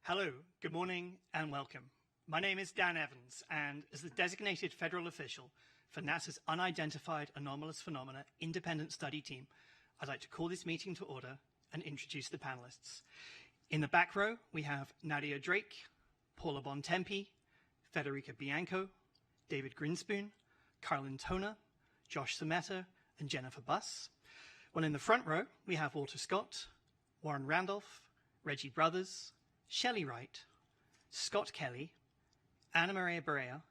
Hello, good morning, and welcome. My name is Dan Evans, and as the designated federal official for NASA's Unidentified Anomalous Phenomena Independent Study Team, I'd like to call this meeting to order and introduce the panelists. In the back row, we have Nadia Drake, Paula Bontempi, Federica Bianco, David Grinspoon, Carlin Toner, Josh Sameta, and Jennifer Buss. While in the front row, we have Walter Scott, Warren Randolph, Reggie Brothers, Shelley Wright, Scott Kelly, Anna Maria Barea,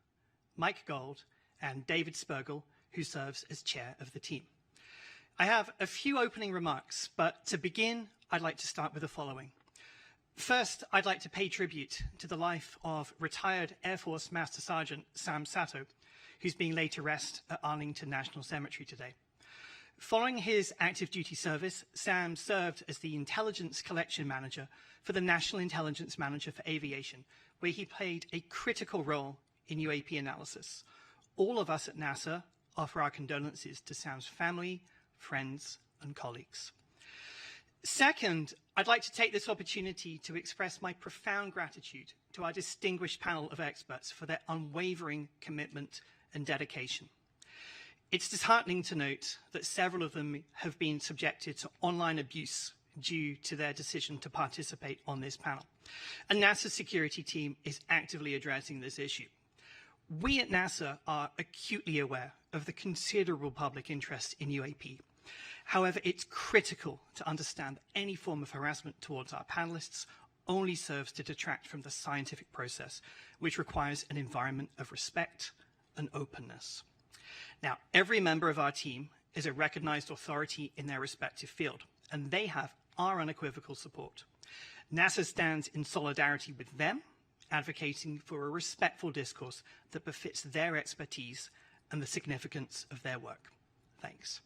Mike Gold, and David Spergel, who serves as chair of the team. I have a few opening remarks, but to begin, I'd like to start with the following. First, I'd like to pay tribute to the life of retired Air Force Master Sergeant Sam Sato, who's being laid to rest at Arlington National Cemetery today. Following his active duty service, Sam served as the intelligence collection manager for the National Intelligence Manager for Aviation, where he played a critical role in UAP analysis. All of us at NASA offer our condolences to Sam's family, friends, and colleagues. Second, I'd like to take this opportunity to express my profound gratitude to our distinguished panel of experts for their unwavering commitment and dedication. It's disheartening to note that several of them have been subjected to online abuse due to their decision to participate on this panel. And NASA's security team is actively addressing this issue. We at NASA are acutely aware of the considerable public interest in UAP. However, it's critical to understand that any form of harassment towards our panelists only serves to detract from the scientific process, which requires an environment of respect and openness. Now, every member of our team is a recognized authority in their respective field, and they have our unequivocal support. NASA stands in solidarity with them, advocating for a respectful discourse that befits their expertise and the significance of their work. Thanks.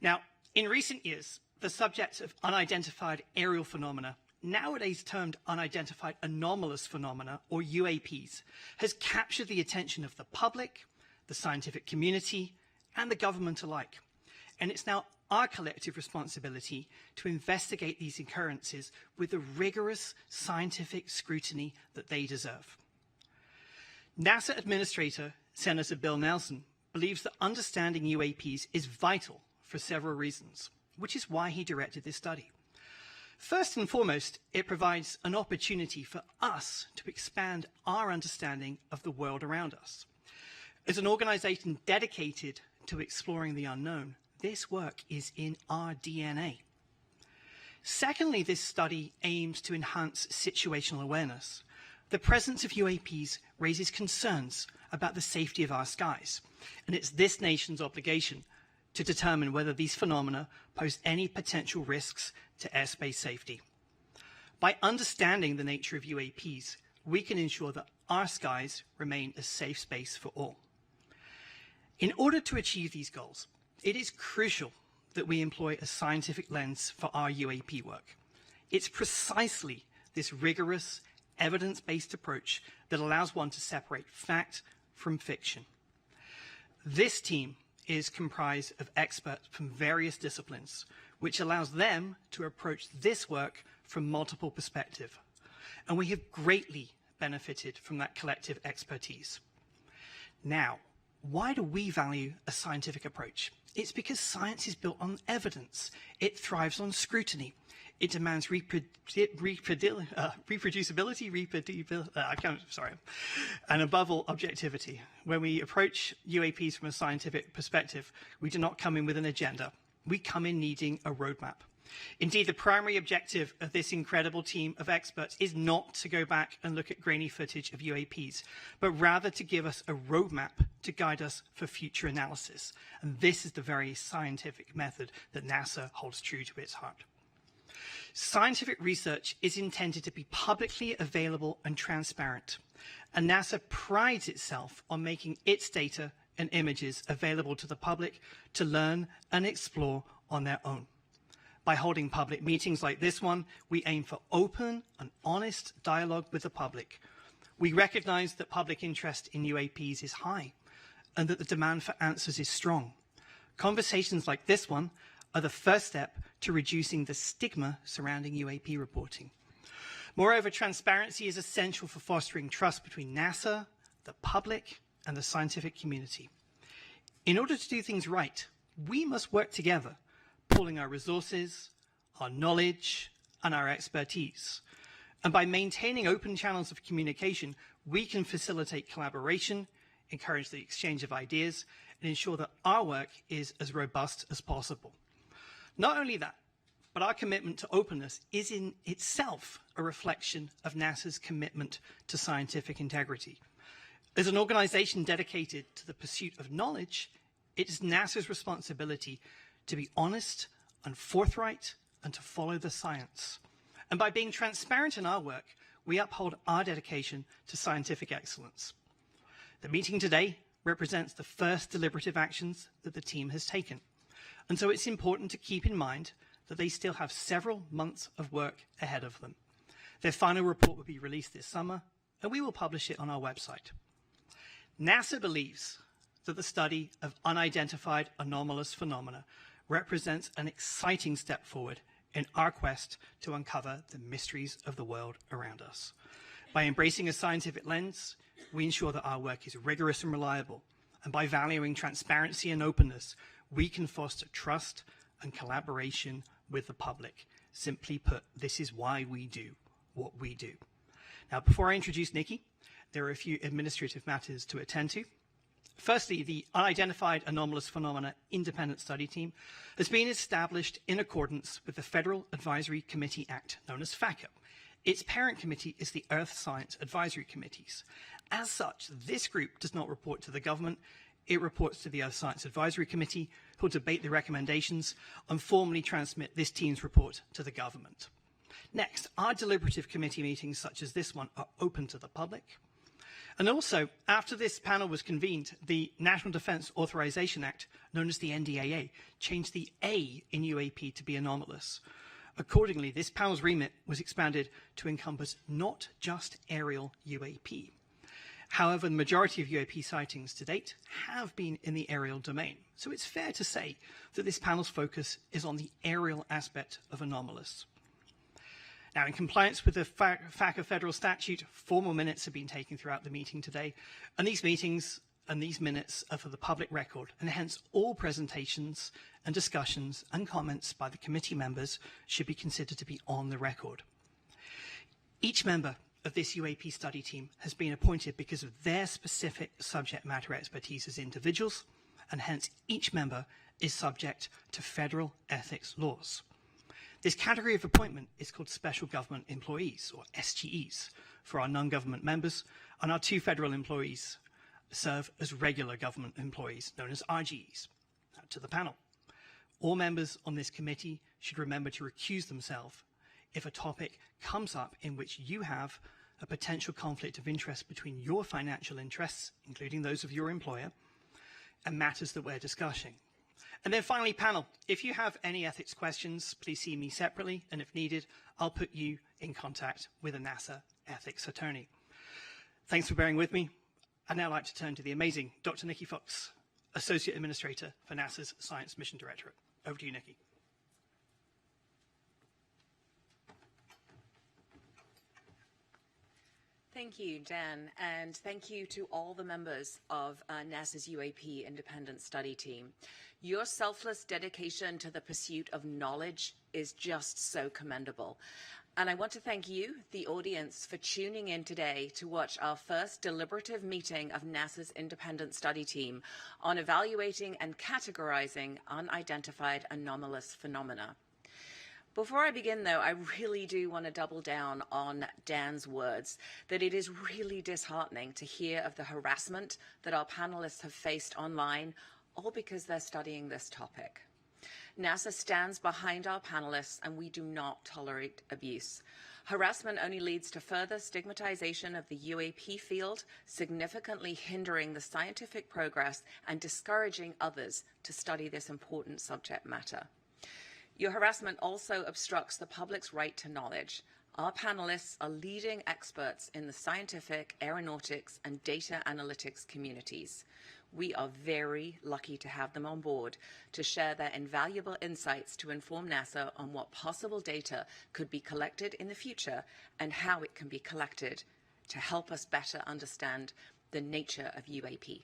Now, in recent years, the subject of unidentified aerial phenomena, nowadays termed unidentified anomalous phenomena, or UAPs, has captured the attention of the public, the scientific community, and the government alike. And it's now our collective responsibility to investigate these occurrences with the rigorous scientific scrutiny that they deserve. NASA Administrator Senator Bill Nelson believes that understanding UAPs is vital for several reasons, which is why he directed this study. First and foremost, it provides an opportunity for us to expand our understanding of the world around us. As an organization dedicated to exploring the unknown, this work is in our DNA. Secondly, this study aims to enhance situational awareness. The presence of UAPs raises concerns about the safety of our skies, and it's this nation's obligation to determine whether these phenomena pose any potential risks to airspace safety. By understanding the nature of UAPs, we can ensure that our skies remain a safe space for all. In order to achieve these goals, it is crucial that we employ a scientific lens for our UAP work. It's precisely this rigorous, evidence-based approach that allows one to separate fact from fiction. This team is comprised of experts from various disciplines, which allows them to approach this work from multiple perspectives. And we have greatly benefited from that collective expertise. Now, why do we value a scientific approach? It's because science is built on evidence. It thrives on scrutiny. It demands reproducibility, and above all, objectivity. When we approach UAPs from a scientific perspective, we do not come in with an agenda. We come in needing a roadmap. Indeed, the primary objective of this incredible team of experts is not to go back and look at grainy footage of UAPs, but rather to give us a roadmap to guide us for future analysis. And this is the very scientific method that NASA holds true to its heart. Scientific research is intended to be publicly available and transparent, and NASA prides itself on making its data and images available to the public to learn and explore on their own. By holding public meetings like this one, we aim for open and honest dialogue with the public. We recognize that public interest in UAPs is high and that the demand for answers is strong. Conversations like this one are the first step to reducing the stigma surrounding UAP reporting. Moreover, transparency is essential for fostering trust between NASA, the public, and the scientific community. In order to do things right, we must work together, pooling our resources, our knowledge, and our expertise. And by maintaining open channels of communication, we can facilitate collaboration, encourage the exchange of ideas, and ensure that our work is as robust as possible. Not only that, but our commitment to openness is in itself a reflection of NASA's commitment to scientific integrity. As an organization dedicated to the pursuit of knowledge, it is NASA's responsibility to be honest and forthright and to follow the science. And by being transparent in our work, we uphold our dedication to scientific excellence. The meeting today represents the first deliberative actions that the team has taken. And so it's important to keep in mind that they still have several months of work ahead of them. Their final report will be released this summer, and we will publish it on our website. NASA believes that the study of unidentified anomalous phenomena represents an exciting step forward in our quest to uncover the mysteries of the world around us. By embracing a scientific lens, we ensure that our work is rigorous and reliable, and by valuing transparency and openness, we can foster trust and collaboration with the public. Simply put, this is why we do what we do. Now, before I introduce Nikki, there are a few administrative matters to attend to. Firstly, the Unidentified Anomalous Phenomena Independent Study Team has been established in accordance with the Federal Advisory Committee Act, known as FACA. Its parent committee is the Earth Science Advisory Committees. As such, this group does not report to the government. It reports to the Earth Science Advisory Committee, who will debate the recommendations and formally transmit this team's report to the government. Next, our deliberative committee meetings, such as this one, are open to the public. And also, after this panel was convened, the National Defense Authorization Act, known as the NDAA, changed the A in UAP to be anomalous. Accordingly, this panel's remit was expanded to encompass not just aerial UAP. However, the majority of UAP sightings to date have been in the aerial domain. So it's fair to say that this panel's focus is on the aerial aspect of anomalous. Now, in compliance with the FACA federal statute, formal minutes have been taken throughout the meeting today, and these meetings and these minutes are for the public record, and hence all presentations and discussions and comments by the committee members should be considered to be on the record. Each member of this UAP study team has been appointed because of their specific subject matter expertise as individuals, and hence each member is subject to federal ethics laws. This category of appointment is called Special Government Employees, or SGEs, for our non-government members, and our 2 federal employees serve as regular government employees, known as RGEs. Now, to the panel. All members on this committee should remember to recuse themselves if a topic comes up in which you have a potential conflict of interest between your financial interests, including those of your employer, and matters that we're discussing. And then finally, panel, if you have any ethics questions, please see me separately, and if needed, I'll put you in contact with a NASA ethics attorney. Thanks for bearing with me. I'd now like to turn to the amazing Dr. Nikki Fox, Associate Administrator for NASA's Science Mission Directorate. Over to you, Nikki. Thank you, Dan, and thank you to all the members of NASA's UAP Independent Study Team. Your selfless dedication to the pursuit of knowledge is just so commendable. And I want to thank you, the audience, for tuning in today to watch our first deliberative meeting of NASA's Independent Study Team on evaluating and categorizing unidentified anomalous phenomena. Before I begin, though, I really do want to double down on Dan's words that it is really disheartening to hear of the harassment that our panelists have faced online, all because they're studying this topic. NASA stands behind our panelists, and we do not tolerate abuse. Harassment only leads to further stigmatization of the UAP field, significantly hindering the scientific progress and discouraging others to study this important subject matter. Your harassment also obstructs the public's right to knowledge. Our panelists are leading experts in the scientific, aeronautics, and data analytics communities. We are very lucky to have them on board to share their invaluable insights to inform NASA on what possible data could be collected in the future and how it can be collected to help us better understand the nature of UAP.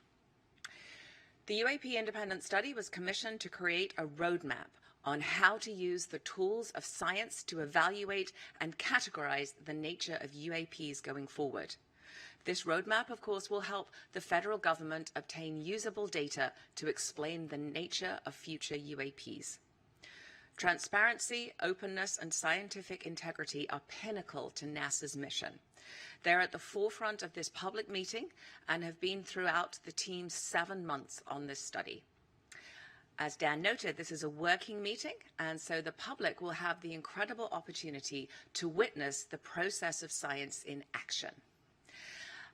The UAP independent study was commissioned to create a roadmap on how to use the tools of science to evaluate and categorize the nature of UAPs going forward. This roadmap, of course, will help the federal government obtain usable data to explain the nature of future UAPs. Transparency, openness, and scientific integrity are pinnacle to NASA's mission. They're at the forefront of this public meeting and have been throughout the team's 7 months on this study. As Dan noted, this is a working meeting, and so the public will have the incredible opportunity to witness the process of science in action.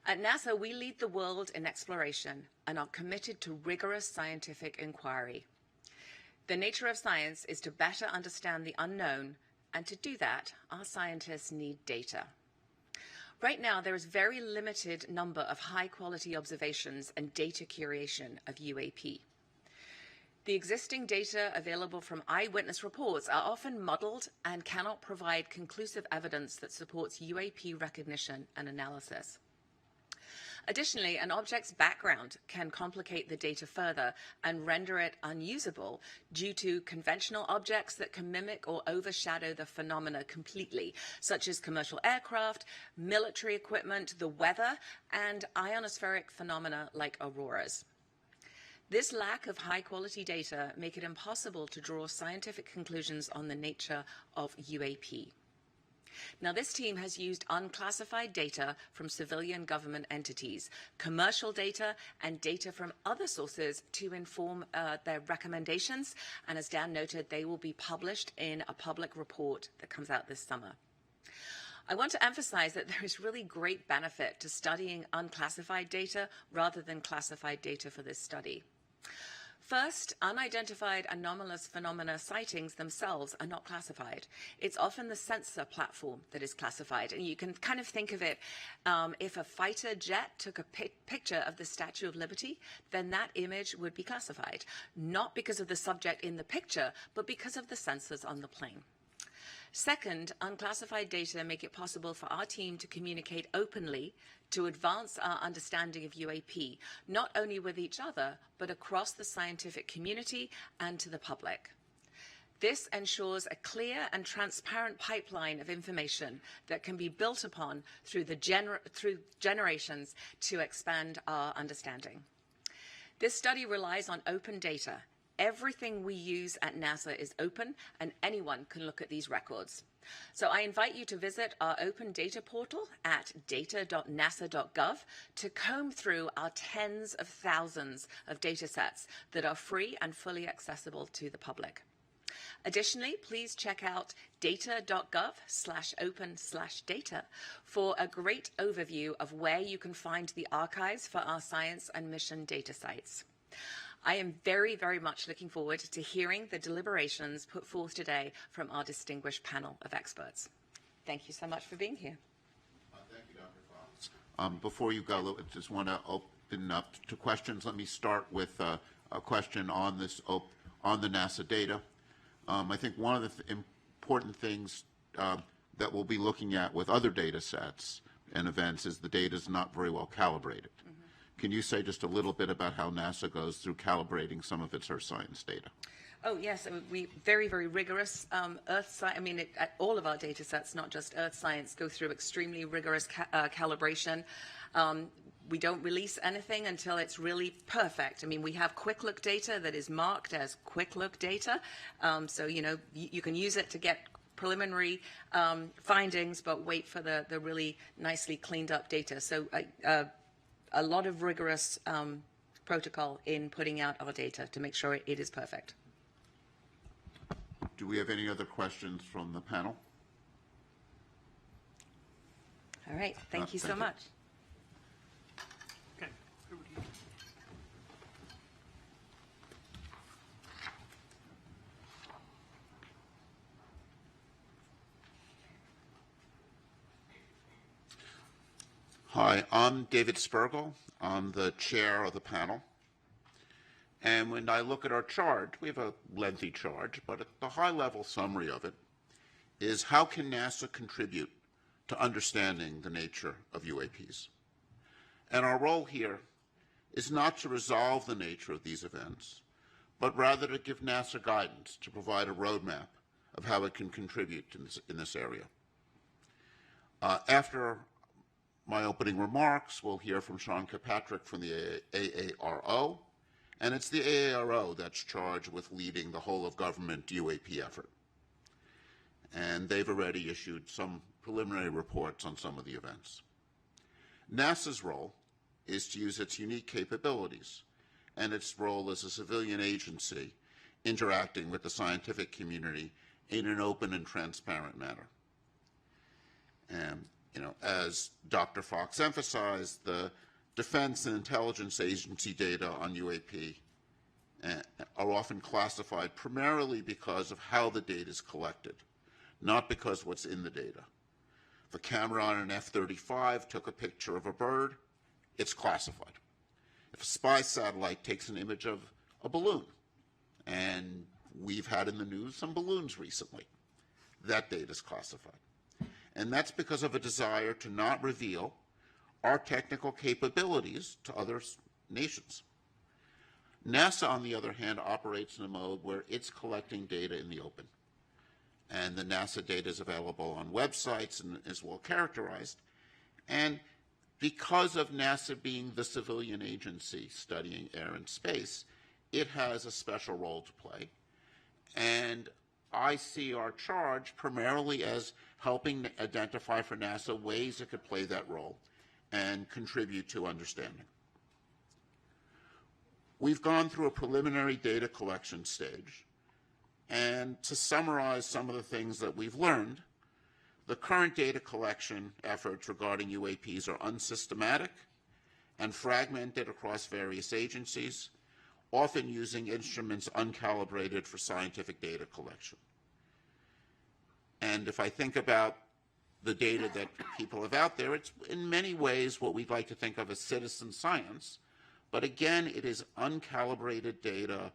At NASA, we lead the world in exploration and are committed to rigorous scientific inquiry. The nature of science is to better understand the unknown, and to do that, our scientists need data. Right now, there is very limited number of high-quality observations and data curation of UAP. The existing data available from eyewitness reports are often muddled and cannot provide conclusive evidence that supports UAP recognition and analysis. Additionally, an object's background can complicate the data further and render it unusable due to conventional objects that can mimic or overshadow the phenomena completely, such as commercial aircraft, military equipment, the weather, and ionospheric phenomena like auroras. This lack of high-quality data make it impossible to draw scientific conclusions on the nature of UAP. Now, this team has used unclassified data from civilian government entities, commercial data, and data from other sources to inform their recommendations. And as Dan noted, they will be published in a public report that comes out this summer. I want to emphasize that there is really great benefit to studying unclassified data rather than classified data for this study. First, unidentified anomalous phenomena sightings themselves are not classified. It's often the sensor platform that is classified. And you can kind of think of it, if a fighter jet took a picture of the Statue of Liberty, then that image would be classified, not because of the subject in the picture, but because of the sensors on the plane. Second, unclassified data make it possible for our team to communicate openly to advance our understanding of UAP, not only with each other, but across the scientific community and to the public. This ensures a clear and transparent pipeline of information that can be built upon through generations to expand our understanding. This study relies on open data. Everything we use at NASA is open, and anyone can look at these records. So I invite you to visit our open data portal at data.nasa.gov to comb through our tens of thousands of data sets that are free and fully accessible to the public. Additionally, please check out data.gov/open/data for a great overview of where you can find the archives for our science and mission data sites. I am very, very much looking forward to hearing the deliberations put forth today from our distinguished panel of experts. Thank you so much for being here. Thank you, Dr. Fox. Before you go, I just want to open up to questions. Let me start with a question on this on the NASA data. I think one of the important things that we'll be looking at with other data sets and events is the data is not very well calibrated. Can you say just a little bit about how NASA goes through calibrating some of its Earth science data? Oh, yes. We very, very rigorous Earth science. I mean, all of our data sets, not just Earth science, go through extremely rigorous calibration. We don't release anything until it's really perfect. I mean, we have quick look data that is marked as quick look data. So, you know, you can use it to get preliminary findings, but wait for the really nicely cleaned up data. So a lot of rigorous protocol in putting out our data to make sure it is perfect. Do we have any other questions from the panel? All right. Thank you so much. Okay. Over to you. Hi, I'm David Spergel. I'm the chair of the panel. And when I look at our chart, we have a lengthy chart, but the high-level summary of it is how can NASA contribute to understanding the nature of UAPs? And our role here is not to resolve the nature of these events, but rather to give NASA guidance, to provide a roadmap of how it can contribute in this area. After my opening remarks, we'll hear from Sean Kirkpatrick from the AARO, and it's the AARO that's charged with leading the whole-of-government UAP effort. And they've already issued some preliminary reports on some of the events. NASA's role is to use its unique capabilities and its role as a civilian agency interacting with the scientific community in an open and transparent manner. And, as Dr. Fox emphasized, the Defense and Intelligence Agency data on UAP are often classified primarily because of how the data is collected, not because what's in the data. If a camera on an F-35 took a picture of a bird, it's classified. If a spy satellite takes an image of a balloon, and we've had in the news some balloons recently, that data is classified. And that's because of a desire to not reveal our technical capabilities to other nations. NASA, on the other hand, operates in a mode where it's collecting data in the open. And the NASA data is available on websites and is well characterized. And because of NASA being the civilian agency studying air and space, it has a special role to play. And I see our charge primarily as helping identify for NASA ways it could play that role and contribute to understanding. We've gone through a preliminary data collection stage, and to summarize some of the things that we've learned, the current data collection efforts regarding UAPs are unsystematic and fragmented across various agencies, often using instruments uncalibrated for scientific data collection. And if I think about the data that people have out there, it's in many ways what we'd like to think of as citizen science, but again, it is uncalibrated data,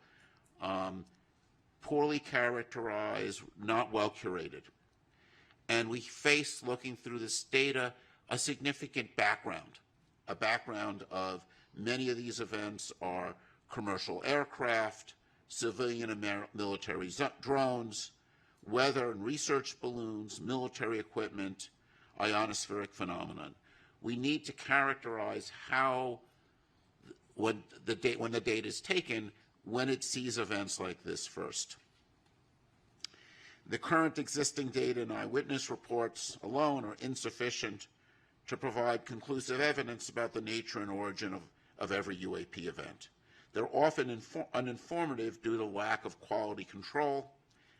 poorly characterized, not well curated. And we face, looking through this data, a significant background, a background of many of these events are commercial aircraft, civilian and military drones, weather and research balloons, military equipment, ionospheric phenomenon. We need to characterize how, when the data is taken, when it sees events like this first. The current existing data and eyewitness reports alone are insufficient to provide conclusive evidence about the nature and origin of every UAP event. They're often uninformative due to lack of quality control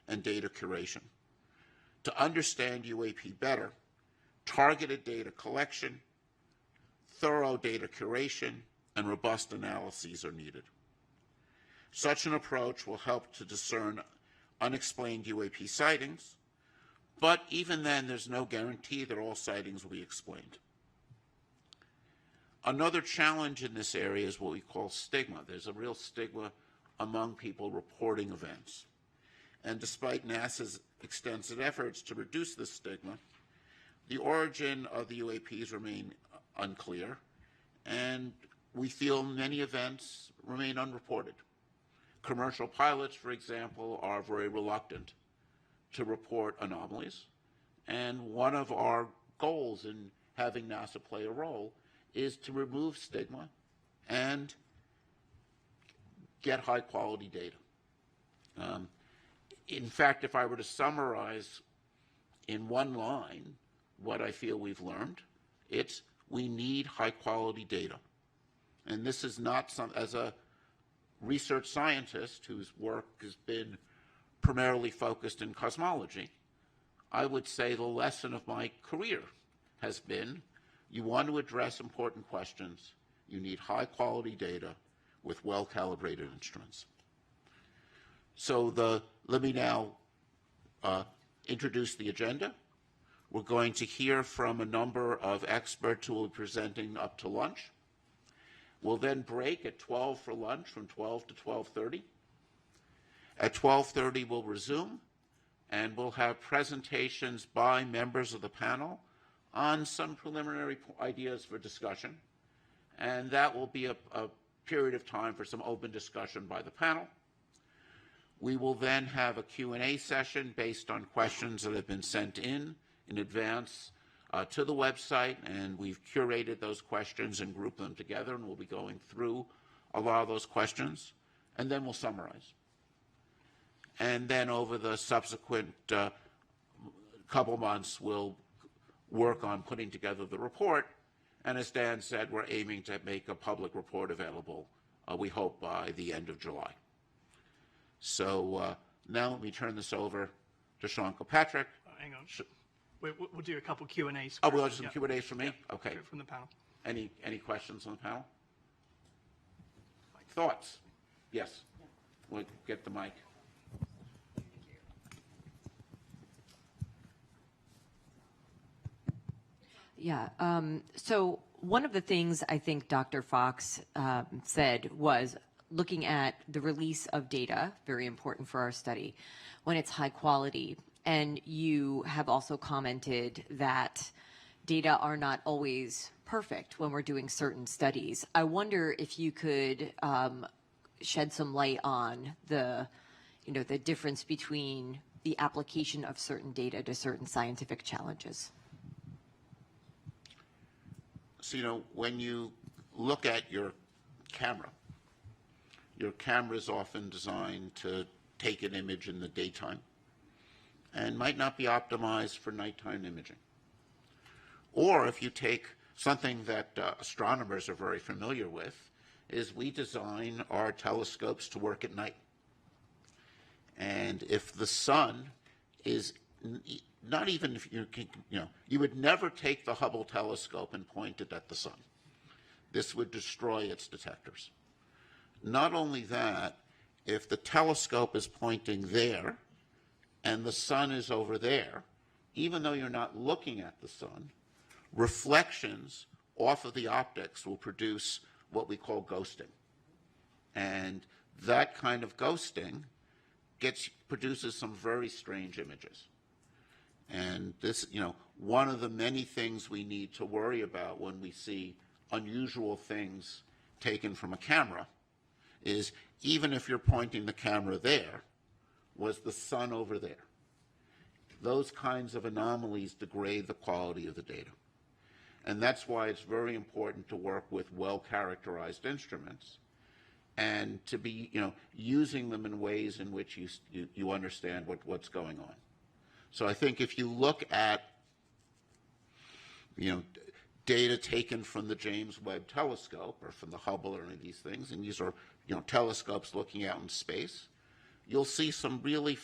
and data curation. To understand UAP better, targeted data collection, thorough data curation, and robust analyses are needed. Such an approach will help to discern unexplained UAP sightings, but even then there's no guarantee that all sightings will be explained. Another challenge in this area is what we call stigma. There's a real stigma among people reporting events. And despite NASA's extensive efforts to reduce this stigma, the origin of the UAPs remain unclear, and we feel many events remain unreported. Commercial pilots, for example, are very reluctant to report anomalies, and one of our goals in having NASA play a role is to remove stigma and get high-quality data. In fact, if I were to summarize in one line what I feel we've learned, it's we need high-quality data. And this is not as a research scientist whose work has been primarily focused in cosmology, I would say the lesson of my career has been you want to address important questions, you need high-quality data with well-calibrated instruments. So let me now introduce the agenda. We're going to hear from a number of experts who will be presenting up to lunch. We'll then break at 12 for lunch from 12 to 12:30. At 12:30, we'll resume, and we'll have presentations by members of the panel on some preliminary ideas for discussion. And that will be a period of time for some open discussion by the panel. We will then have a Q&A session based on questions that have been sent in advance to the website, and we've curated those questions and grouped them together, and we'll be going through a lot of those questions, and then we'll summarize. And then over the subsequent couple months, we'll work on putting together the report, and as Dan said, we're aiming to make a public report available, we hope, by the end of July. So now let me turn this over to Sean Kilpatrick. Hang on. We'll do a couple Q&As. Oh, we'll have some Q&As from me? Yeah. Okay. From the panel. Any questions on the panel? Thoughts? Yes. We'll get the mic. Yeah. So one of the things I think Dr. Fox said was looking at the release of data, very important for our study, when it's high quality. And you have also commented that data are not always perfect when we're doing certain studies. I wonder if you could shed some light on the difference between the application of certain data to certain scientific challenges. So, when you look at your camera is often designed to take an image in the daytime and might not be optimized for nighttime imaging. Or if you take something that astronomers are very familiar with, is we design our telescopes to work at night. And if the sun is not even if you would never take the Hubble telescope and point it at the sun. This would destroy its detectors. Not only that, if the telescope is pointing there and the sun is over there, even though you're not looking at the sun, reflections off of the optics will produce what we call ghosting. And that kind of ghosting produces some very strange images. And this, one of the many things we need to worry about when we see unusual things taken from a camera is even if you're pointing the camera there, was the sun over there? Those kinds of anomalies degrade the quality of the data. And that's why it's very important to work with well-characterized instruments and to be, using them in ways in which you understand what's going on. So I think if you look at, data taken from the James Webb Telescope or from the Hubble or any of these things, and these are, telescopes looking out in space, you'll see some really,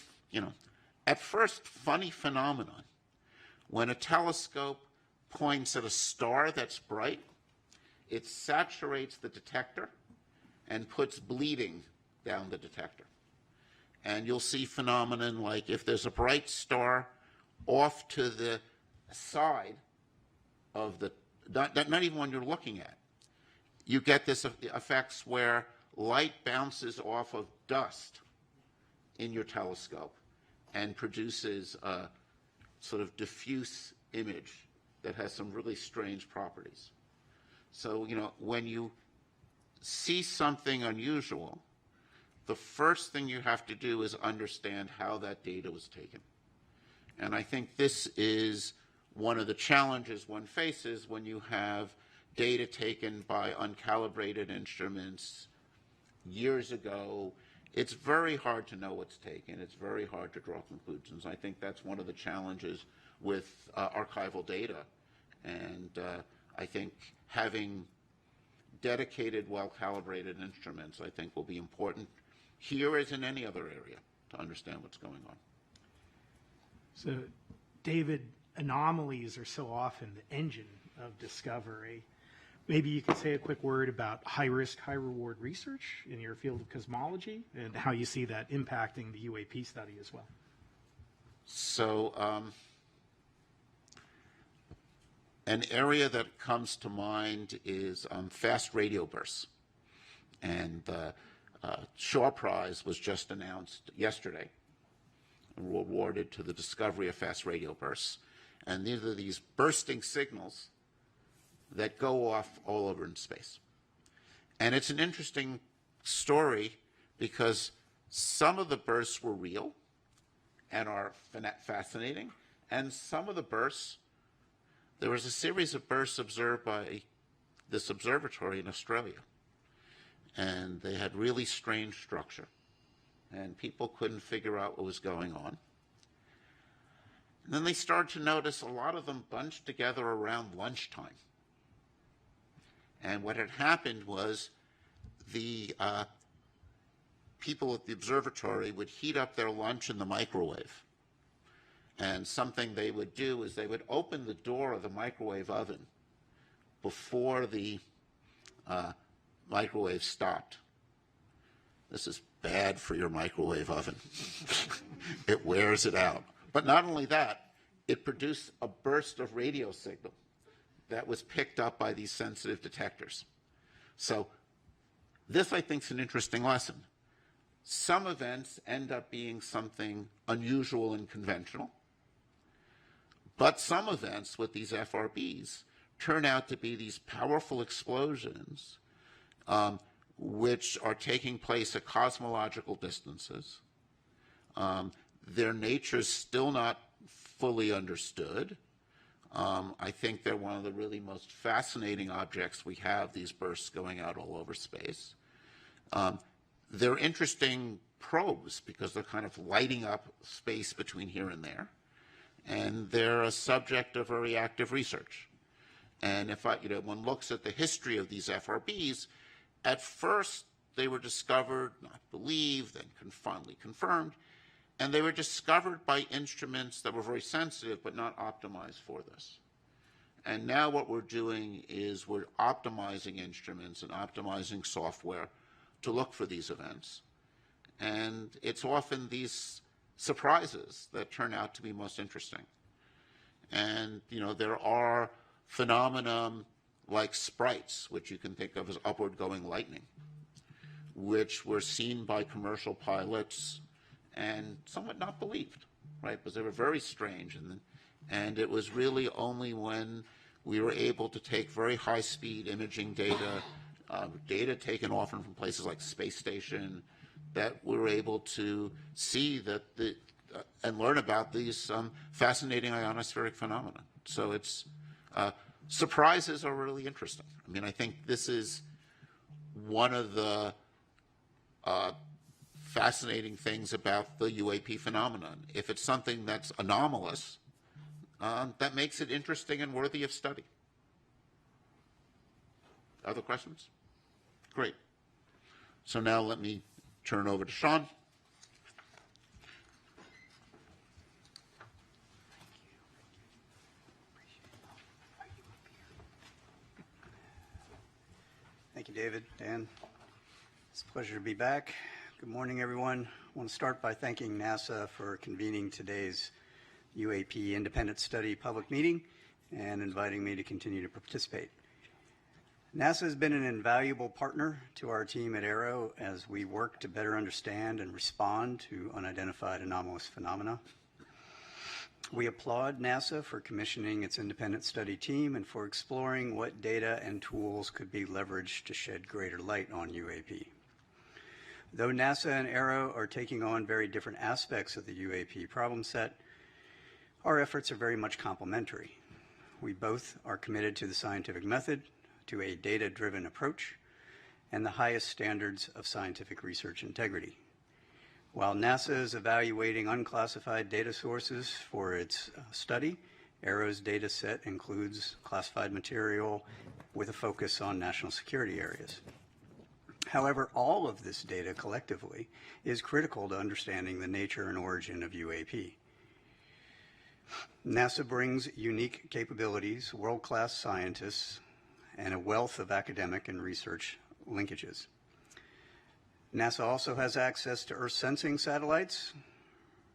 at first funny phenomenon. When a telescope points at a star that's bright, it saturates the detector and puts bleeding down the detector. And you'll see phenomenon like if there's a bright star off to the side of the, not even when you're looking at, you get this effects where light bounces off of dust in your telescope and produces a sort of diffuse image that has some really strange properties. So, when you see something unusual, the first thing you have to do is understand how that data was taken. And I think this is one of the challenges one faces when you have data taken by uncalibrated instruments years ago. It's very hard to know what's taken. It's very hard to draw conclusions. I think that's one of the challenges with archival data. And I think having dedicated, well-calibrated instruments, I think, will be important here as in any other area to understand what's going on. So, David, anomalies are so often the engine of discovery. Maybe you could say a quick word about high-risk, high-reward research in your field of cosmology and how you see that impacting the UAP study as well. So, An area that comes to mind is fast radio bursts. And the Shaw Prize was just announced yesterday and awarded to the discovery of fast radio bursts. And these are these bursting signals that go off all over in space. And it's an interesting story because some of the bursts were real and are fascinating, and some of the bursts, there was a series of bursts observed by this observatory in Australia, and they had really strange structure, and people couldn't figure out what was going on. And then they started to notice a lot of them bunched together around lunchtime. And what had happened was the people at the observatory would heat up their lunch in the microwave. And something they would do is they would open the door of the microwave oven before the microwave stopped. This is bad for your microwave oven. It wears it out. But not only that, it produced a burst of radio signal that was picked up by these sensitive detectors. So this, I think, is an interesting lesson. Some events end up being something unusual and conventional, but some events with these FRBs turn out to be these powerful explosions which are taking place at cosmological distances. Their nature is still not fully understood. I think they're one of the really most fascinating objects we have, these bursts going out all over space. They're interesting probes because they're kind of lighting up space between here and there. And they're a subject of very active research. And if one looks at the history of these FRBs, at first they were discovered, not believed, then finally confirmed, and they were discovered by instruments that were very sensitive but not optimized for this. And now what we're doing is we're optimizing instruments and optimizing software to look for these events. And it's often these surprises that turn out to be most interesting. And, there are phenomena like sprites, which you can think of as upward-going lightning, which were seen by commercial pilots and somewhat not believed, right? Because they were very strange. And it was really only when we were able to take very high-speed imaging data, data taken often from places like space station, that we were able to see that and learn about these fascinating ionospheric phenomena. So it's surprises are really interesting. I mean, I think this is one of the fascinating things about the UAP phenomenon. If it's something that's anomalous, that makes it interesting and worthy of study. Other questions? Great. So now let me turn over to Sean. Thank you, David, Dan. It's a pleasure to be back. Good morning, everyone. I want to start by thanking NASA for convening today's UAP Independent Study public meeting and inviting me to continue to participate. NASA has been an invaluable partner to our team at AERO as we work to better understand and respond to unidentified anomalous phenomena. We applaud NASA for commissioning its independent study team and for exploring what data and tools could be leveraged to shed greater light on UAP. Though NASA and AERO are taking on very different aspects of the UAP problem set, our efforts are very much complementary. We both are committed to the scientific method, to a data-driven approach, and the highest standards of scientific research integrity. While NASA is evaluating unclassified data sources for its study, AERO's data set includes classified material with a focus on national security areas. However, all of this data collectively is critical to understanding the nature and origin of UAP. NASA brings unique capabilities, world-class scientists, and a wealth of academic and research linkages. NASA also has access to Earth sensing satellites,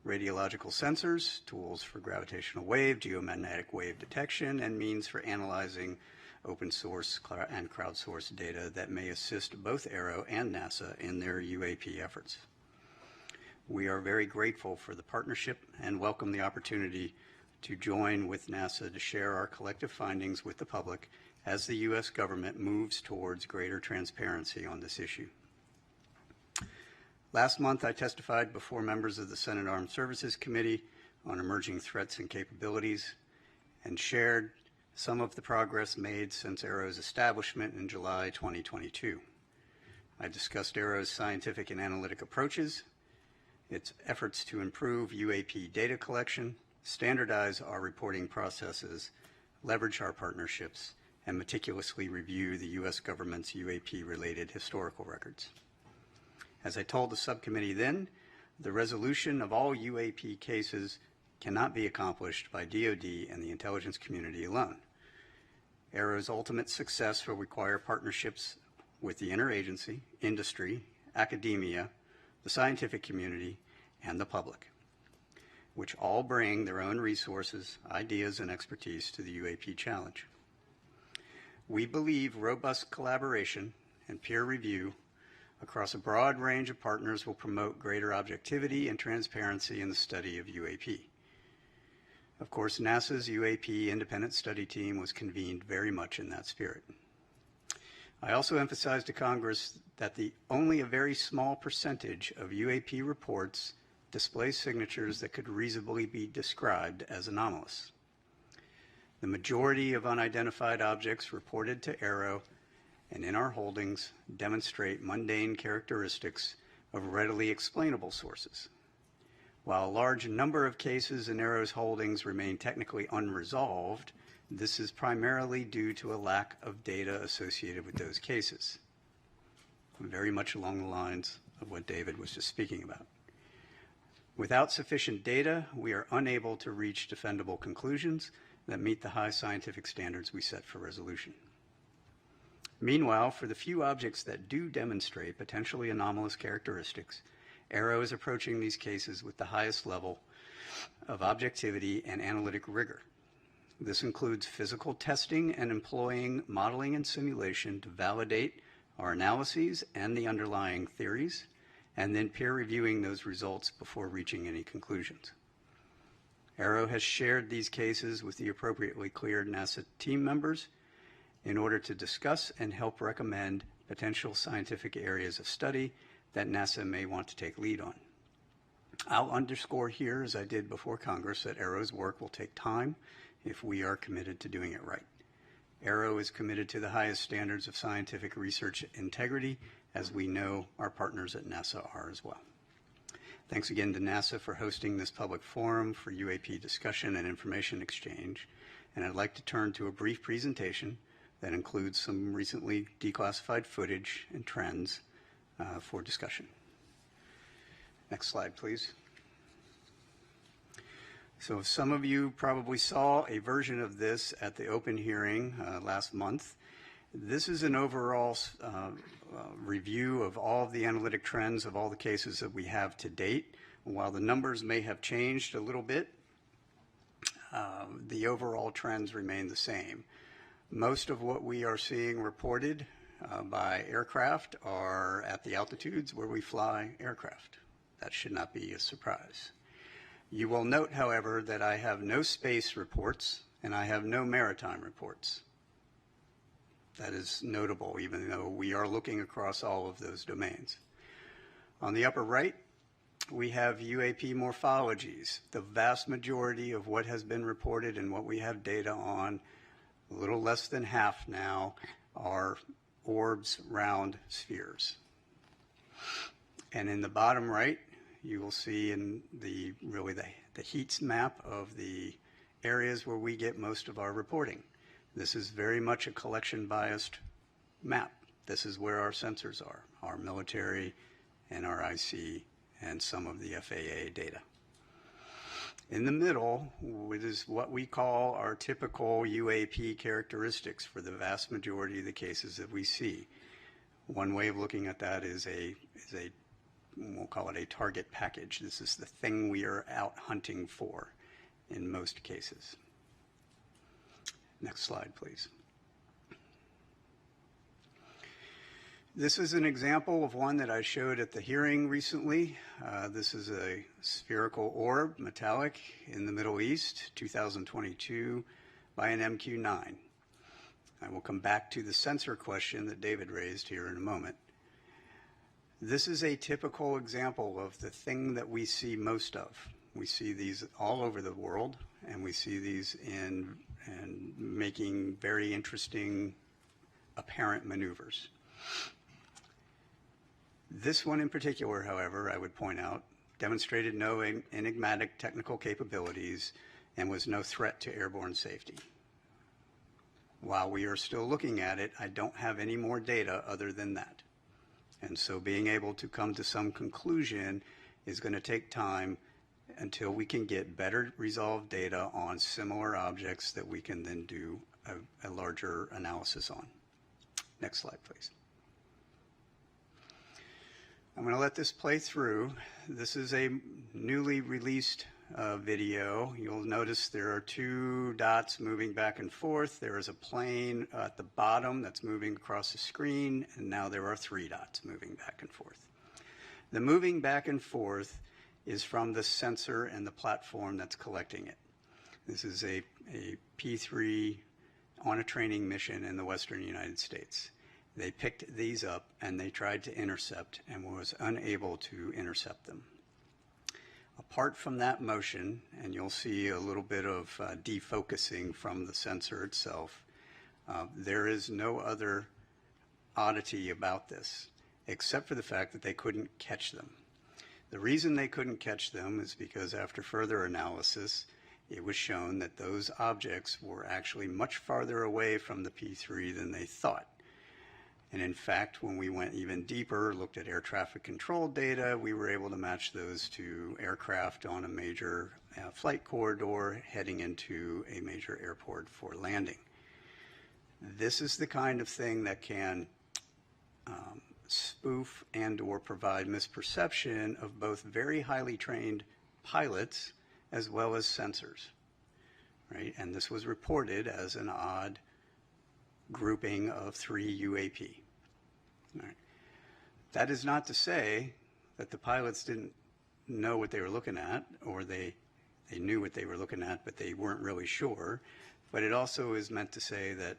radiological sensors, tools for gravitational wave, geomagnetic wave detection, and means for analyzing open source and crowdsourced data that may assist both AERO and NASA in their UAP efforts. We are very grateful for the partnership and welcome the opportunity to join with NASA to share our collective findings with the public as the U.S. government moves towards greater transparency on this issue. Last month, I testified before members of the Senate Armed Services Committee on emerging threats and capabilities and shared some of the progress made since AERO's establishment in July 2022. I discussed AERO's scientific and analytic approaches, its efforts to improve UAP data collection, standardize our reporting processes, leverage our partnerships, and meticulously review the U.S. government's UAP-related historical records. As I told the subcommittee then, the resolution of all UAP cases cannot be accomplished by DoD and the intelligence community alone. AERO's ultimate success will require partnerships with the interagency, industry, academia, the scientific community, and the public, which all bring their own resources, ideas, and expertise to the UAP challenge. We believe robust collaboration and peer review across a broad range of partners will promote greater objectivity and transparency in the study of UAP. Of course, NASA's UAP independent study team was convened very much in that spirit. I also emphasized to Congress that only a very small percentage of UAP reports display signatures that could reasonably be described as anomalous. The majority of unidentified objects reported to AERO and in our holdings demonstrate mundane characteristics of readily explainable sources. While a large number of cases in AERO's holdings remain technically unresolved, this is primarily due to a lack of data associated with those cases, very much along the lines of what David was just speaking about. Without sufficient data, we are unable to reach defendable conclusions that meet the high scientific standards we set for resolution. Meanwhile, for the few objects that do demonstrate potentially anomalous characteristics, AERO is approaching these cases with the highest level of objectivity and analytic rigor. This includes physical testing and employing modeling and simulation to validate our analyses and the underlying theories, and then peer reviewing those results before reaching any conclusions. AERO has shared these cases with the appropriately cleared NASA team members in order to discuss and help recommend potential scientific areas of study that NASA may want to take lead on. I'll underscore here, as I did before Congress, that AERO's work will take time if we are committed to doing it right. AERO is committed to the highest standards of scientific research integrity, as we know our partners at NASA are as well. Thanks again to NASA for hosting this public forum for UAP discussion and information exchange. And I'd like to turn to a brief presentation that includes some recently declassified footage and trends for discussion. Next slide, please. So some of you probably saw a version of this at the open hearing last month. This is an overall review of all of the analytic trends of all the cases that we have to date. While the numbers may have changed a little bit, the overall trends remain the same. Most of what we are seeing reported by aircraft are at the altitudes where we fly aircraft. That should not be a surprise. You will note, however, that I have no space reports and I have no maritime reports. That is notable, even though we are looking across all of those domains. On the upper right, we have UAP morphologies. The vast majority of what has been reported and what we have data on, a little less than half now, are orbs, round spheres. And in the bottom right, you will see in the heat map of the areas where we get most of our reporting. This is very much a collection biased map. This is where our sensors are, our military, NRIC, and some of the FAA data. In the middle, it is what we call our typical UAP characteristics for the vast majority of the cases that we see. One way of looking at that is a we'll call it a target package. This is the thing we are out hunting for in most cases. Next slide, please. This is an example of one that I showed at the hearing recently. This is a spherical orb, metallic, in the Middle East, 2022, by an MQ-9. I will come back to the sensor question that David raised here in a moment. This is a typical example of the thing that we see most of. We see these all over the world, and we see these in making very interesting apparent maneuvers. This one in particular, however, I would point out, demonstrated no enigmatic technical capabilities and was no threat to airborne safety. While we are still looking at it, I don't have any more data other than that. And so being able to come to some conclusion is going to take time until we can get better resolved data on similar objects that we can then do a larger analysis on. Next slide, please. I'm going to let this play through. This is a newly released video. You'll notice there are two dots moving back and forth. There is a plane at the bottom that's moving across the screen, and now there are three dots moving back and forth. The moving back and forth is from the sensor and the platform that's collecting it. This is a P3 on a training mission in the western United States. They picked these up and they tried to intercept and was unable to intercept them. Apart from that motion, and you'll see a little bit of defocusing from the sensor itself, there is no other oddity about this, except for the fact that they couldn't catch them. The reason they couldn't catch them is because after further analysis, it was shown that those objects were actually much farther away from the P3 than they thought. And in fact, when we went even deeper, looked at air traffic control data, we were able to match those to aircraft on a major flight corridor heading into a major airport for landing. This is the kind of thing that can spoof and or provide misperception of both very highly trained pilots as well as sensors, right? And this was reported as an odd grouping of 3 UAP. All right. That is not to say that the pilots didn't know what they were looking at, or they knew what they were looking at, but they weren't really sure. But it also is meant to say that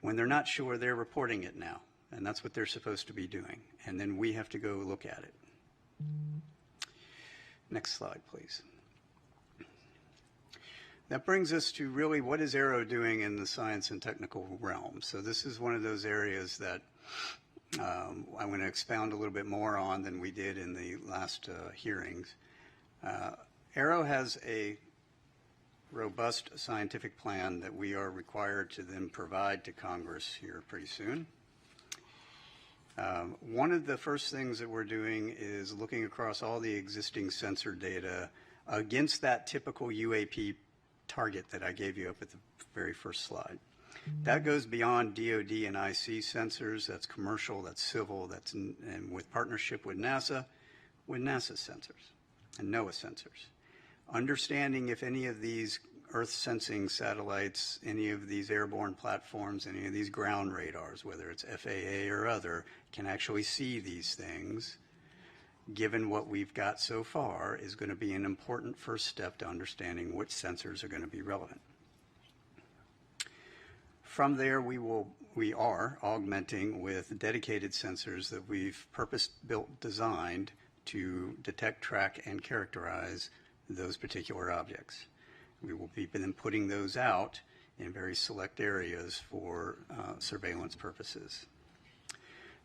when they're not sure, they're reporting it now, and that's what they're supposed to be doing. And then we have to go look at it. Next slide, please. That brings us to really what is Aero doing in the science and technical realm. So this is one of those areas that I'm going to expound a little bit more on than we did in the last hearings. Aero has a robust scientific plan that we are required to then provide to Congress here pretty soon. One of the first things that we're doing is looking across all the existing sensor data against that typical UAP target that I gave you up at the very first slide. That goes beyond DoD and IC sensors. That's commercial, that's civil, that's and with partnership with NASA sensors and NOAA sensors. Understanding if any of these Earth sensing satellites, any of these airborne platforms, any of these ground radars, whether it's FAA or other, can actually see these things, given what we've got so far, is going to be an important first step to understanding which sensors are going to be relevant. From there, we are augmenting with dedicated sensors that we've purpose-built, designed to detect, track, and characterize those particular objects. We will be then putting those out in very select areas for surveillance purposes.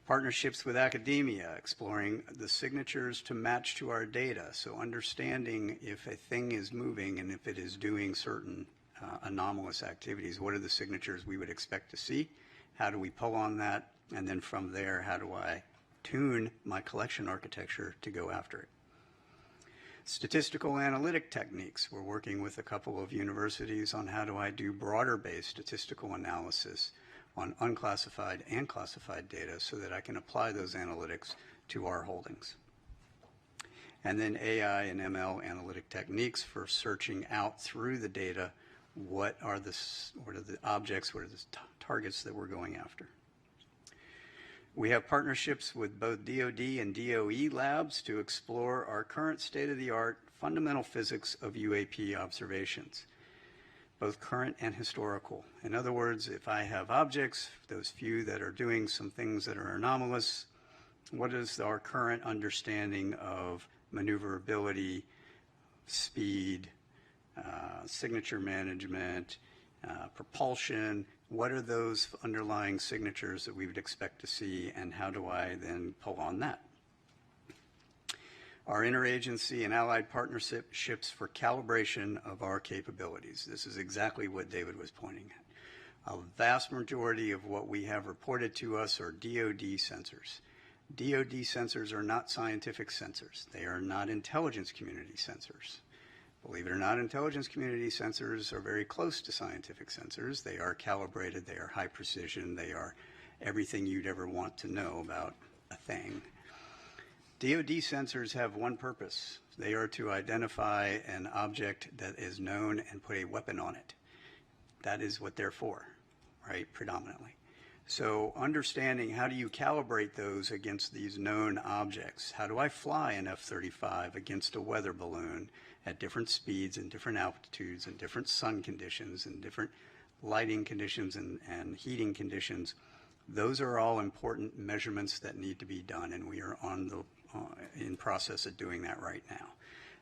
Partnerships with academia, exploring the signatures to match to our data. So understanding if a thing is moving and if it is doing certain anomalous activities, what are the signatures we would expect to see? How do we pull on that? And then from there, how do I tune my collection architecture to go after it? Statistical analytic techniques. We're working with a couple of universities on how do I do broader-based statistical analysis on unclassified and classified data so that I can apply those analytics to our holdings. and then AI and ML analytic techniques for searching out through the data what are the objects, what are the targets that we're going after. We have partnerships with both DoD and DOE labs to explore our current state-of-the-art fundamental physics of UAP observations, both current and historical. In other words, if I have objects, those few that are doing some things that are anomalous, what is our current understanding of maneuverability, speed, signature management, propulsion? What are those underlying signatures that we would expect to see, and how do I then pull on that? Our interagency and allied partnerships for calibration of our capabilities. This is exactly what David was pointing at. A vast majority of what we have reported to us are DoD sensors. DoD sensors are not scientific sensors. They are not intelligence community sensors. Believe it or not, intelligence community sensors are very close to scientific sensors. They are calibrated, they are high precision, they are everything you'd ever want to know about a thing. DoD sensors have one purpose. They are to identify an object that is known and put a weapon on it. That is what they're for, right, predominantly. So understanding how do you calibrate those against these known objects? How do I fly an F-35 against a weather balloon at different speeds and different altitudes and different sun conditions and different lighting conditions and heating conditions? Those are all important measurements that need to be done, and we are in process of doing that right now.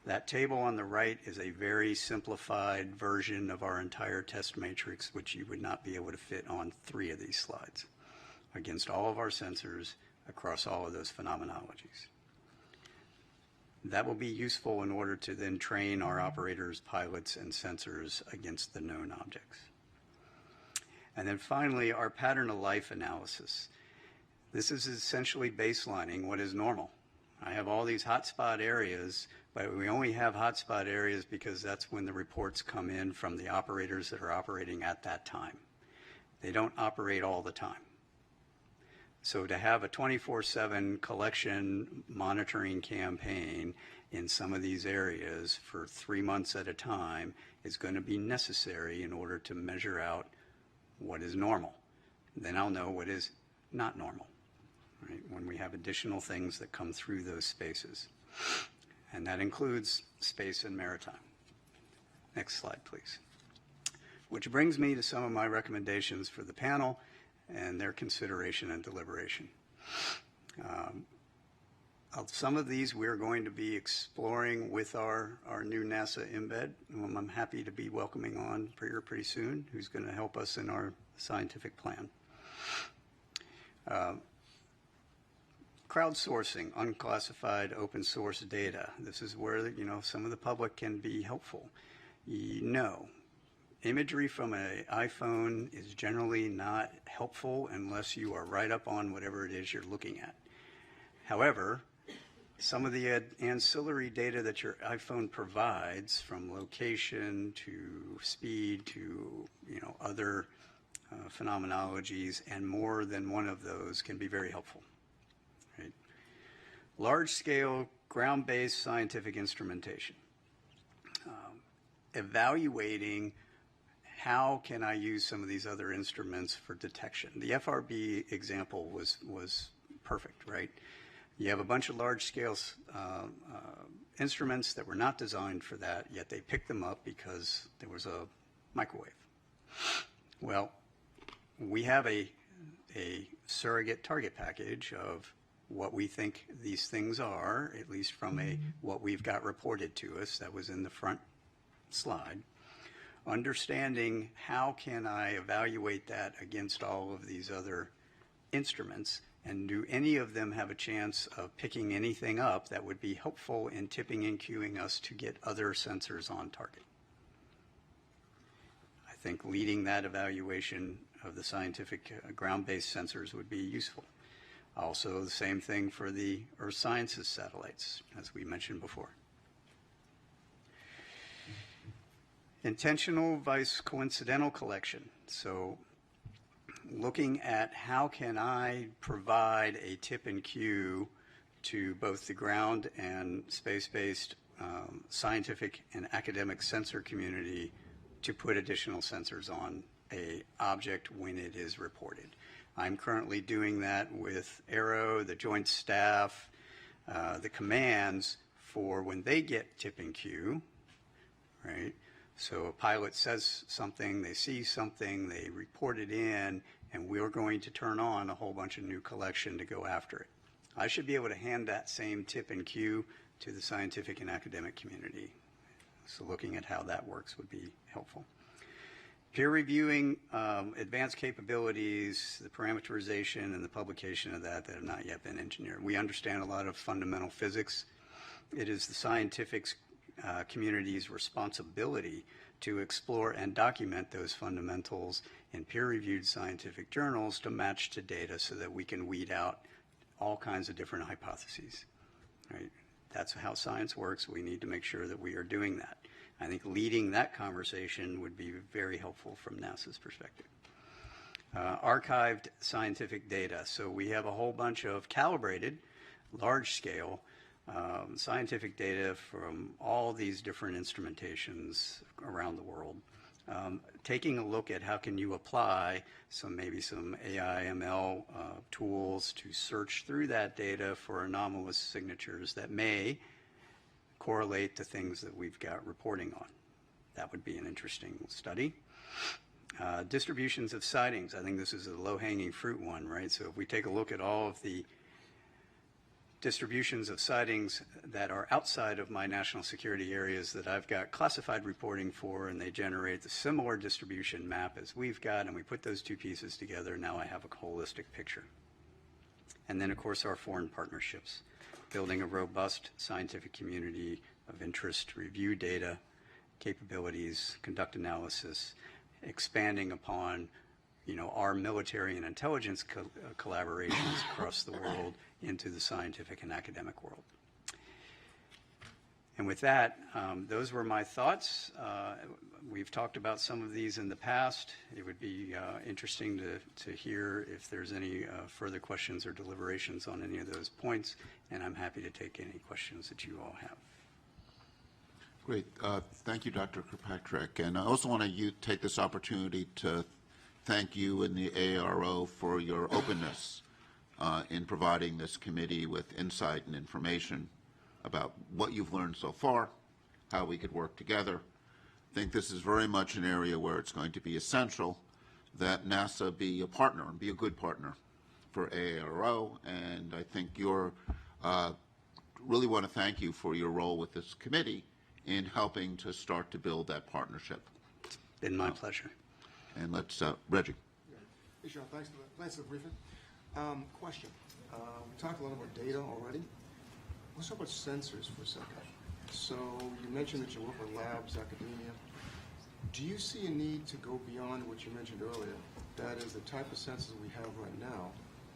That table on the right is a very simplified version of our entire test matrix, which you would not be able to fit on 3 of these slides against all of our sensors across all of those phenomenologies. That will be useful in order to then train our operators, pilots, and sensors against the known objects. And then finally, our pattern of life analysis. This is essentially baselining what is normal. I have all these hotspot areas, but we only have hotspot areas because that's when the reports come in from the operators that are operating at that time. They don't operate all the time. So to have a 24/7 collection monitoring campaign in some of these areas for 3 months at a time is going to be necessary in order to measure out what is normal. Then I'll know what is not normal, right, when we have additional things that come through those spaces. And that includes space and maritime. Next slide, please. Which brings me to some of my recommendations for the panel and their consideration and deliberation. Some of these we're going to be exploring with our new NASA embed, whom I'm happy to be welcoming on pretty soon, who's going to help us in our scientific plan. Crowdsourcing unclassified open source data. This is where, some of the public can be helpful. Imagery from an iPhone is generally not helpful unless you are right up on whatever it is you're looking at. However, some of the ancillary data that your iPhone provides, from location to speed to other phenomenologies, and more than one of those can be very helpful. Right? Large-scale, ground-based scientific instrumentation. Evaluating how can I use some of these other instruments for detection. The FRB example was perfect, right? You have a bunch of large-scale instruments that were not designed for that, yet they picked them up because there was a microwave. Well, we have a surrogate target package of what we think these things are, at least from what we've got reported to us. That was in the front slide. Understanding how can I evaluate that against all of these other instruments, and do any of them have a chance of picking anything up that would be helpful in tipping and cueing us to get other sensors on target. I think leading that evaluation of the scientific ground-based sensors would be useful. Also, the same thing for the Earth Sciences satellites, as we mentioned before. Intentional vice coincidental collection. So looking at how can I provide a tip and cue to both the ground and space-based scientific and academic sensor community to put additional sensors on a object when it is reported. I'm currently doing that with Aero, the Joint Staff, the commands for when they get tipping cue, right? So a pilot says something, they see something, they report it in, and we're going to turn on a whole bunch of new collection to go after it. I should be able to hand that same tip and cue to the scientific and academic community. So looking at how that works would be helpful. Peer reviewing advanced capabilities, the parameterization and the publication of that have not yet been engineered. We understand a lot of fundamental physics. It is the scientific community's responsibility to explore and document those fundamentals in peer-reviewed scientific journals to match to data so that we can weed out all kinds of different hypotheses, right? That's how science works. We need to make sure that we are doing that. I think leading that conversation would be very helpful from NASA's perspective. Archived scientific data. So we have a whole bunch of calibrated, large-scale scientific data from all these different instrumentations around the world. Taking a look at how can you apply maybe some AI, ML tools to search through that data for anomalous signatures that may correlate to things that we've got reporting on. That would be an interesting study. Distributions of sightings. I think this is a low-hanging fruit one, right? So if we take a look at all of the distributions of sightings that are outside of my national security areas that I've got classified reporting for, and they generate the similar distribution map as we've got, and we put those two pieces together, now I have a holistic picture. And then, of course, our foreign partnerships, building a robust scientific community of interest, review data, capabilities, conduct analysis, expanding upon our military and intelligence collaborations across the world into the scientific and academic world. And with that, those were my thoughts. We've talked about some of these in the past. It would be interesting to hear if there's any further questions or deliberations on any of those points, and I'm happy to take any questions that you all have. Great. Thank you, Dr. Kirkpatrick. And I also want to take this opportunity to thank you and the AARO for your openness in providing this committee with insight and information about what you've learned so far, how we could work together. I think this is very much an area where it's going to be essential that NASA be a partner and be a good partner for AARO. And I think really want to thank you for your role with this committee in helping to start to build that partnership. It's been my pleasure. And let's, Reggie. Hey, Sean, thanks for the briefing. Question. We talked a lot about data already. Let's talk about sensors for a second. So you mentioned that you work with labs, academia. Do you see a need to go beyond what you mentioned earlier? That is the type of sensors we have right now,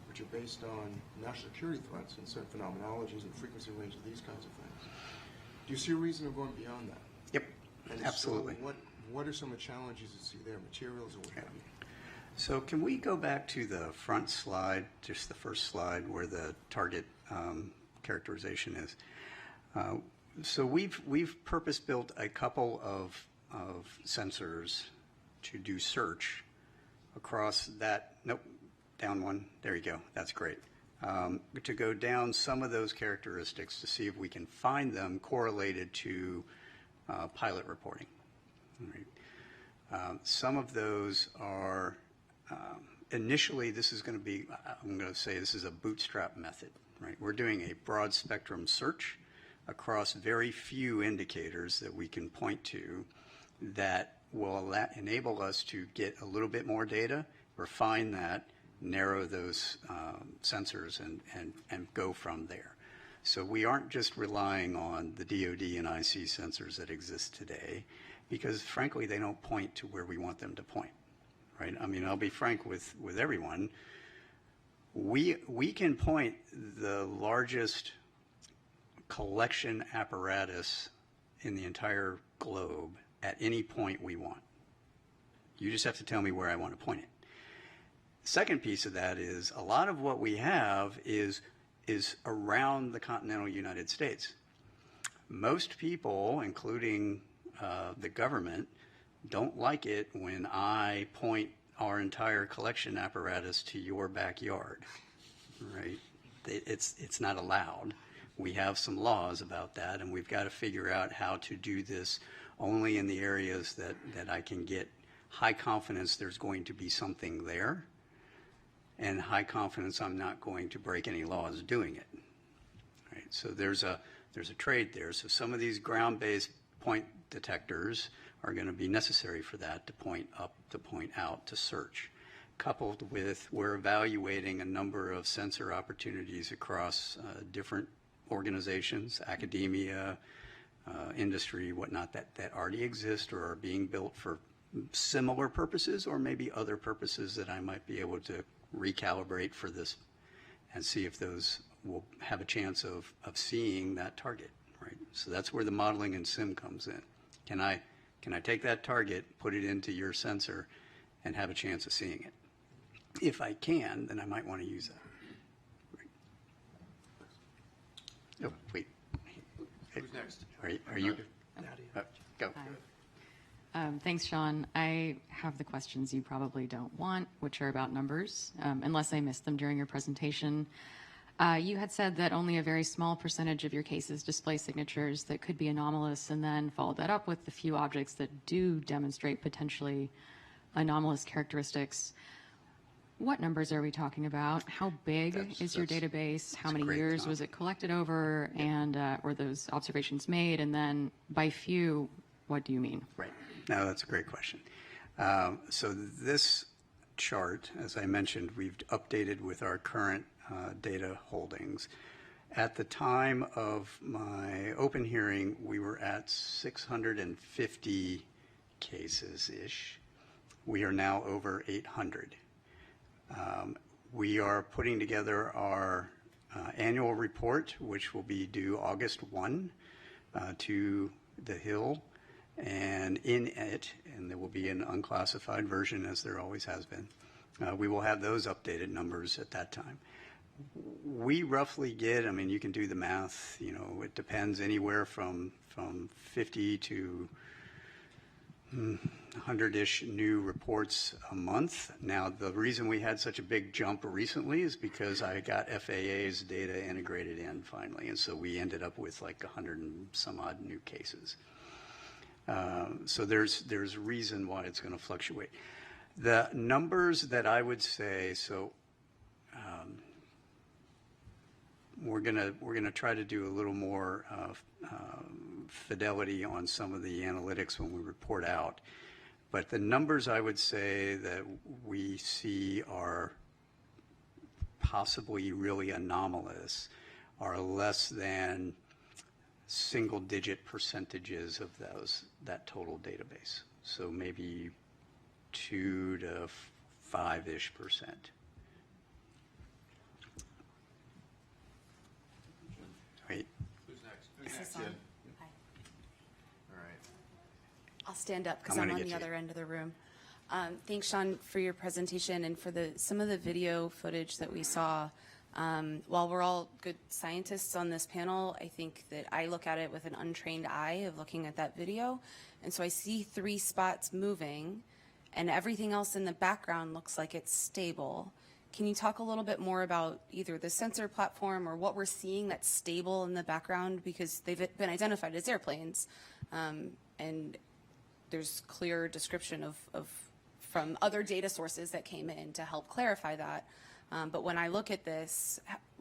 which are based on national security threats and certain phenomenologies and frequency ranges, these kinds of things. Do you see a reason of going beyond that? Yep, And absolutely. So what are some of the challenges you see there, materials or what have you? So can we go back to the front slide, just the first slide where the target characterization is? So we've purpose-built a couple of sensors to do search across that. Nope, down one. There you go. That's great. To go down some of those characteristics to see if we can find them correlated to pilot reporting. All right. Some of those are initially, this is going to be, I'm going to say this is a bootstrap method, right? We're doing a broad spectrum search across very few indicators that we can point to that will enable us to get a little bit more data, refine that, narrow those sensors and go from there. So we aren't just relying on the DoD and IC sensors that exist today because frankly they don't point to where we want them to point, right? I mean, I'll be frank with everyone. We can point the largest collection apparatus in the entire globe at any point we want. You just have to tell me where I want to point it. Second piece of that is a lot of what we have is is around the continental United States. Most people, including the government, don't like it when I point our entire collection apparatus to your backyard, right? It's not allowed. We have some laws about that, and we've got to figure out how to do this only in the areas that I can get high confidence there's going to be something there, and high confidence I'm not going to break any laws doing it. Right? So there's a trade there. So some of these ground-based point detectors are going to be necessary for that, to point up, to point out, to search. Coupled with, we're evaluating a number of sensor opportunities across different organizations, academia, industry, whatnot, that already exist or are being built for similar purposes, or maybe other purposes that I might be able to recalibrate for this and see if those will have a chance of seeing that target, right? So that's where the modeling and sim comes in. Can I take that target, put it into your sensor, and have a chance of seeing it? If I can, then I might want to use that. Right. Oh, wait. Who's next? Are you? Go. Thanks, Sean. I have the questions you probably don't want, which are about numbers, unless I missed them during your presentation. You had said that only a very small percentage of your cases display signatures that could be anomalous, and then followed that up with the few objects that do demonstrate potentially anomalous characteristics. What numbers are we talking about? How big is your database? How many years was it collected over? And were those observations made? And then by few, what do you mean? Right. No, that's a great question. So this chart, as I mentioned, we've updated with our current data holdings. At the time of my open hearing, we were at 650 cases-ish. We are now over 800. We are putting together our annual report, which will be due August 1 to the Hill. And in it, and there will be an unclassified version, as there always has been, we will have those updated numbers at that time. We roughly get, I mean, you can do the math, you know, it depends anywhere from 50 to 100-ish new reports a month. Now, the reason we had such a big jump recently is because I got FAA's data integrated in finally, and so we ended up with like 100 and some odd new cases. So there's reason why it's going to fluctuate. The numbers that I would say, so we're gonna try to do a little more fidelity on some of the analytics when we report out. But the numbers I would say that we see are possibly really anomalous are less than single-digit percentages of that total database. So maybe 2 to 5-ish%. Right. Who's next? Is this on? Hi. All right. I'll stand up because I'm I'm gonna on get the to other end of the room. Thanks, Sean, for your presentation and for some of the video footage that we saw. While we're all good scientists on this panel, I think that I look at it with an untrained eye of looking at that video. And so I see 3 spots moving, and everything else in the background looks like it's stable. Can you talk a little bit more about either the sensor platform or what we're seeing that's stable in the background? Because they've been identified as airplanes, and there's clear description of from other data sources that came in to help clarify that. But when I look at this,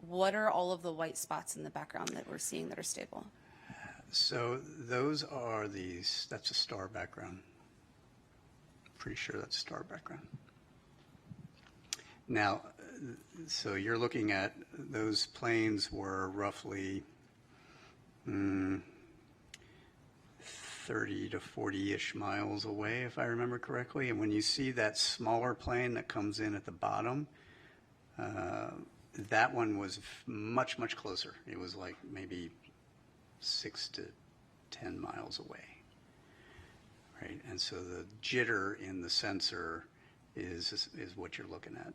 what are all of the white spots in the background that we're seeing that are stable? So those are that's a star background. Pretty sure that's a star background. Now, so you're looking at those planes were roughly 30 to 40-ish miles away, if I remember correctly. And when you see that smaller plane that comes in at the bottom, that one was much, much closer. It was like maybe 6 to 10 miles away, right? And so the jitter in the sensor is what you're looking at.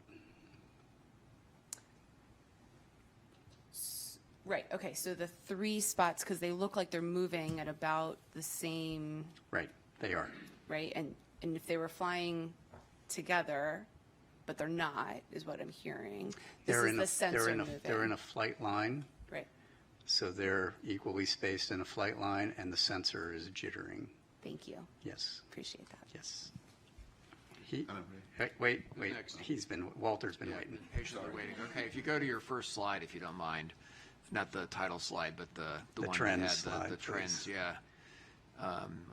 Right, okay, so the 3 spots, because they look like they're moving at about the same, Right, they are. right? And if they were flying together, but they're not, is what I'm hearing. This is the sensor moving. They're in a flight line, Right, so they're equally spaced in a flight line, and the sensor is jittering. thank you, Yes, appreciate that. yes. Wait, Next. Walter's been waiting. Patiently waiting. Okay, if you go to your first slide, if you don't mind, not the title slide, but the one that trends had slide, the trends, yeah.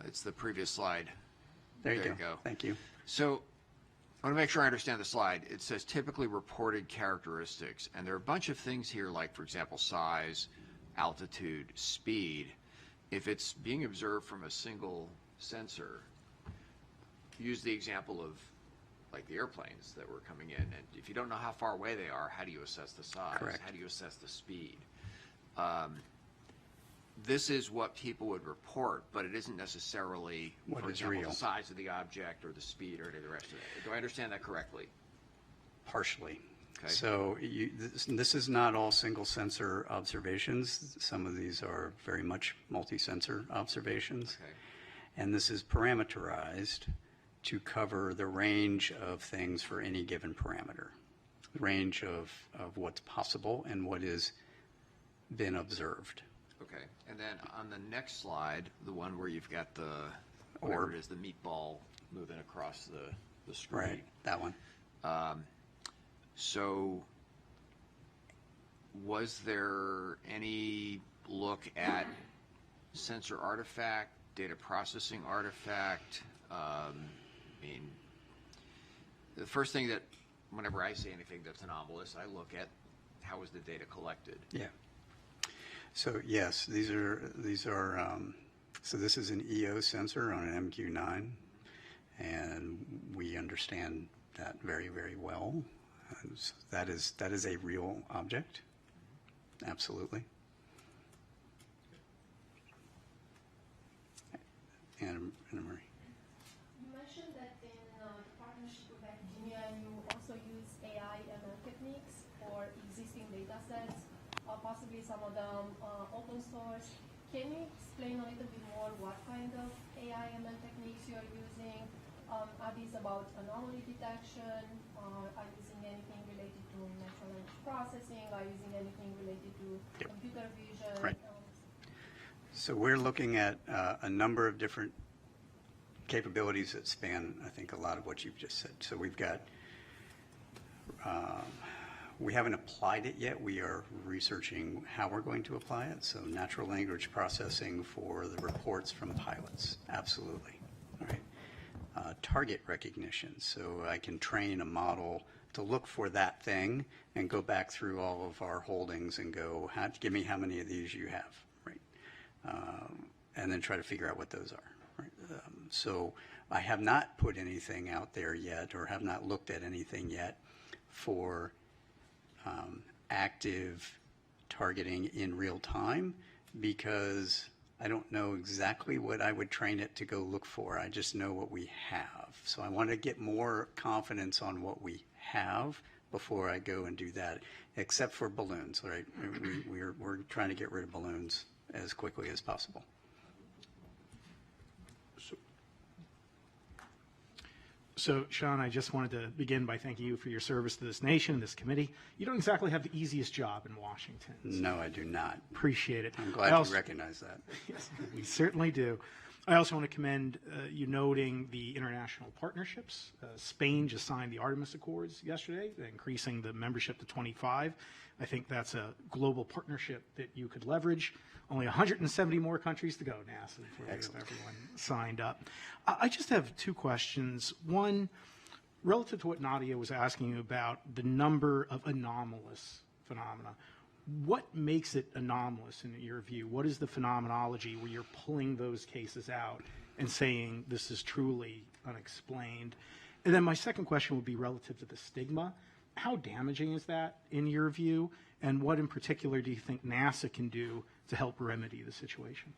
It's the previous slide. There you go. Thank you. So I want to make sure I understand the slide. It says typically reported characteristics, and there are a bunch of things here, like, for example, size, altitude, speed. If it's being observed from a single sensor, use the example of like the airplanes that were coming in, and if you don't know how far away they are, how do you assess the size? Correct. How do you assess the speed? This is what people would report, but it isn't necessarily, What for is example, real. the size of the object or the speed or any of the rest of it. Do I understand that correctly? Partially. Okay. So this is not all single sensor observations. Some of these are very much multi-sensor observations. Okay. And this is parameterized to cover the range of things for any given parameter, the range of what's possible and what has been observed. Okay, and then on the next slide, the one where you've got the, Orb. whatever it is, the meatball moving across the screen. Right, that one. So was there any look at sensor artifact, data processing artifact? I mean, the first thing that, whenever I see anything that's anomalous, I look at how was the data collected. Yeah. So yes, these are so this is an EO sensor on an MQ-9, and we understand that very, very well. And so that is a real object, absolutely. Anna Marie. You mentioned that in partnership with academia, you also use AI ML techniques for existing data sets, possibly some of them open source. Can you explain a little bit more what kind of AI ML techniques you're using? Are these about anomaly detection? Are you using anything related to natural language processing? Are you using anything related to computer vision? Right. So we're looking at a number of different capabilities that span, I think, a lot of what you've just said. So we've got, we haven't applied it yet. We are researching how we're going to apply it. So natural language processing for the reports from pilots, absolutely. All right. Target recognition, so I can train a model to look for that thing and go back through all of our holdings and go, give me how many of these you have, right? And then try to figure out what those are. Right? So I have not put anything out there yet, or have not looked at anything yet for active targeting in real time, because I don't know exactly what I would train it to go look for. I just know what we have. So I want to get more confidence on what we have before I go and do that, except for balloons, right? We're trying to get rid of balloons as quickly as possible. So, Sean, I just wanted to begin by thanking you for your service to this nation, this committee. You don't exactly have the easiest job in Washington. So No, I do not. appreciate it. I'm glad you recognize that. Yes, we certainly do. I also want to commend you noting the international partnerships. Spain just signed the Artemis Accords yesterday, increasing the membership to 25. I think that's a global partnership that you could leverage. Only 170 more countries to go, NASA, before we have everyone signed up. I just have two questions. One, relative to what Nadia was asking you about the number of anomalous phenomena. What makes it anomalous in your view? What is the phenomenology where you're pulling those cases out and saying this is truly unexplained? And then my second question would be relative to the stigma. How damaging is that in your view? And what in particular do you think NASA can do to help remedy the situation?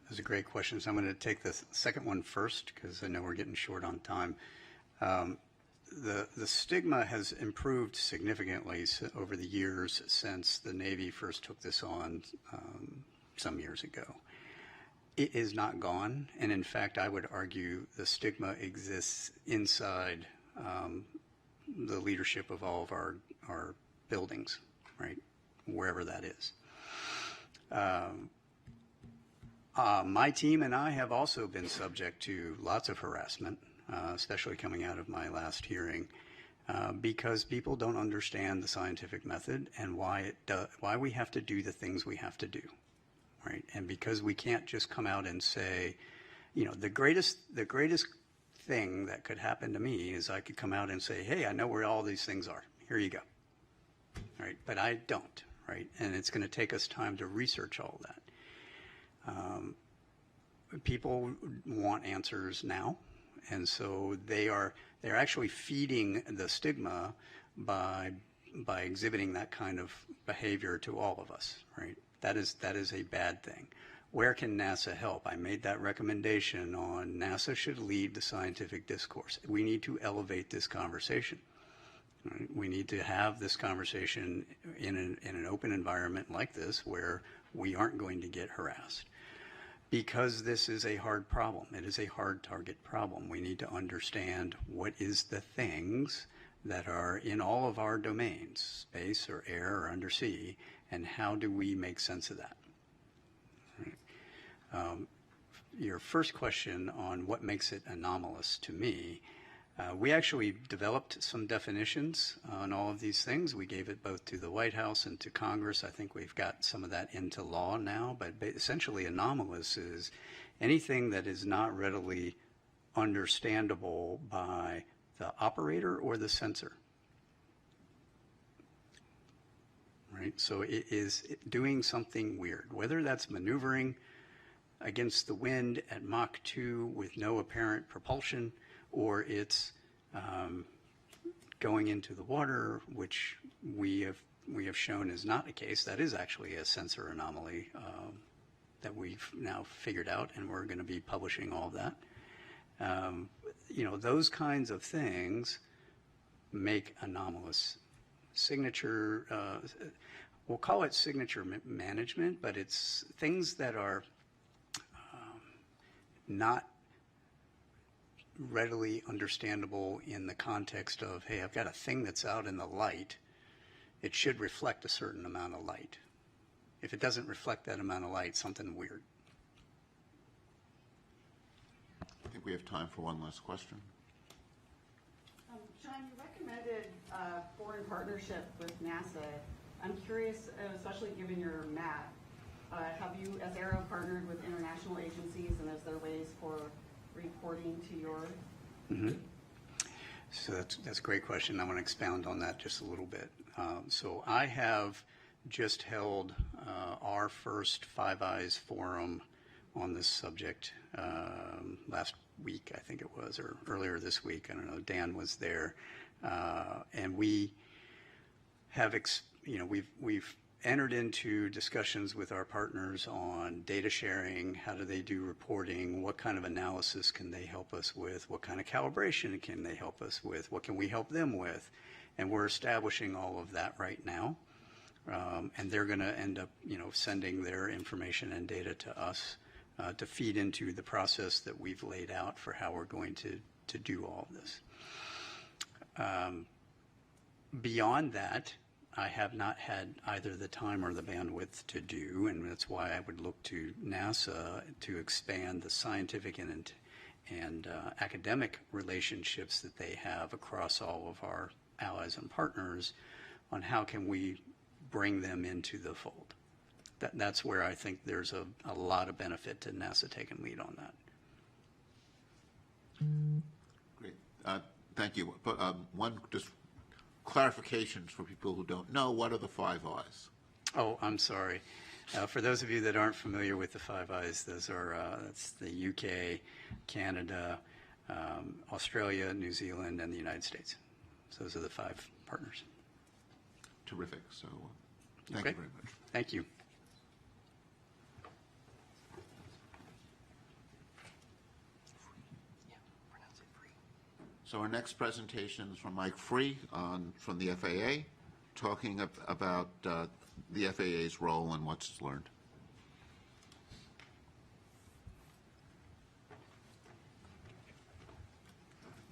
Those are great questions. I'm going to take the second one first because I know we're getting short on time. the stigma has improved significantly over the years since the Navy first took this on some years ago. It is not gone, and in fact, I would argue the stigma exists inside the leadership of all of our buildings, right, wherever that is. My team and I have also been subject to lots of harassment, especially coming out of my last hearing, because people don't understand the scientific method and why we have to do the things we have to do, right? And because we can't just come out and say, you know, the greatest thing that could happen to me is I could come out and say, hey, I know where all these things are. Here you go, right? But I don't, right? And it's going to take us time to research all that. People want answers now, and so they're actually feeding the stigma by exhibiting that kind of behavior to all of us, right? That is a bad thing. Where can NASA help? I made that recommendation on NASA should lead the scientific discourse. We need to elevate this conversation. Right? We need to have this conversation in an open environment like this where we aren't going to get harassed. Because this is a hard problem. It is a hard target problem. We need to understand what is the things that are in all of our domains, space or air or undersea, and how do we make sense of that? Right. Your first question on what makes it anomalous to me, we actually developed some definitions on all of these things. We gave it both to the White House and to Congress. I think we've got some of that into law now, but essentially anomalous is anything that is not readily understandable by the operator or the sensor. Right? So it is doing something weird, whether that's maneuvering against the wind at Mach 2 with no apparent propulsion, or it's going into the water, which we have shown is not the case. That is actually a sensor anomaly that we've now figured out, and we're going to be publishing all of that. You know, those kinds of things make anomalous. Signature, we'll call it signature management, but it's things that are not readily understandable in the context of, hey, I've got a thing that's out in the light. It should reflect a certain amount of light. If it doesn't reflect that amount of light, something weird. I think we have time for one last question. Sean, you recommended foreign partnership with NASA. I'm curious, especially given your map, have you, as Aero, partnered with international agencies, and is there ways for reporting to yours? Mm-hmm. So that's a great question. I want to expound on that just a little bit. So I have just held our first Five Eyes forum on this subject last week, I think it was, or earlier this week. I don't know. Dan was there, and we have, we've entered into discussions with our partners on data sharing. How do they do reporting? What kind of analysis can they help us with? What kind of calibration can they help us with? What can we help them with? And we're establishing all of that right now. And they're going to end up, sending their information and data to us to feed into the process that we've laid out for how we're going to do all of this. Beyond that, I have not had either the time or the bandwidth to do, and that's why I would look to NASA to expand the scientific and academic relationships that they have across all of our allies and partners on how can we bring them into the fold. That's where I think there's a lot of benefit to NASA taking lead on that. Great. Thank you. But one just clarifications for people who don't know, what are the Five Eyes? Oh, I'm sorry. For those of you that aren't familiar with the Five Eyes, those are that's the UK, Canada, Australia, New Zealand, and the United States. So those are the 5 partners. Terrific. So thank you very much. Thank you. So our next presentation is from Mike Free from the FAA, talking about the FAA's role and what's learned.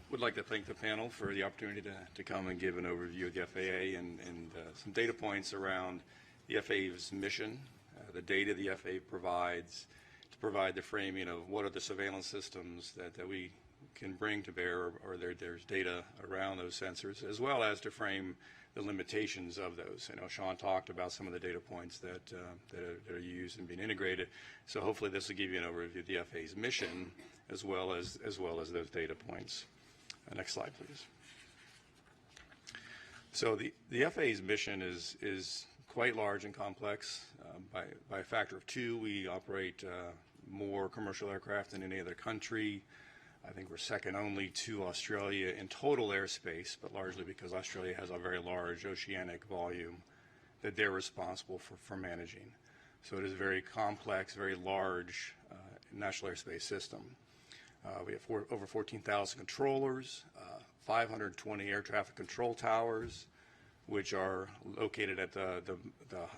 Would like to thank the panel for the opportunity to come and give an overview of the FAA and some data points around the FAA's mission, the data the FAA provides to provide the framing of what are the surveillance systems that we can bring to bear, or there's data around those sensors, as well as to frame the limitations of those. I know Sean talked about some of the data points that are used and being integrated, so hopefully this will give you an overview of the FAA's mission as well as those data points. Next slide, please. So the FAA's mission is quite large and complex. By a factor of 2, we operate more commercial aircraft than any other country. I think we're second only to Australia in total airspace, but largely because Australia has a very large oceanic volume that they're responsible for managing. So it is a very complex, very large national airspace system. We have over 14,000 controllers, 520 air traffic control towers, which are located at the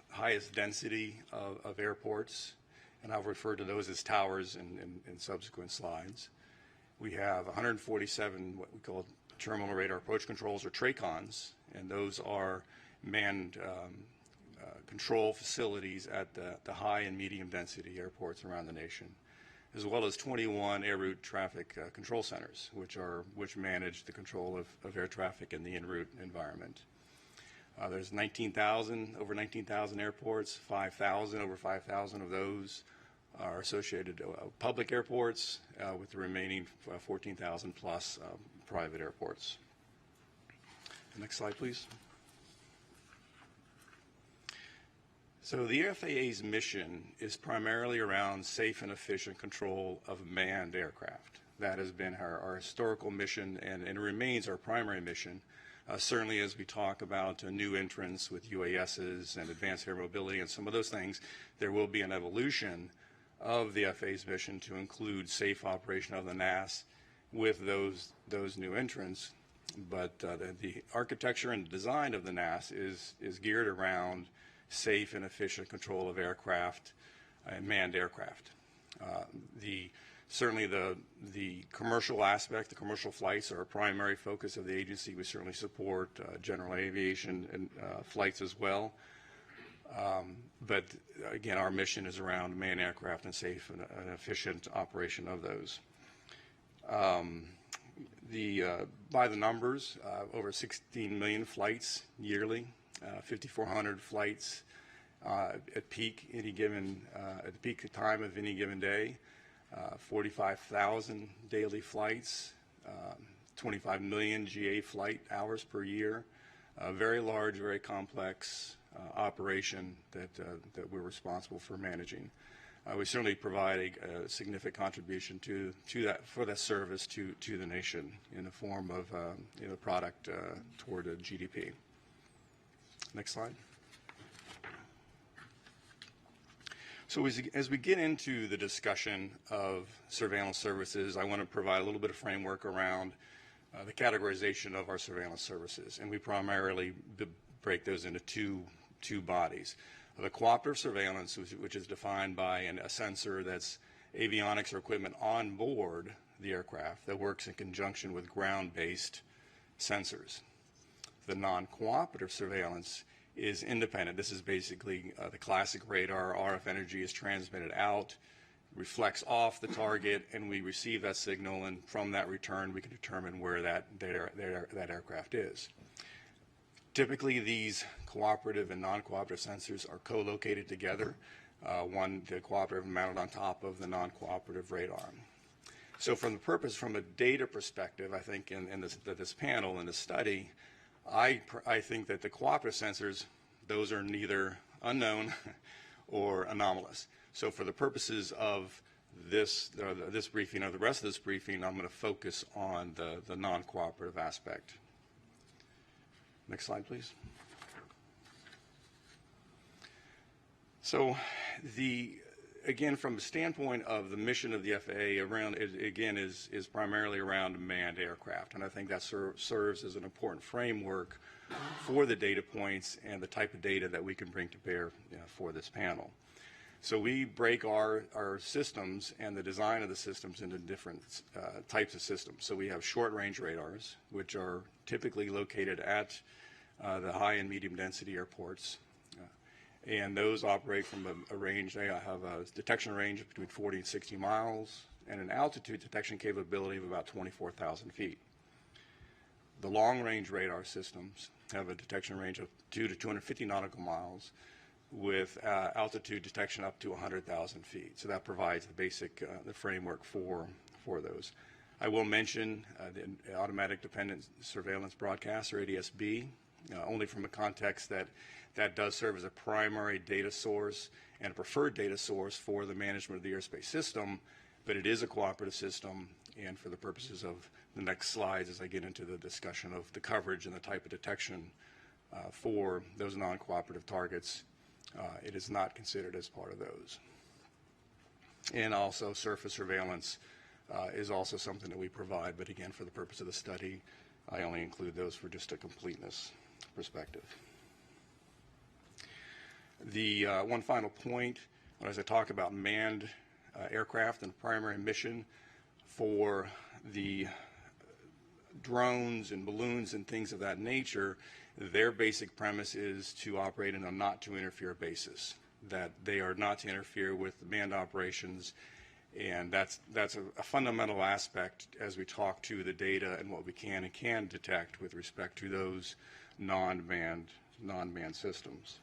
highest density of airports, and I'll refer to those as towers in subsequent slides. We have 147 what we call terminal radar approach controls, or TRACONs, and those are manned control facilities at the high and medium density airports around the nation, as well as 21 air route traffic control centers, which manage the control of air traffic in the en route environment. There's over 19,000 airports, over 5,000 of those are associated public airports, with the remaining 14,000 plus private airports. Next slide, please. So the FAA's mission is primarily around safe and efficient control of manned aircraft. That has been our historical mission, and it remains our primary mission. Certainly as we talk about new entrants with UASs and advanced air mobility and some of those things, there will be an evolution of the FAA's mission to include safe operation of the NAS with those new entrants. But the architecture and design of the NAS is geared around safe and efficient control of aircraft and manned aircraft. Certainly the commercial aspect, the commercial flights are a primary focus of the agency. We certainly support general aviation and flights as well. But again, our mission is around manned aircraft and safe and efficient operation of those. By the numbers, over 16 million flights yearly, 5,400 flights at peak at the peak time of any given day, 45,000 daily flights, 25 million GA flight hours per year. A very large, very complex operation that we're responsible for managing. We certainly provide a significant contribution for that service to the nation in the form of product toward a GDP. Next slide. So as we get into the discussion of surveillance services, I want to provide a little bit of framework around the categorization of our surveillance services, and we primarily break those into two bodies. The cooperative surveillance, which is defined by a sensor that's avionics or equipment on board the aircraft that works in conjunction with ground-based sensors. The non-cooperative surveillance is independent. This is basically the classic radar. RF energy is transmitted out, reflects off the target, and we receive that signal, and from that return we can determine where that aircraft is. Typically these cooperative and non-cooperative sensors are co-located together, the cooperative mounted on top of the non-cooperative radar. So from a data perspective, I think in this panel, in this study, I think that the cooperative sensors, those are neither unknown or anomalous. So for the purposes of this briefing or the rest of this briefing, I'm going to focus on the non-cooperative aspect. Next slide, please. So again, from the standpoint of the mission of the FAA, is primarily around manned aircraft, and I think that serves as an important framework for the data points and the type of data that we can bring to bear for this panel. So we break our systems and the design of the systems into different types of systems. So we have short-range radars, which are typically located at the high and medium density airports. And those operate from a range, they have a detection range of between 40 and 60 miles and an altitude detection capability of about 24,000 feet. The long-range radar systems have a detection range of 2 to 250 nautical miles with altitude detection up to 100,000 feet. So that provides the basic the framework for those. I will mention the Automatic Dependent Surveillance Broadcast, or ADS-B, only from a context that does serve as a primary data source and a preferred data source for the management of the airspace system, but it is a cooperative system, and for the purposes of the next slides as I get into the discussion of the coverage and the type of detection for those non-cooperative targets, it is not considered as part of those. And also surface surveillance is also something that we provide, but again, for the purpose of the study, I only include those for just a completeness perspective. The one final point, as I talk about manned aircraft and primary mission for the drones and balloons and things of that nature, their basic premise is to operate on a not to interfere basis, that they are not to interfere with manned operations, and that's a fundamental aspect as we talk to the data and what we can and can detect with respect to those non-manned systems.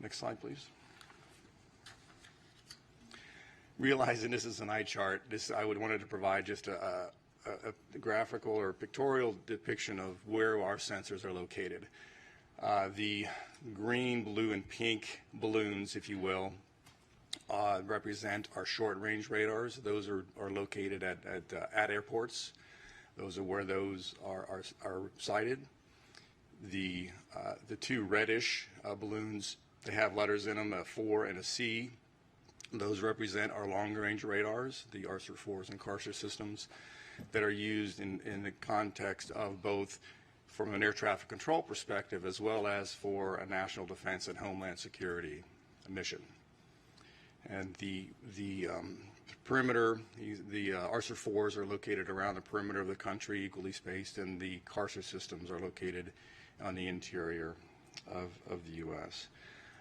Next slide, please. Realizing this is an eye chart, I wanted to provide just a graphical or pictorial depiction of where our sensors are located. The green, blue, and pink balloons, if you will, represent our short-range radars. Those are located at airports. Those are where those are sited. The two reddish balloons, they have letters in them, a 4 and a C. Those represent our long-range radars, the ARSR-4s and CARSR systems that are used in the context of both from an air traffic control perspective as well as for a national defense and homeland security mission. And the perimeter, the ARSR-4s are located around the perimeter of the country, equally spaced, and the CARSR systems are located on the interior of the U.S.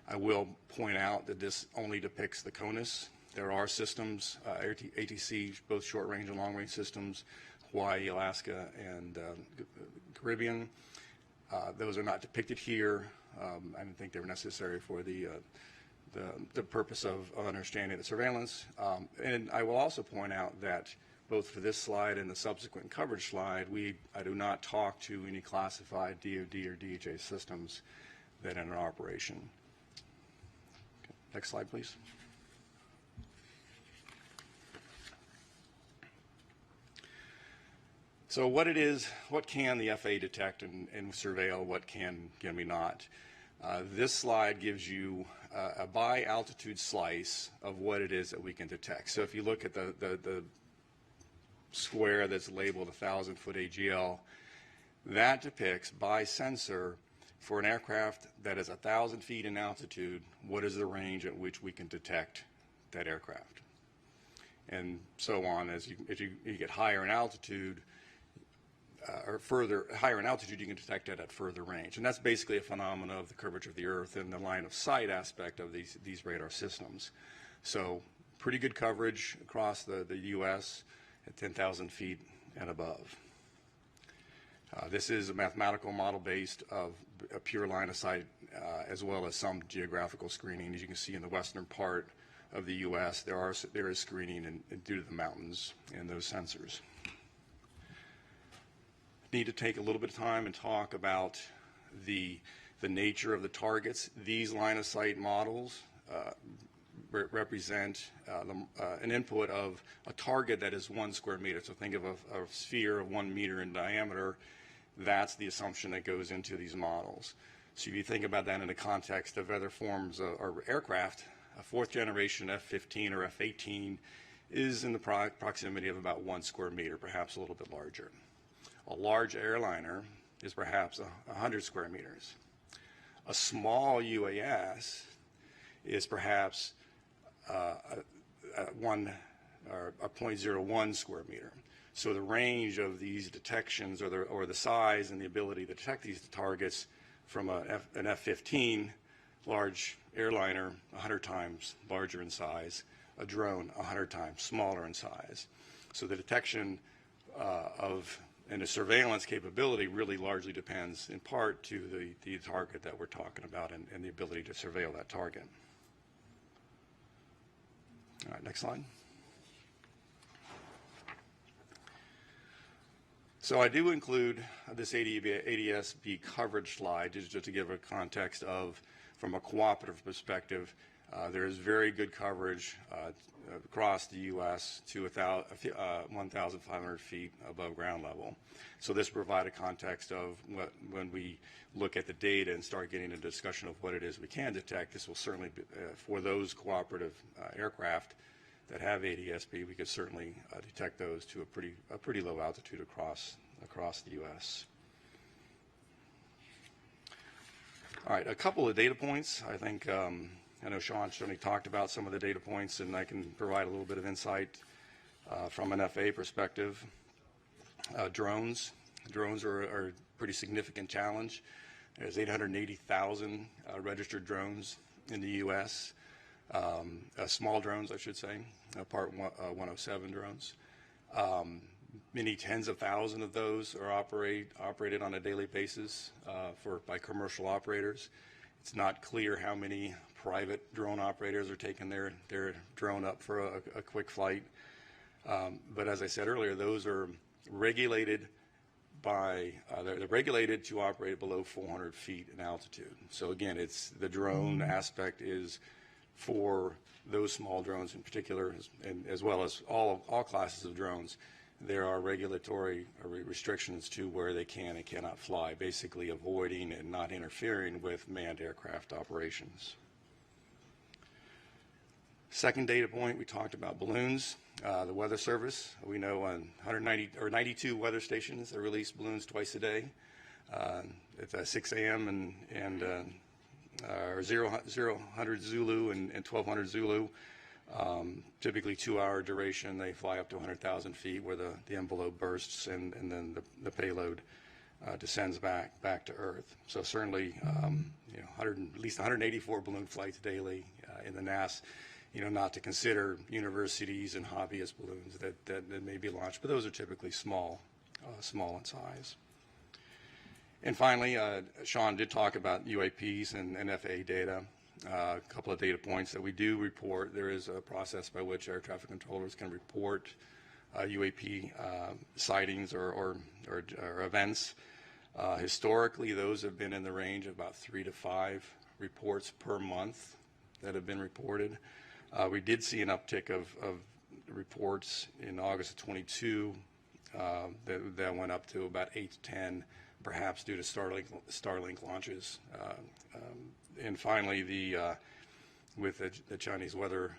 I will point out that this only depicts the CONUS. There are systems, ATC, both short-range and long-range systems, Hawaii, Alaska, and Caribbean. Those are not depicted here. I didn't think they were necessary for the purpose of understanding the surveillance. And I will also point out that both for this slide and the subsequent coverage slide, I do not talk to any classified DoD or DHA systems that are in operation. Okay, next slide, please. So what can the FAA detect and surveil, what can we not? This slide gives you a by altitude slice of what it is that we can detect. So if you look at the square that's labeled 1,000-foot AGL, that depicts by sensor for an aircraft that is 1,000 feet in altitude, what is the range at which we can detect that aircraft? And so on, as you get higher in altitude, or higher in altitude, you can detect it at further range. And that's basically a phenomenon of the curvature of the Earth and the line of sight aspect of these radar systems. So pretty good coverage across the U.S. at 10,000 feet and above. This is a mathematical model based of a pure line of sight as well as some geographical screening. As you can see in the western part of the U.S., there is screening due to the mountains and those sensors. Need to take a little bit of time and talk about the nature of the targets. These line of sight models represent an input of a target that is 1 square meter. So think of a sphere of 1 meter in diameter. That's the assumption that goes into these models. So if you think about that in the context of other forms or aircraft, a fourth generation F-15 or F-18 is in the proximity of about 1 square meter, perhaps a little bit larger. A large airliner is perhaps 100 square meters. A small UAS is perhaps a 0.01 square meter. So the range of these detections, or the size and the ability to detect these targets from an F-15 large airliner, 100 times larger in size, a drone 100 times smaller in size. So the detection and the surveillance capability really largely depends in part to the target that we're talking about and the ability to surveil that target. All right, next slide. So I do include this ADS-B coverage slide just to give a context of, from a cooperative perspective, there is very good coverage across the U.S. to 1,500 feet above ground level. So this provides a context of when we look at the data and start getting a discussion of what it is we can detect. This will certainly be, for those cooperative aircraft that have ADS-B, we could certainly detect those to a pretty low altitude across the U.S. All right, a couple of data points. I think I know Sean certainly talked about some of the data points, and I can provide a little bit of insight from an FAA perspective. Drones are a pretty significant challenge. There's 880,000 registered drones in the U.S. Small drones, I should say, Part 107 drones. Many tens of thousands of those are operated on a daily basis by commercial operators. It's not clear how many private drone operators are taking their drone up for a quick flight. But as I said earlier, those are regulated they're regulated to operate below 400 feet in altitude. So again, it's the drone aspect is for those small drones in particular, and as well as all classes of drones. There are regulatory restrictions to where they can and cannot fly, basically avoiding and not interfering with manned aircraft operations. Second data point, we talked about balloons. The Weather Service, we know on 92 weather stations that release balloons twice a day. At 6 a.m. or 000 Zulu and 1200 Zulu. Typically 2-hour duration. They fly up to 100,000 feet where the envelope bursts and then the payload descends back to Earth. So certainly, at least 184 balloon flights daily in the NAS. Not to consider universities and hobbyist balloons that may be launched, but those are typically small in size. And finally, Sean did talk about UAPs and FAA data. A couple of data points that we do report. There is a process by which air traffic controllers can report UAP sightings or events. Historically, those have been in the range of about 3 to 5 reports per month that have been reported. We did see an uptick of reports in August of 22 that went up to about 8 to 10, perhaps due to Starlink launches. And finally, with the Chinese weather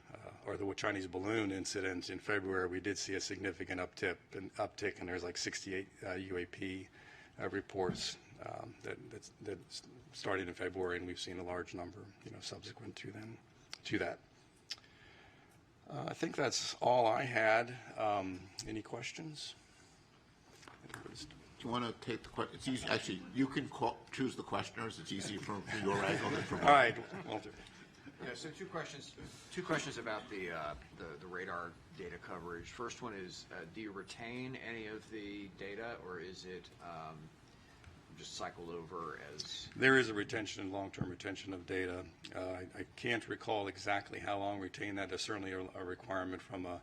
or the Chinese balloon incident in February, we did see a significant uptick, and there's like 68 UAP reports that started in February, and we've seen a large number, subsequent to that. I think that's all I had. Any questions? Do you want to take the question? It's easy. Actually, you can choose the questioners. It's easy from your angle than from mine. All right, Walter. Yeah, so two questions about the radar data coverage. First one is, do you retain any of the data, or is it just cycled over as? There is a retention, long-term retention of data. I can't recall exactly how long we retain that. There's certainly a requirement from a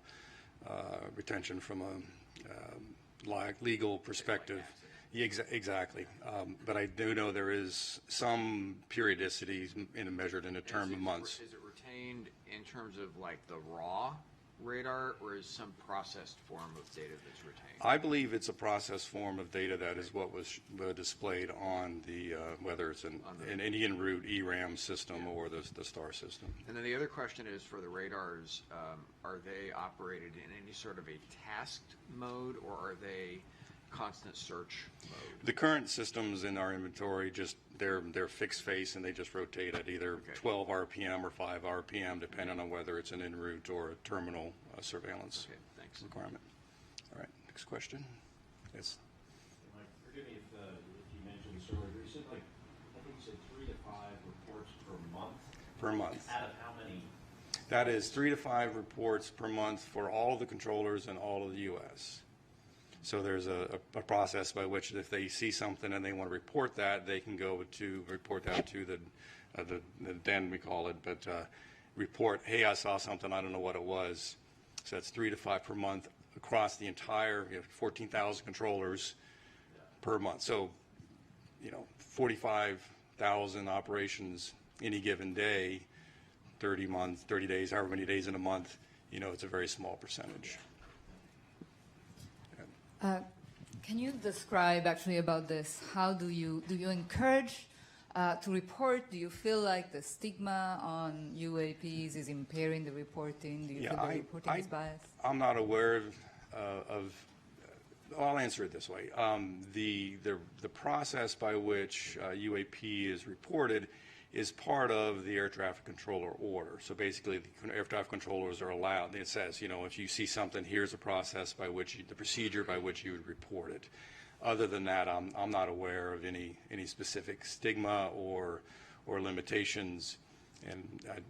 retention from a legal perspective. Yeah, exactly. But I do know there is some periodicity measured in a term of months. Is it retained in terms of like the raw radar, or is some processed form of data that's retained? I believe it's a processed form of data that is what was displayed on the, whether it's an en route ERAM system or the STAR system. And then the other question is for the radars, are they operated in any sort of a tasked mode, or are they constant search mode? The current systems in our inventory, just they're fixed face, and they just rotate at either 12 RPM or 5 RPM, depending on whether it's an en route or a terminal surveillance requirement. All right, next question. Yes. Mike, forgive me if you mentioned this earlier. You said, like, I think you said 3 to 5 reports per month. Per month. Out of how many? That is 3 to 5 reports per month for all of the controllers in all of the U.S. So there's a process by which if they see something and they want to report that, they can go to report that to the den, we call it, but report, hey, I saw something, I don't know what it was. So that's 3 to 5 per month across the entire, 14,000 controllers per month. So, 45,000 operations any given day, 30 days, however many days in a month, it's a very small percentage. Can you describe actually about this? How do you encourage to report? Do you feel like the stigma on UAPs is impairing the reporting? Do you feel the reporting is biased? I'm not aware of I'll answer it this way. The process by which UAP is reported is part of the air traffic controller order. So basically, the air traffic controllers are allowed. It says, if you see something, here's the process by which the procedure by which you would report it. Other than that, I'm not aware of any specific stigma or limitations, and I'm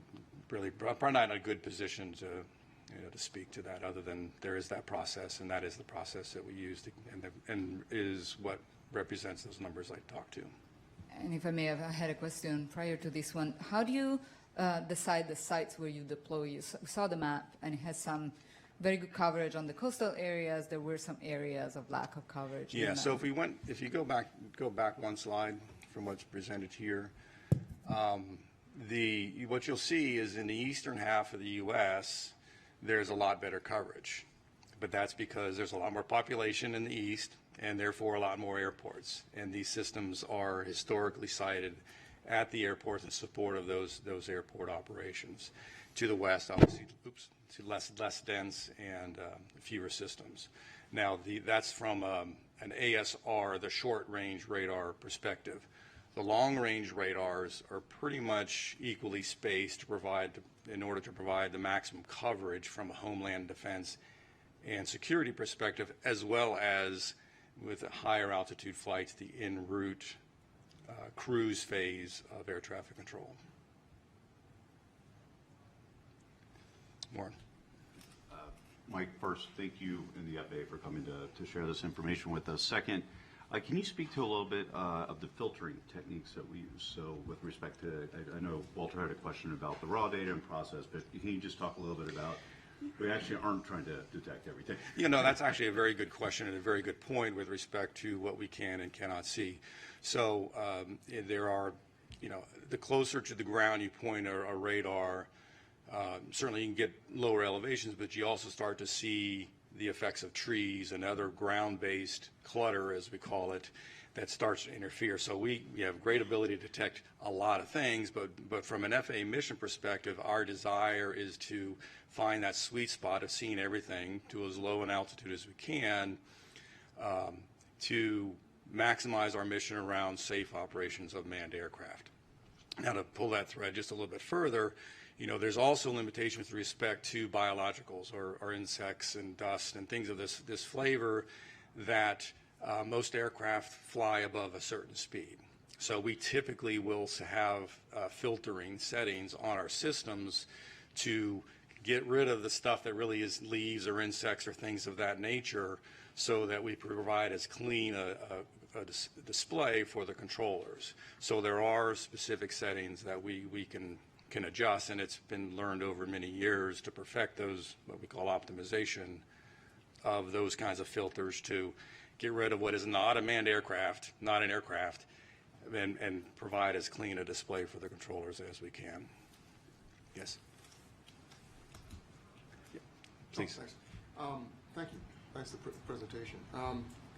probably not in a good position to speak to that. Other than there is that process, and that is the process that we use, and is what represents those numbers I talked to. And if I may have, I had a question prior to this one. How do you decide the sites where you deploy? You saw the map, and it has some very good coverage on the coastal areas. There were some areas of lack of coverage. Yeah. So if you go back one slide from what's presented here, what you'll see is in the eastern half of the U.S. there's a lot better coverage, but that's because there's a lot more population in the east, and therefore a lot more airports. And these systems are historically sited at the airports in support of those airport operations. To the west, obviously, less dense and fewer systems. Now, that's from an ASR, the short-range radar perspective. The long-range radars are pretty much equally spaced in order to provide the maximum coverage from a homeland defense and security perspective, as well as with higher altitude flights, the en route cruise phase of air traffic control. Warren. Mike, first, thank you and the FAA for coming to share this information with us. Second, can you speak to a little bit of the filtering techniques that we use? So with respect to, I know Walter had a question about the raw data and process, but can you just talk a little bit about, we actually aren't trying to detect everything. That's actually a very good question and a very good point with respect to what we can and cannot see. So there are, the closer to the ground you point a radar, certainly you can get lower elevations, but you also start to see the effects of trees and other ground-based clutter, as we call it, that starts to interfere. So we have great ability to detect a lot of things, but from an FAA mission perspective, our desire is to find that sweet spot of seeing everything to as low an altitude as we can to maximize our mission around safe operations of manned aircraft. Now, to pull that thread just a little bit further, there's also limitation with respect to biologicals or insects and dust and things of this flavor that most aircraft fly above a certain speed. So we typically will have filtering settings on our systems to get rid of the stuff that really is leaves or insects or things of that nature, so that we provide as clean a display for the controllers. So there are specific settings that we can adjust, and it's been learned over many years to perfect those, what we call optimization of those kinds of filters, to get rid of what is not a manned aircraft, not an aircraft, and provide as clean a display for the controllers as we can. Yes? Please. Thanks. Thank you. Thanks for the presentation.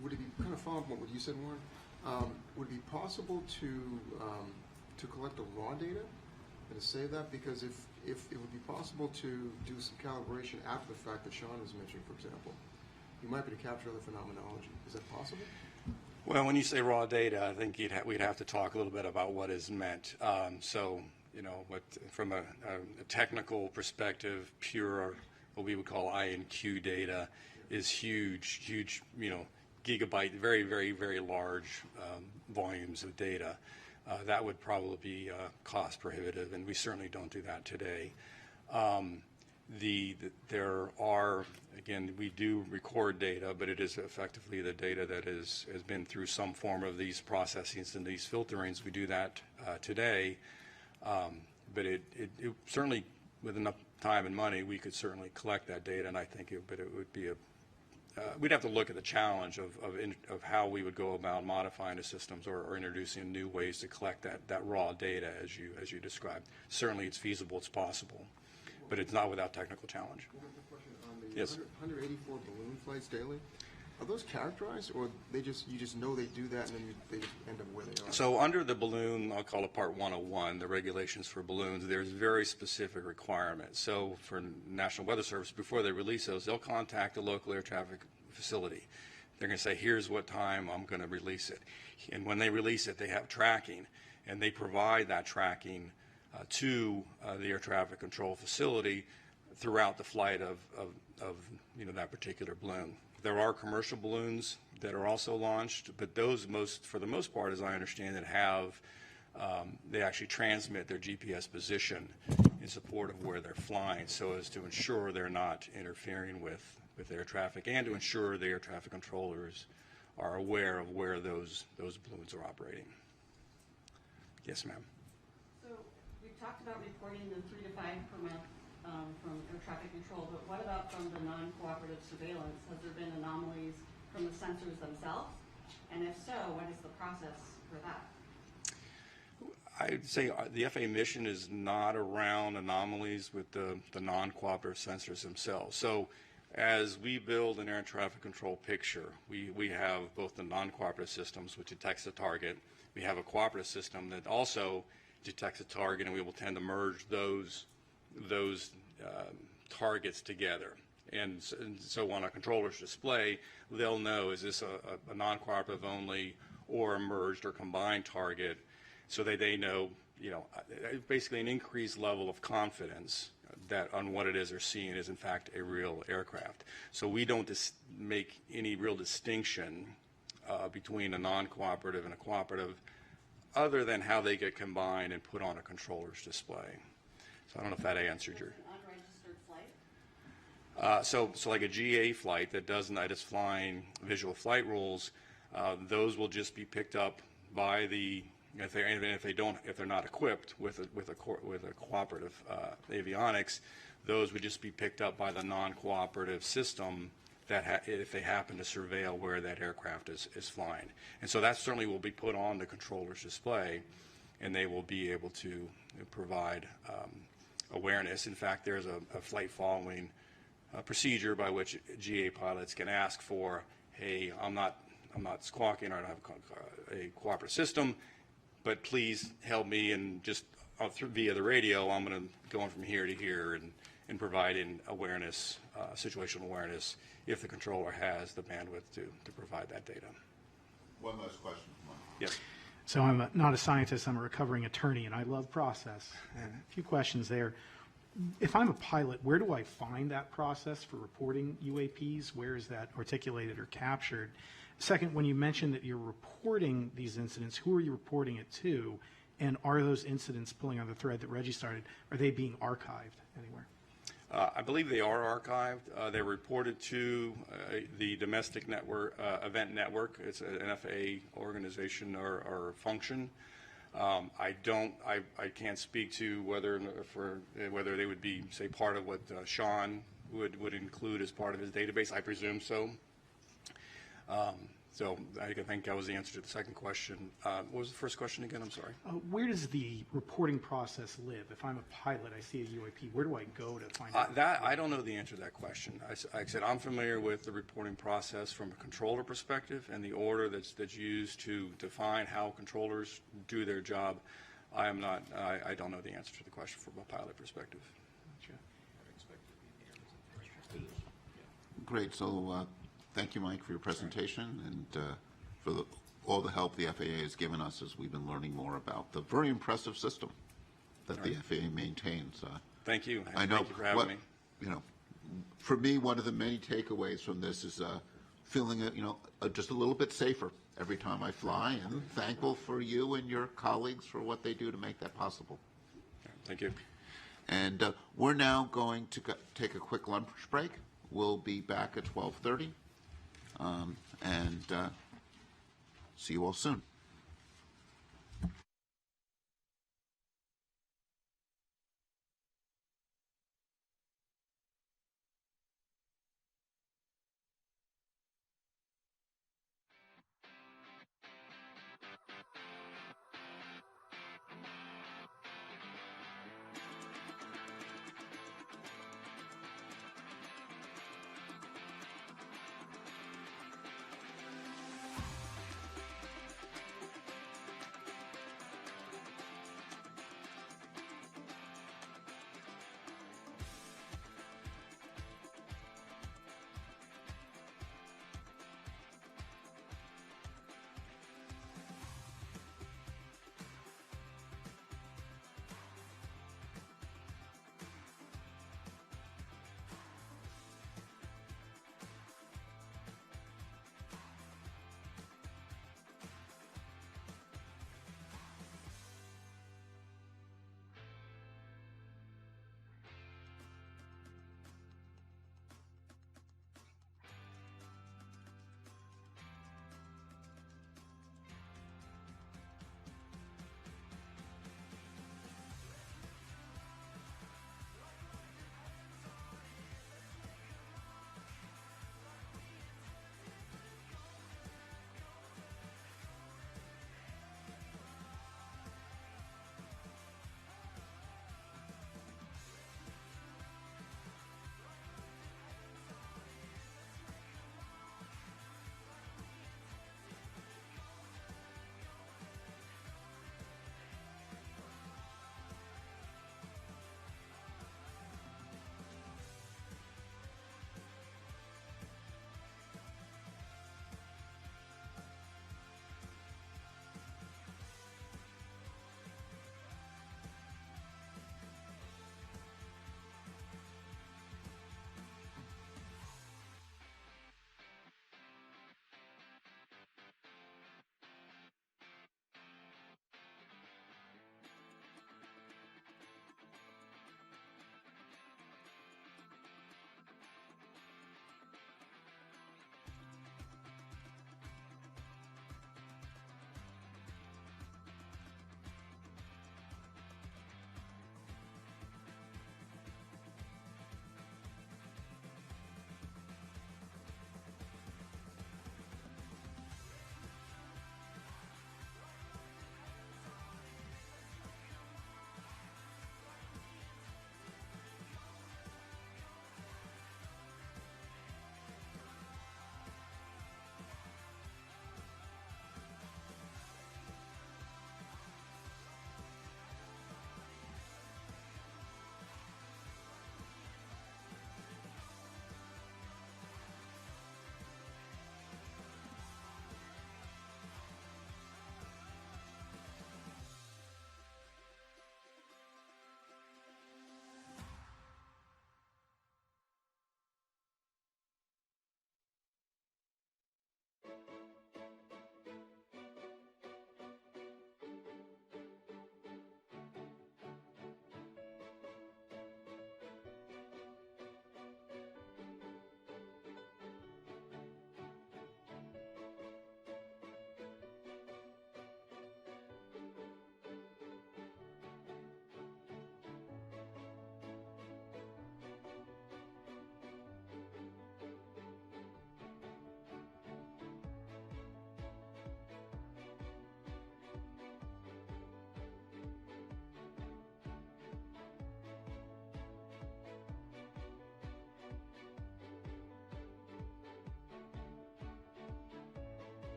Would it be kind of following what you said, Warren? Would it be possible to collect the raw data and to save that? Because if it would be possible to do some calibration after the fact that Sean was mentioning, for example, you might be able to capture other phenomenology. Is that possible? Well, when you say raw data, I think we'd have to talk a little bit about what is meant. So, you know, from a technical perspective, pure, what we would call INQ data is huge, you know, gigabyte, very, very, very large volumes of data. That would probably be cost prohibitive, and we certainly don't do that today. There are, again, we do record data, but it is effectively the data that has been through some form of these processings and these filterings. We do that today, but it certainly, with enough time and money, we could certainly collect that data, and I think it would be we'd have to look at the challenge of how we would go about modifying the systems or introducing new ways to collect that raw data as you described. Certainly it's feasible, it's possible, but it's not without technical challenge. One question on the Yes. 184 balloon flights daily. Are those characterized, or you just know they do that and then they just end up where they are? So under the balloon, I'll call it Part 101, the regulations for balloons, there's very specific requirements. So for National Weather Service, before they release those, they'll contact the local air traffic facility. They're going to say, here's what time I'm going to release it. And when they release it, they have tracking, and they provide that tracking to the air traffic control facility throughout the flight of you know, that particular balloon. There are commercial balloons that are also launched, but those for the most part, as I understand it, they actually transmit their GPS position in support of where they're flying, so as to ensure they're not interfering with air traffic, and to ensure the air traffic controllers are aware of where those balloons are operating. Yes, ma'am. So we've talked about reporting the 3 to 5 per month from air traffic control, but what about from the non-cooperative surveillance? Has there been anomalies from the sensors themselves? And if so, what is the process for that? I'd say the FAA mission is not around anomalies with the non-cooperative sensors themselves. So as we build an air traffic control picture, we have both the non-cooperative systems, which detects the target. We have a cooperative system that also detects a target, and we will tend to merge those targets together. And so on a controller's display, they'll know, is this a non-cooperative only or a merged or combined target, so that they know, you know, basically an increased level of confidence that on what it is they're seeing is in fact a real aircraft. So we don't make any real distinction between a non-cooperative and a cooperative, other than how they get combined and put on a controller's display. So I don't know if that answered your. Unregistered flight? So like a GA flight that is flying visual flight rules, those will just be picked up by if they're not equipped with a cooperative avionics, those would just be picked up by the non-cooperative system if they happen to surveil where that aircraft is flying. And so that certainly will be put on the controller's display, and they will be able to provide awareness. In fact, there's a flight following procedure by which GA pilots can ask for, hey, I'm not squawking, or I don't have a cooperative system, but please help me, and just via the radio, I'm going to go on from here to here and provide awareness, situational awareness, if the controller has the bandwidth to provide that data. One last question. Yes. So I'm not a scientist, I'm a recovering attorney, and I love process. And a few questions there. If I'm a pilot, where do I find that process for reporting UAPs? Where is that articulated or captured? Second, when you mentioned that you're reporting these incidents, who are you reporting it to? And are those incidents, pulling on the thread that Reggie started, are they being archived anywhere? I believe they are archived. They're reported to the domestic network, event network. It's an FAA organization or function. I can't speak to whether they would be, say, part of what Sean would include as part of his database. I presume so. So I think that was the answer to the second question. What was the first question again? I'm sorry. Where does the reporting process live? If I'm a pilot, I see a UAP, where do I go to find out? That I don't know the answer to that question. Like I said, I'm familiar with the reporting process from a controller perspective and the order that's used to define how controllers do their job. I am not. I don't know the answer to the question from a pilot perspective. Gotcha. Great. So thank you, Mike, for your presentation and for all the help the FAA has given us as we've been learning more about the very impressive system that the FAA maintains. Thank you. I know. Thank you for having me. You know, for me, one of the many takeaways from this is feeling, just a little bit safer every time I fly, and thankful for you and your colleagues for what they do to make that possible. Thank you. And we're now going to take a quick lunch break. We'll be back at 12:30, and see you all soon.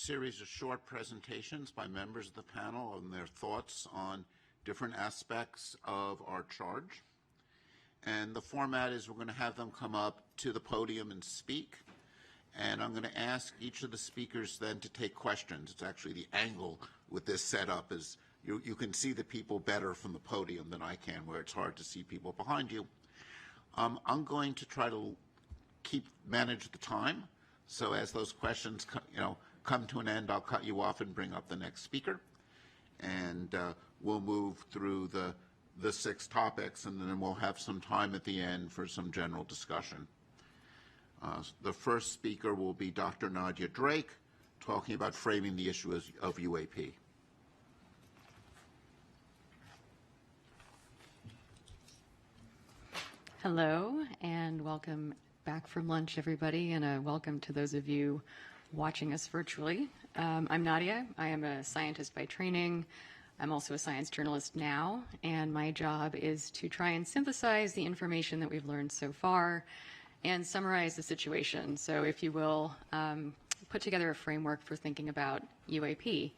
series of short presentations by members of the panel on their thoughts on different aspects of our charge. And the format is we're going to have them come up to the podium and speak. And I'm going to ask each of the speakers then to take questions. It's actually the angle with this setup is you can see the people better from the podium than I can, where it's hard to see people behind you. I'm going to try to manage the time. So as those questions come to an end, I'll cut you off and bring up the next speaker. And we'll move through the 6 topics, and then we'll have some time at the end for some general discussion. The first speaker will be Dr. Nadia Drake, talking about framing the issue of UAP. Hello, and welcome back from lunch, everybody, and a welcome to those of you watching us virtually. I'm Nadia. I am a scientist by training. I'm also a science journalist now, and my job is to try and synthesize the information that we've learned so far and summarize the situation. So if you will, put together a framework for thinking about UAP.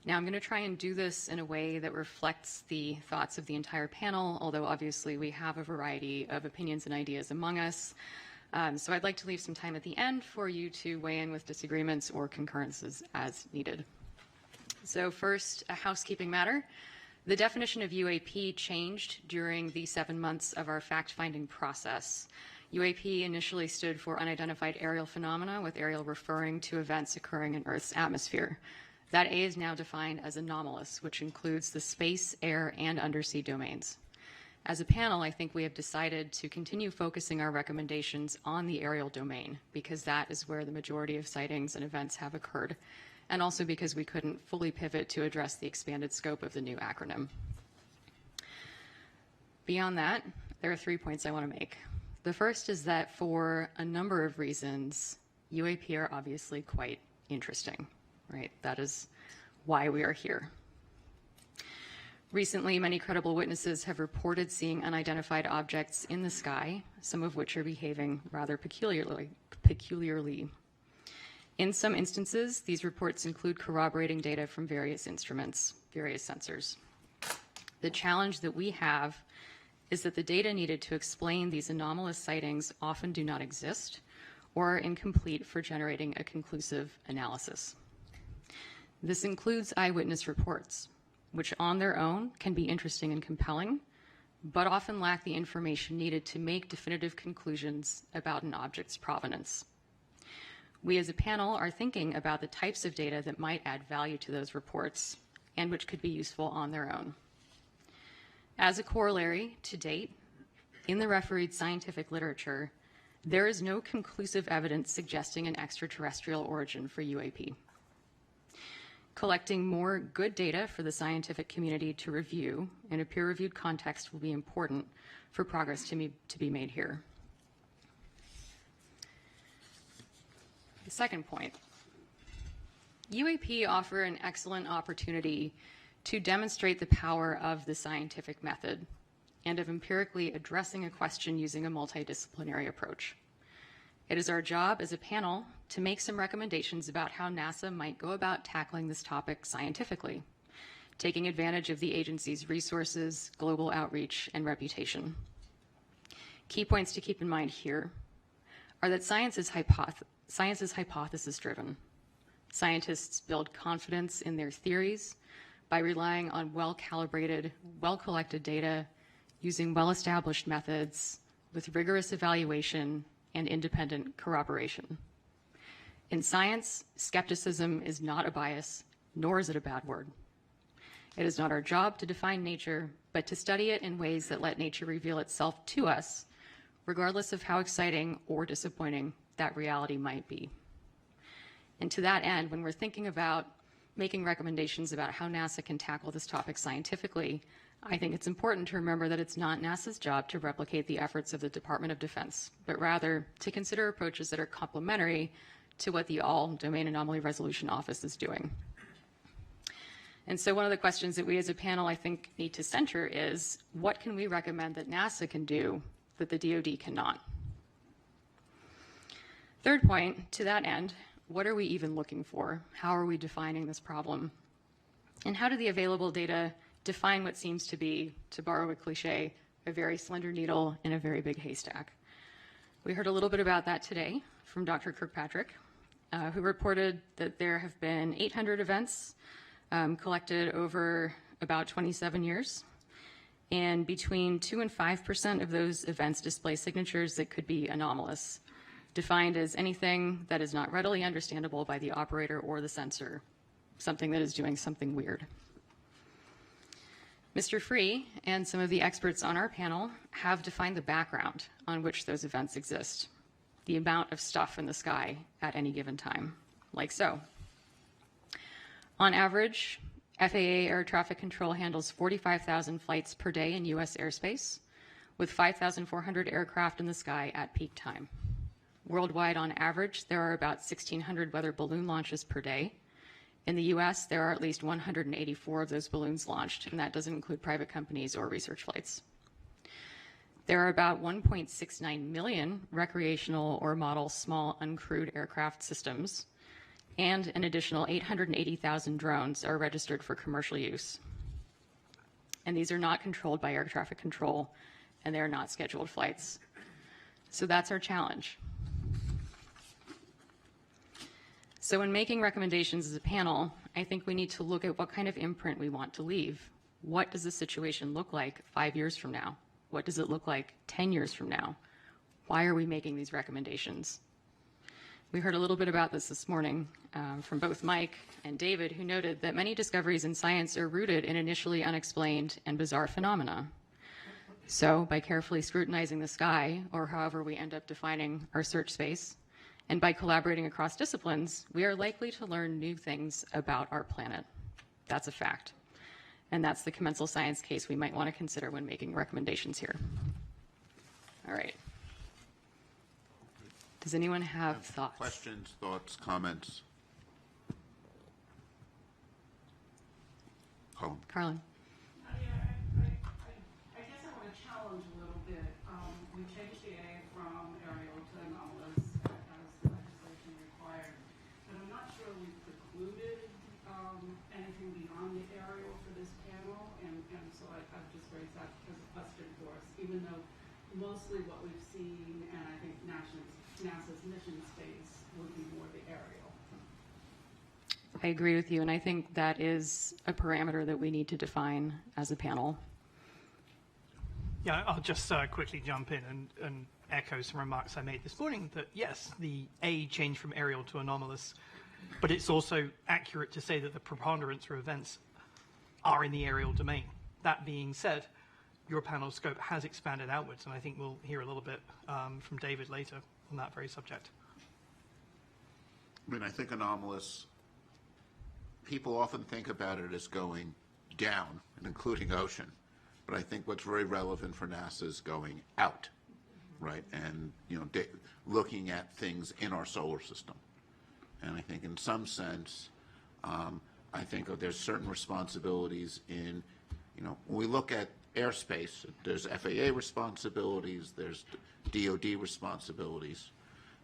Now, I'm going to try and do this in a way that reflects the thoughts of the entire panel, although obviously we have a variety of opinions and ideas among us. So I'd like to leave some time at the end for you to weigh in with disagreements or concurrences as needed. So first, a housekeeping matter. The definition of UAP changed during the 7 months of our fact-finding process. UAP initially stood for Unidentified Aerial Phenomena, with aerial referring to events occurring in Earth's atmosphere. That A is now defined as anomalous, which includes the space, air, and undersea domains. As a panel, I think we have decided to continue focusing our recommendations on the aerial domain, because that is where the majority of sightings and events have occurred, and also because we couldn't fully pivot to address the expanded scope of the new acronym. Beyond that, there are 3 points I want to make. The first is that for a number of reasons, UAP are obviously quite interesting, right? That is why we are here. Recently, many credible witnesses have reported seeing unidentified objects in the sky, some of which are behaving rather peculiarly. In some instances, these reports include corroborating data from various instruments, various sensors. The challenge that we have is that the data needed to explain these anomalous sightings often do not exist or are incomplete for generating a conclusive analysis. This includes eyewitness reports, which on their own can be interesting and compelling, but often lack the information needed to make definitive conclusions about an object's provenance. We as a panel are thinking about the types of data that might add value to those reports and which could be useful on their own. As a corollary, to date, in the refereed scientific literature, there is no conclusive evidence suggesting an extraterrestrial origin for UAP. Collecting more good data for the scientific community to review in a peer-reviewed context will be important for progress to be made here. The second point, UAP offer an excellent opportunity to demonstrate the power of the scientific method and of empirically addressing a question using a multidisciplinary approach. It is our job as a panel to make some recommendations about how NASA might go about tackling this topic scientifically, taking advantage of the agency's resources, global outreach, and reputation. Key points to keep in mind here are that science is hypothesis-driven. Scientists build confidence in their theories by relying on well-calibrated, well-collected data, using well-established methods with rigorous evaluation and independent corroboration. In science, skepticism is not a bias, nor is it a bad word. It is not our job to define nature, but to study it in ways that let nature reveal itself to us, regardless of how exciting or disappointing that reality might be. And to that end, when we're thinking about making recommendations about how NASA can tackle this topic scientifically, I think it's important to remember that it's not NASA's job to replicate the efforts of the Department of Defense, but rather to consider approaches that are complementary to what the All-Domain Anomaly Resolution Office is doing. And so one of the questions that we as a panel, I think, need to center is, what can we recommend that NASA can do that the DoD cannot? Third point, to that end, What are we even looking for? How are we defining this problem? And how do the available data define what seems to be, to borrow a cliche, a very slender needle in a very big haystack? We heard a little bit about that today from Dr. Kirkpatrick, who reported that there have been 800 events collected over about 27 years. And between 2 and 5% of those events display signatures that could be anomalous, defined as anything that is not readily understandable by the operator or the sensor, something that is doing something weird. Mr. Free and some of the experts on our panel have defined the background on which those events exist, the amount of stuff in the sky at any given time, like so. On average, FAA air traffic control handles 45,000 flights per day in U.S. airspace, with 5,400 aircraft in the sky at peak time. Worldwide, on average, there are about 1,600 weather balloon launches per day. In the U.S., there are at least 184 of those balloons launched, and that doesn't include private companies or research flights. There are about 1.69 million recreational or model small uncrewed aircraft systems, and an additional 880,000 drones are registered for commercial use. And these are not controlled by air traffic control, and they are not scheduled flights. So that's our challenge. So in making recommendations as a panel, I think we need to look at what kind of imprint we want to leave. What does the situation look like 5 years from now? What does it look like 10 years from now? Why are we making these recommendations? We heard a little bit about this morning from both Mike and David, who noted that many discoveries in science are rooted in initially unexplained and bizarre phenomena. So by carefully scrutinizing the sky, or however we end up defining our search space, and by collaborating across disciplines, we are likely to learn new things about our planet. That's a fact. And that's the commensal science case we might want to consider when making recommendations here. All right. Does anyone have thoughts? Questions, thoughts, comments? Carlin. I guess I want to challenge a little bit. We changed the A from aerial to anomalous as the legislation required. But I'm not sure we precluded anything beyond the aerial for this panel. And so I've just raised that as a question for us, even though mostly what we've seen, and I think NASA's mission space would be more the aerial. I agree with you, and I think that is a parameter that we need to define as a panel. Yeah, I'll just quickly jump in and echo some remarks I made this morning that yes, the A changed from aerial to anomalous, but it's also accurate to say that the preponderance of events are in the aerial domain. That being said, your panel scope has expanded outwards, and I think we'll hear a little bit from David later on that very subject. I mean, I think anomalous, people often think about it as going down, and including ocean. But I think what's very relevant for NASA is going out, right? And, you know, looking at things in our solar system. And I think in some sense, I think there's certain responsibilities in, you know, when we look at airspace, there's FAA responsibilities, there's DOD responsibilities.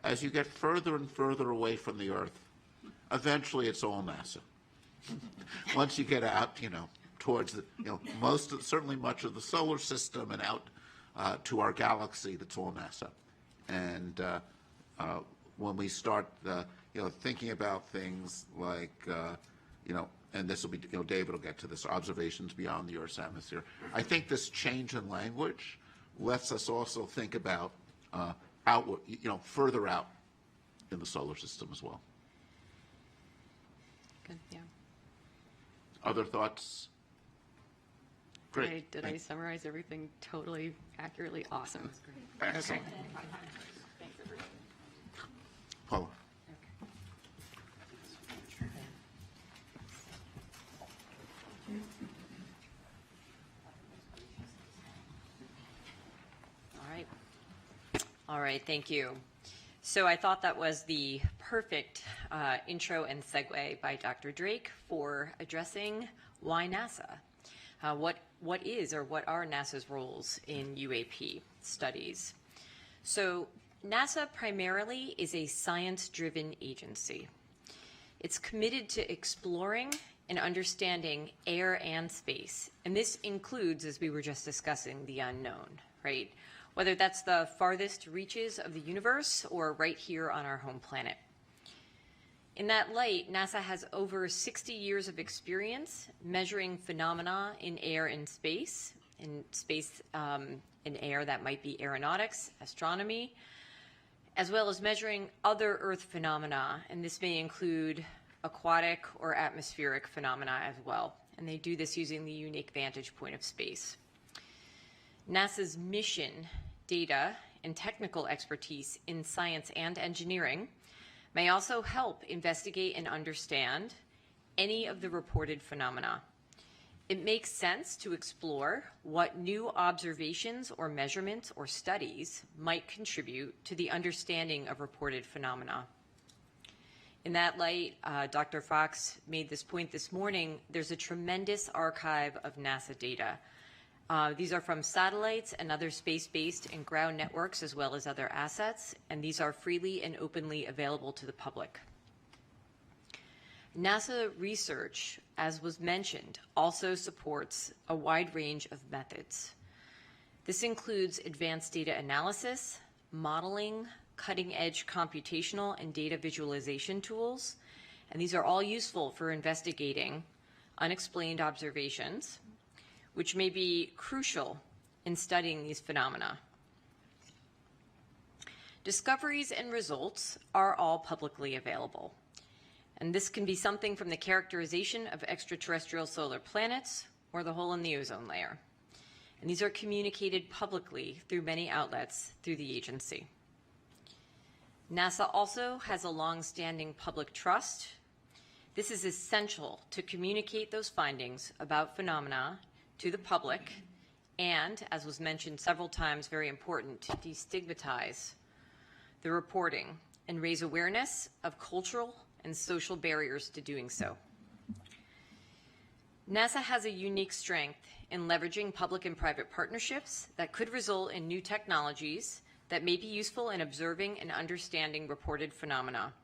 As you get further and further away from the Earth, eventually it's all NASA. Once you get out, you know, towards the, you know, certainly much of the solar system and out to our galaxy, that's all NASA. And when we start, you know, thinking about things like, you know, and this will be, you know, David will get to this, observations beyond the Earth's atmosphere. I think this change in language lets us also think about outward, you know, further out in the solar system as well. Good, yeah. Other thoughts? Great. Did I summarize everything totally accurately? Awesome. Excellent. Okay. Paula. All right, thank you. So I thought that was the perfect intro and segue by Dr. Drake for addressing why NASA. What is or what are NASA's roles in UAP studies? So NASA primarily is a science-driven agency. It's committed to exploring and understanding air and space. And this includes, as we were just discussing, the unknown, right? Whether that's the farthest reaches of the universe or right here on our home planet. In that light, NASA has over 60 years of experience measuring phenomena in air and space, in air that might be aeronautics, astronomy, as well as measuring other Earth phenomena, and this may include aquatic or atmospheric phenomena as well. And they do this using the unique vantage point of space. NASA's mission, data, and technical expertise in science and engineering may also help investigate and understand any of the reported phenomena. It makes sense to explore what new observations or measurements or studies might contribute to the understanding of reported phenomena. In that light, Dr. Fox made this point this morning, there's a tremendous archive of NASA data. These are from satellites and other space-based and ground networks, as well as other assets, and these are freely and openly available to the public. NASA research, as was mentioned, also supports a wide range of methods. This includes advanced data analysis, modeling, cutting-edge computational and data visualization tools, and these are all useful for investigating unexplained observations, which may be crucial in studying these phenomena. Discoveries and results are all publicly available. And this can be something from the characterization of extraterrestrial solar planets or the hole in the ozone layer. And these are communicated publicly through many outlets through the agency. NASA also has a long-standing public trust. This is essential to communicate those findings about phenomena to the public and, as was mentioned several times, very important, to destigmatize the reporting and raise awareness of cultural and social barriers to doing so. NASA has a unique strength in leveraging public and private partnerships that could result in new technologies that may be useful in observing and understanding reported phenomena.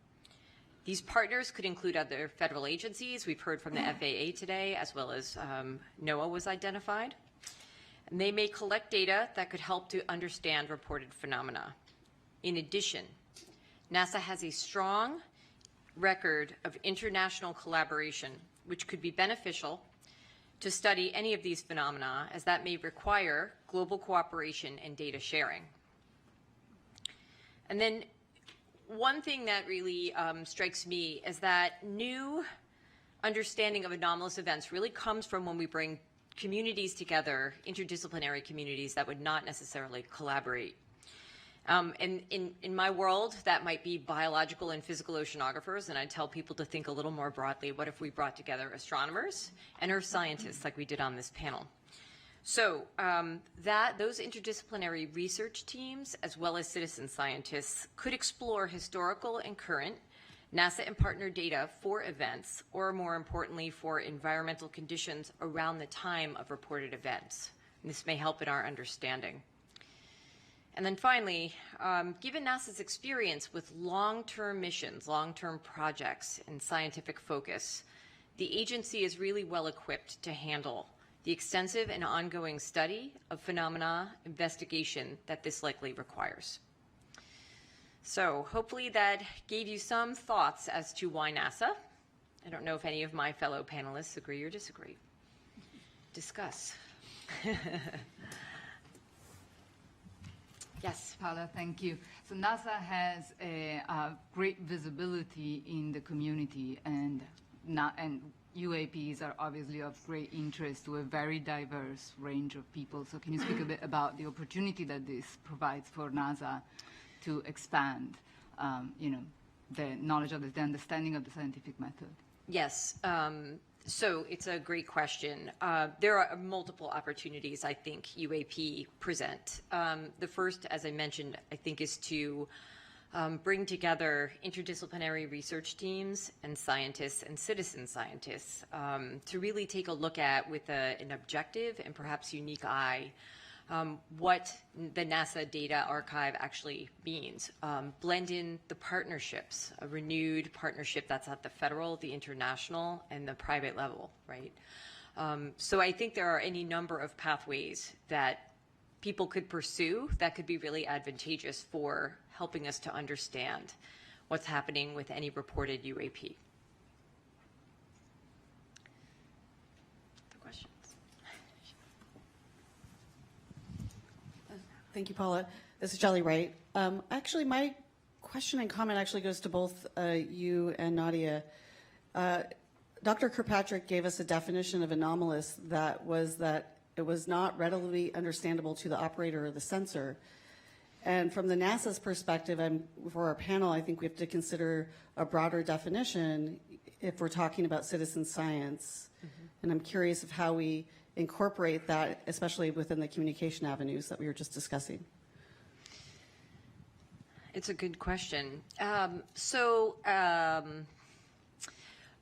These partners could include other federal agencies. We've heard from the FAA today, as well as NOAA was identified. And they may collect data that could help to understand reported phenomena. In addition, NASA has a strong record of international collaboration, which could be beneficial to study any of these phenomena, as that may require global cooperation and data sharing. And then one thing that really strikes me is that new understanding of anomalous events really comes from when we bring communities together, interdisciplinary communities that would not necessarily collaborate. And in my world, that might be biological and physical oceanographers, and I tell people to think a little more broadly. What if we brought together astronomers and earth scientists like we did on this panel? So those interdisciplinary research teams, as well as citizen scientists, could explore historical and current NASA and partner data for events, or more importantly, for environmental conditions around the time of reported events. And this may help in our understanding. And then finally, given NASA's experience with long-term missions, long-term projects, and scientific focus, the agency is really well equipped to handle the extensive and ongoing study of phenomena investigation that this likely requires. So hopefully that gave you some thoughts as to why NASA. I don't know if any of my fellow panelists agree or disagree. Discuss. Yes. Paula, thank you. So NASA has a great visibility in the community, and UAPs are obviously of great interest to a very diverse range of people. So can you speak a bit about the opportunity that this provides for NASA to expand, the knowledge of the understanding of the scientific method? Yes. So it's a great question. There are multiple opportunities I think UAP present. The first, as I mentioned, I think is to bring together interdisciplinary research teams and scientists and citizen scientists to really take a look at, with an objective and perhaps unique eye, what the NASA Data Archive actually means. Blend in the partnerships, a renewed partnership that's at the federal, the international, and the private level, right? So I think there are any number of pathways that people could pursue that could be really advantageous for helping us to understand what's happening with any reported UAP. The questions? Thank you, Paula. This is Jelly Wright. Actually, my question and comment actually goes to both you and Nadia. Dr. Kirkpatrick gave us a definition of anomalous that it was not readily understandable to the operator or the sensor. And from the NASA's perspective, and for our panel, I think we have to consider a broader definition if we're talking about citizen science. And I'm curious of how we incorporate that, especially within the communication avenues that we were just discussing. It's a good question.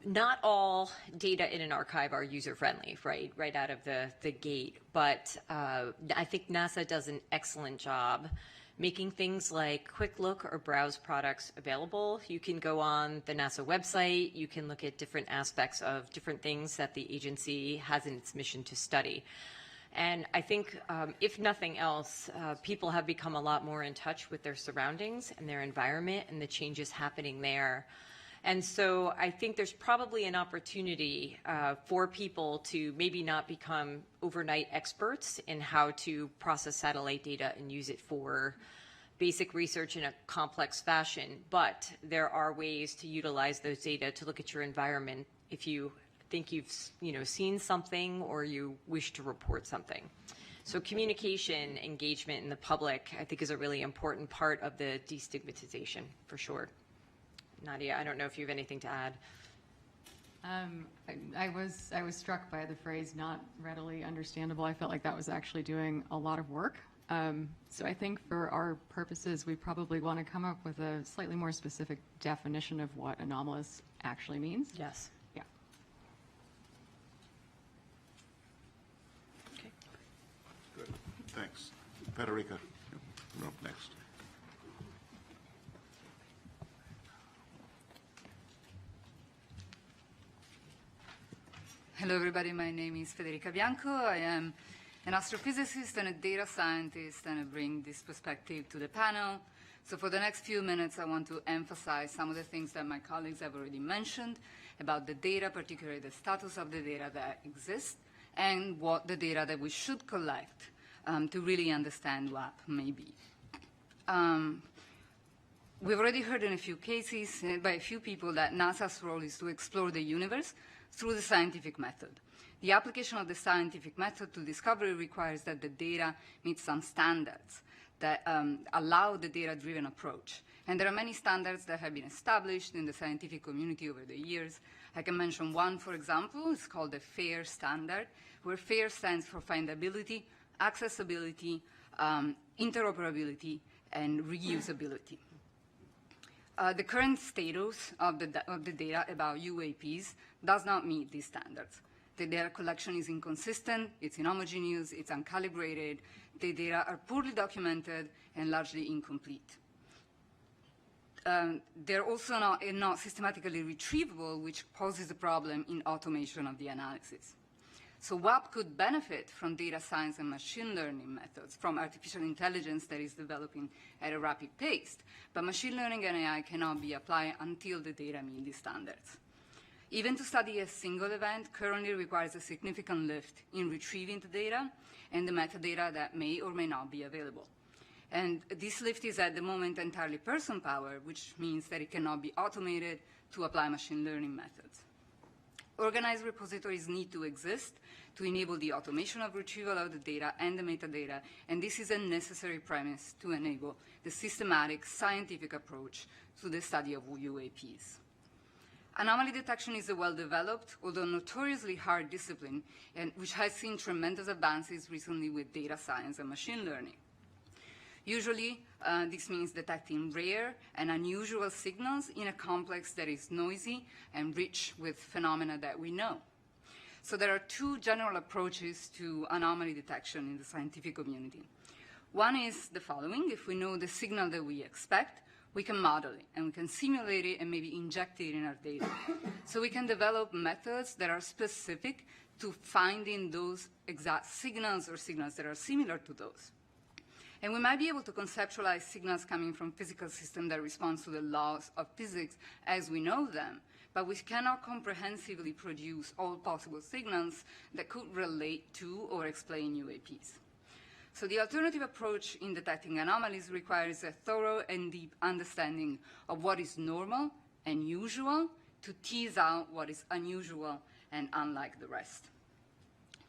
Not all data in an archive are user-friendly, right out of the gate. But I think NASA does an excellent job making things like quick look or browse products available. You can go on the NASA website. You can look at different aspects of different things that the agency has in its mission to study. And I think, if nothing else, people have become a lot more in touch with their surroundings and their environment and the changes happening there. And so I think there's probably an opportunity for people to maybe not become overnight experts in how to process satellite data and use it for basic research in a complex fashion, but there are ways to utilize those data to look at your environment if you think you've seen something or you wish to report something. So communication, engagement in the public, I think, is a really important part of the destigmatization, for sure. Nadia, I don't know if you have anything to add. I was struck by the phrase "not readily understandable." I felt like that was actually doing a lot of work. So I think for our purposes, we probably want to come up with a slightly more specific definition of what anomalous actually means. Yes. Yeah. Okay. Good. Thanks. Federica, you're up next. Hello, everybody. My name is Federica Bianco. I am an astrophysicist and a data scientist, and I bring this perspective to the panel. So for the next few minutes, I want to emphasize some of the things that my colleagues have already mentioned about the data, particularly the status of the data that exists, and what the data that we should collect to really understand WAP may be. We've already heard in a few cases by a few people that NASA's role is to explore the universe through the scientific method. The application of the scientific method to discovery requires that the data meet some standards that allow the data-driven approach. And there are many standards that have been established in the scientific community over the years. I can mention one, for example. It's called the FAIR standard, where FAIR stands for findability, accessibility, interoperability, and reusability. The current status of the data about UAPs does not meet these standards. The data collection is inconsistent, it's inhomogeneous, it's uncalibrated, the data are poorly documented and largely incomplete. They're also not systematically retrievable, which poses a problem in automation of the analysis. So WAP could benefit from data science and machine learning methods, from artificial intelligence that is developing at a rapid pace, but machine learning and AI cannot be applied until the data meet these standards. Even to study a single event currently requires a significant lift in retrieving the data and the metadata that may or may not be available. And this lift is at the moment entirely person-powered, which means that it cannot be automated to apply machine learning methods. Organized repositories need to exist to enable the automation of retrieval of the data and the metadata, and this is a necessary premise to enable the systematic scientific approach to the study of UAPs. Anomaly detection is a well-developed, although notoriously hard discipline, and which has seen tremendous advances recently with data science and machine learning. Usually, this means detecting rare and unusual signals in a complex that is noisy and rich with phenomena that we know. So there are two general approaches to anomaly detection in the scientific community. One is the following. If we know the signal that we expect, we can model it, and we can simulate it and maybe inject it in our data. So we can develop methods that are specific to finding those exact signals or signals that are similar to those. And we might be able to conceptualize signals coming from physical systems that respond to the laws of physics as we know them, but we cannot comprehensively produce all possible signals that could relate to or explain UAPs. So the alternative approach in detecting anomalies requires a thorough and deep understanding of what is normal and usual to tease out what is unusual and unlike the rest.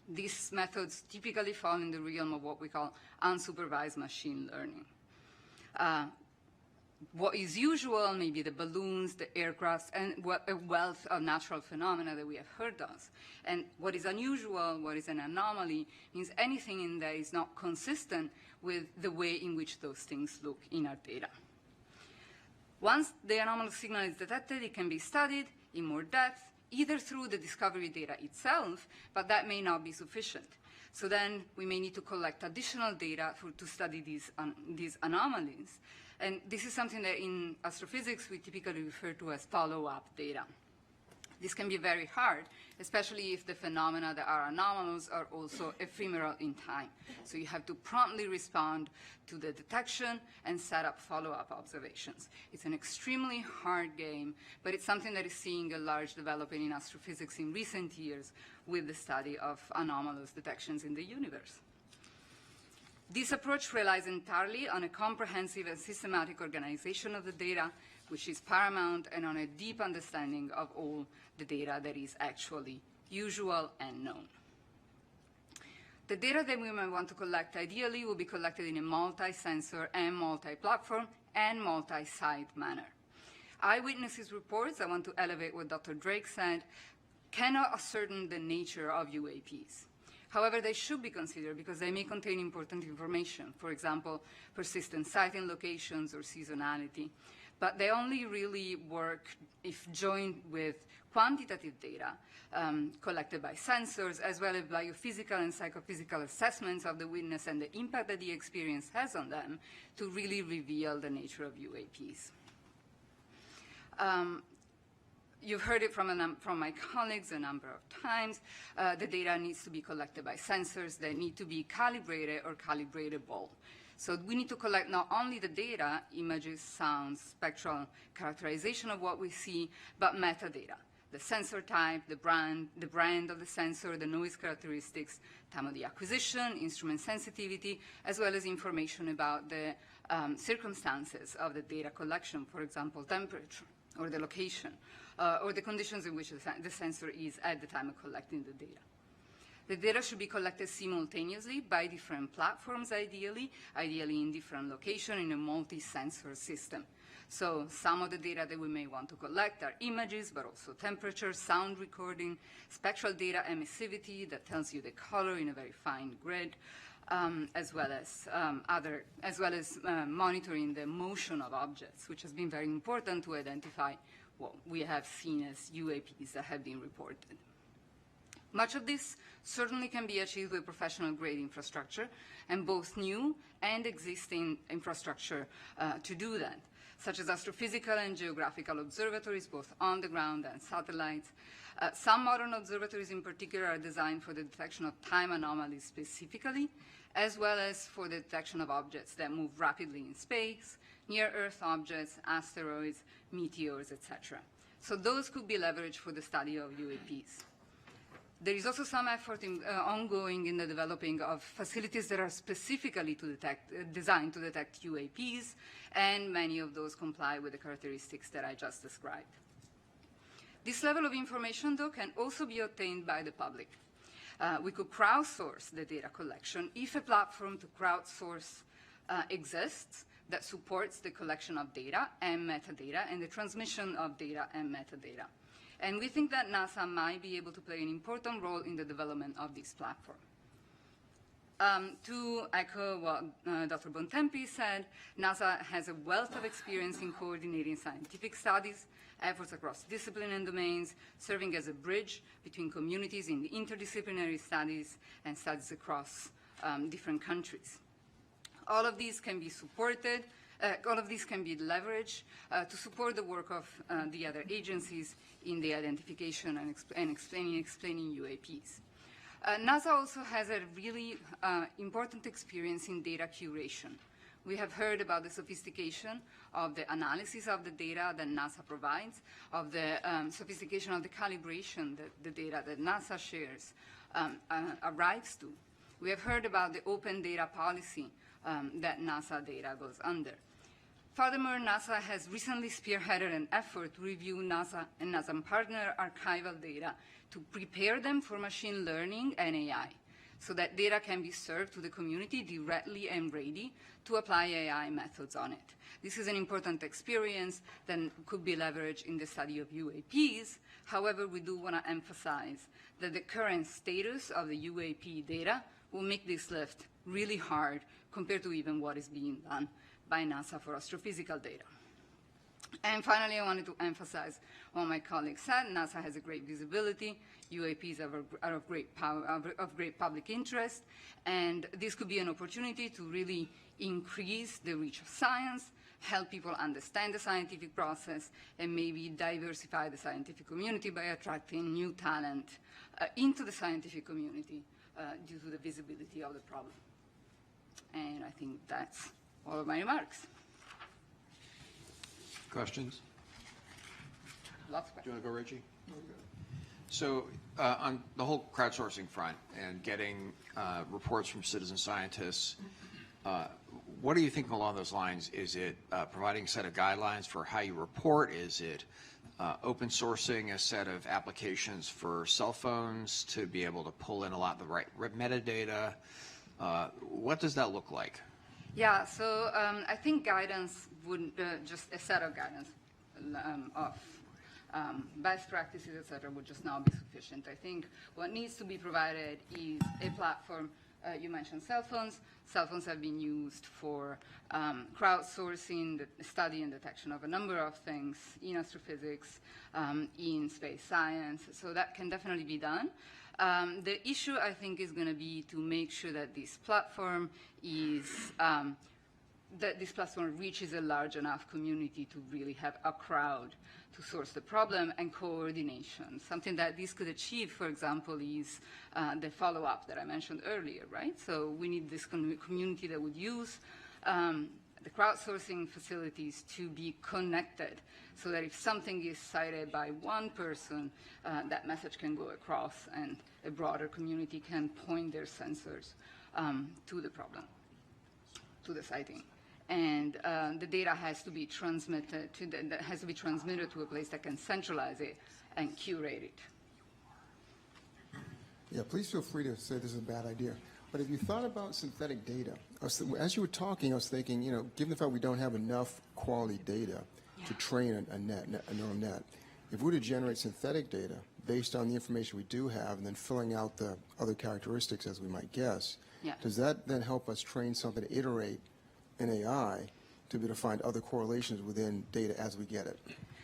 These methods typically fall in the realm of what we call unsupervised machine learning. What is usual, maybe the balloons, the aircrafts, and a wealth of natural phenomena that we have heard of. And what is unusual, what is an anomaly, means anything that is not consistent with the way in which those things look in our data. Once the anomalous signal is detected, it can be studied in more depth, either through the discovery data itself, but that may not be sufficient. So then we may need to collect additional data to study these anomalies. And this is something that in astrophysics we typically refer to as follow-up data. This can be very hard, especially if the phenomena that are anomalous are also ephemeral in time. So you have to promptly respond to the detection and set up follow-up observations. It's an extremely hard game, but it's something that is seeing a large development in astrophysics in recent years with the study of anomalous detections in the universe. This approach relies entirely on a comprehensive and systematic organization of the data, which is paramount, and on a deep understanding of all the data that is actually usual and known. The data that we might want to collect ideally will be collected in a multi-sensor and multi-platform and multi-site manner. Eyewitnesses reports, I want to elevate what Dr. Drake said, cannot ascertain the nature of UAPs. However, they should be considered because they may contain important information, for example, persistent sighting locations or seasonality. But they only really work if joined with quantitative data collected by sensors, as well as biophysical and psychophysical assessments of the witness and the impact that the experience has on them to really reveal the nature of UAPs. You've heard it from my colleagues a number of times. The data needs to be collected by sensors that need to be calibrated or calibratable. So we need to collect not only the data, images, sounds, spectral characterization of what we see, but metadata. The sensor type, the brand of the sensor, the noise characteristics, time of the acquisition, instrument sensitivity, as well as information about the circumstances of the data collection, for example, temperature or the location, or the conditions in which the sensor is at the time of collecting the data. The data should be collected simultaneously by different platforms, ideally in different locations in a multi-sensor system. So some of the data that we may want to collect are images, but also temperature, sound recording, spectral data emissivity that tells you the color in a very fine grid, as well as monitoring the motion of objects, which has been very important to identify what we have seen as UAPs that have been reported. Much of this certainly can be achieved with professional-grade infrastructure, and both new and existing infrastructure to do that, such as astrophysical and geographical observatories, both on the ground and satellites. Some modern observatories in particular are designed for the detection of time anomalies specifically, as well as for the detection of objects that move rapidly in space, near-Earth objects, asteroids, meteors, etc. So those could be leveraged for the study of UAPs. There is also some effort ongoing in the developing of facilities that are specifically designed to detect UAPs, and many of those comply with the characteristics that I just described. This level of information, though, can also be obtained by the public. We could crowdsource the data collection if a platform to crowdsource exists that supports the collection of data and metadata and the transmission of data and metadata. And we think that NASA might be able to play an important role in the development of this platform. To echo what Dr. Bontempi said, NASA has a wealth of experience in coordinating scientific studies, efforts across discipline and domains, serving as a bridge between communities in the interdisciplinary studies and studies across different countries. All of these can be supported, all of these can be leveraged to support the work of the other agencies in the identification and explaining UAPs. NASA also has a really important experience in data curation. We have heard about the sophistication of the analysis of the data that NASA provides, of the sophistication of the calibration that the data that NASA shares arrives to. We have heard about the open data policy that NASA data goes under. Furthermore, NASA has recently spearheaded an effort to review NASA and NASA partner archival data to prepare them for machine learning and AI, so that data can be served to the community directly and ready to apply AI methods on it. This is an important experience that could be leveraged in the study of UAPs. However, we do want to emphasize that the current status of the UAP data will make this lift really hard compared to even what is being done by NASA for astrophysical data. And finally, I wanted to emphasize what my colleague said. NASA has a great visibility. UAPs are of great public interest. And this could be an opportunity to really increase the reach of science, help people understand the scientific process, and maybe diversify the scientific community by attracting new talent into the scientific community due to the visibility of the problem. And I think that's all of my remarks. Questions? Lots of questions. Do you want to go, Reggie? So on the whole crowdsourcing front and getting reports from citizen scientists, what are you thinking along those lines? Is it providing a set of guidelines for how you report? Is it open sourcing a set of applications for cell phones to be able to pull in a lot of the right metadata? What does that look like? Yeah, so I think guidance would, just a set of guidance of best practices, et cetera, would just not be sufficient. I think what needs to be provided is a platform. You mentioned cell phones. Cell phones have been used for crowdsourcing, the study and detection of a number of things in astrophysics, in space science. So that can definitely be done. The issue, I think, is going to be to make sure that this platform reaches a large enough community to really have a crowd to source the problem and coordination. Something that this could achieve, for example, is the follow-up that I mentioned earlier, right? So we need this community that would use the crowdsourcing facilities to be connected so that if something is cited by one person, that message can go across and a broader community can point their sensors to the problem, to the sighting. And the data has to be transmitted to a place that can centralize it and curate it. Yeah, please feel free to say this is a bad idea. But if you thought about synthetic data, as you were talking, I was thinking, you know, given the fact we don't have enough quality data to train a neural net, if we were to generate synthetic data based on the information we do have and then filling out the other characteristics as we might guess, does that then help us train something to iterate in AI to be able to find other correlations within data as we get it?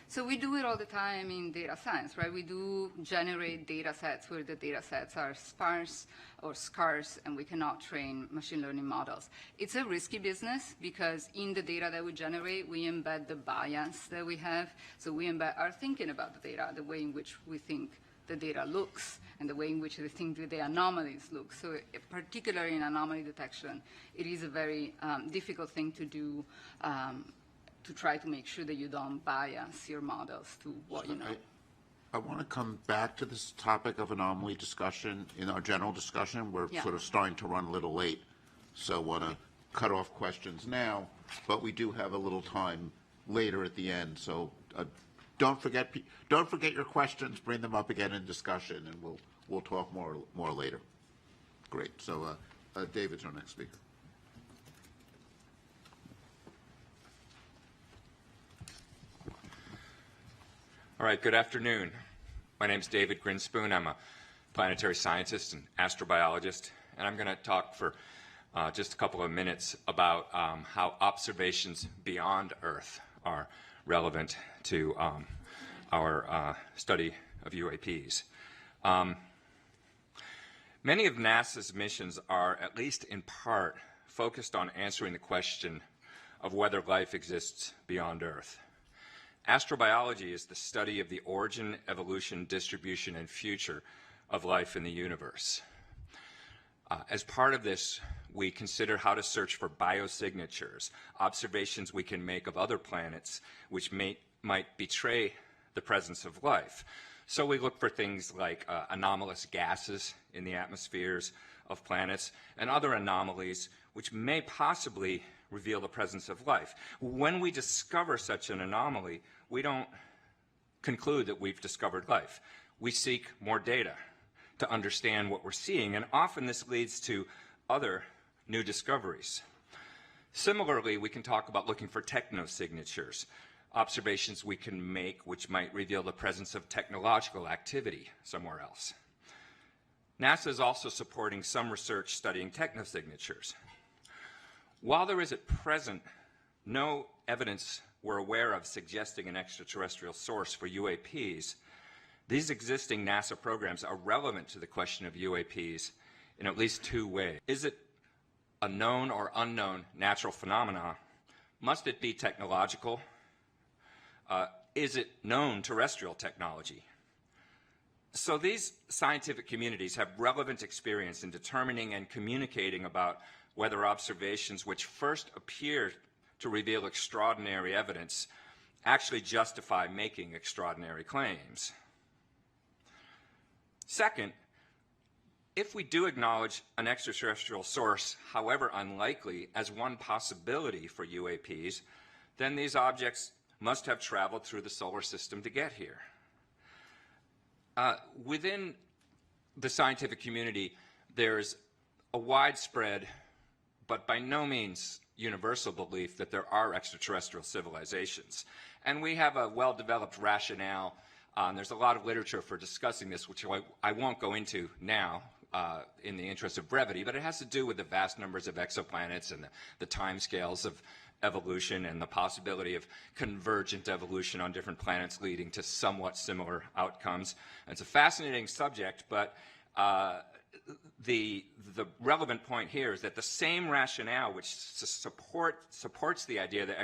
So we do it all the time in data science, right? We do generate data sets where the data sets are sparse or scarce and we cannot train machine learning models. It's a risky business because in the data that we generate, we embed the bias that we have. So we embed our thinking about the data, the way in which we think the data looks and the way in which we think the anomalies look. So particularly in anomaly detection, it is a very difficult thing to do to try to make sure that you don't bias your models to what you know. I want to come back to this topic of anomaly discussion in our general discussion. We're sort of starting to run a little late, so I want to cut off questions now, but we do have a little time later at the end. So don't forget your questions. Bring them up again in discussion, and we'll talk more later. Great. So David's our next speaker. All right, good afternoon. My name is David Grinspoon. I'm a planetary scientist and astrobiologist, and I'm going to talk for just a couple of minutes about how observations beyond Earth are relevant to our study of UAPs. Many of NASA's missions are, at least in part, focused on answering the question of whether life exists beyond Earth. Astrobiology is the study of the origin, evolution, distribution, and future of life in the universe. As part of this, we consider how to search for biosignatures, observations we can make of other planets which might betray the presence of life. So we look for things like anomalous gases in the atmospheres of planets and other anomalies which may possibly reveal the presence of life. When we discover such an anomaly, we don't conclude that we've discovered life. We seek more data to understand what we're seeing, and often this leads to other new discoveries. Similarly, we can talk about looking for technosignatures, observations we can make which might reveal the presence of technological activity somewhere else. NASA is also supporting some research studying technosignatures. While there is at present no evidence we're aware of suggesting an extraterrestrial source for UAPs, these existing NASA programs are relevant to the question of UAPs in at least two ways. Is it a known or unknown natural phenomena? Must it be technological? Is it known terrestrial technology? So these scientific communities have relevant experience in determining and communicating about whether observations which first appear to reveal extraordinary evidence actually justify making extraordinary claims. Second, if we do acknowledge an extraterrestrial source, however unlikely, as one possibility for UAPs, then these objects must have traveled through the solar system to get here. Within the scientific community, there's a widespread, but by no means universal belief that there are extraterrestrial civilizations. And we have a well-developed rationale. There's a lot of literature for discussing this, which I won't go into now in the interest of brevity, but it has to do with the vast numbers of exoplanets and the timescales of evolution and the possibility of convergent evolution on different planets leading to somewhat similar outcomes. And it's a fascinating subject, but the relevant point here is that the same rationale which supports the idea that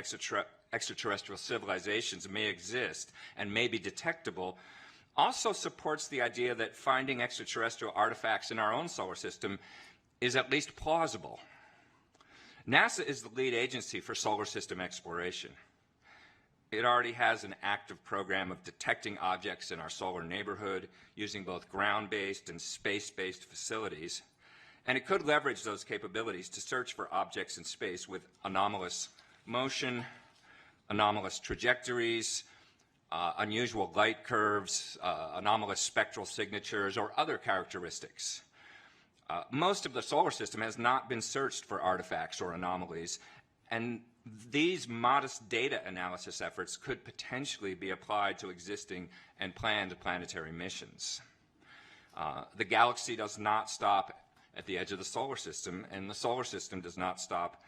extraterrestrial civilizations may exist and may be detectable also supports the idea that finding extraterrestrial artifacts in our own solar system is at least plausible. NASA is the lead agency for solar system exploration. It already has an active program of detecting objects in our solar neighborhood using both ground-based and space-based facilities, and it could leverage those capabilities to search for objects in space with anomalous motion, anomalous trajectories, unusual light curves, anomalous spectral signatures, or other characteristics. Most of the solar system has not been searched for artifacts or anomalies, and these modest data analysis efforts could potentially be applied to existing and planned planetary missions. The galaxy does not stop at the edge of the solar system, and the solar system does not stop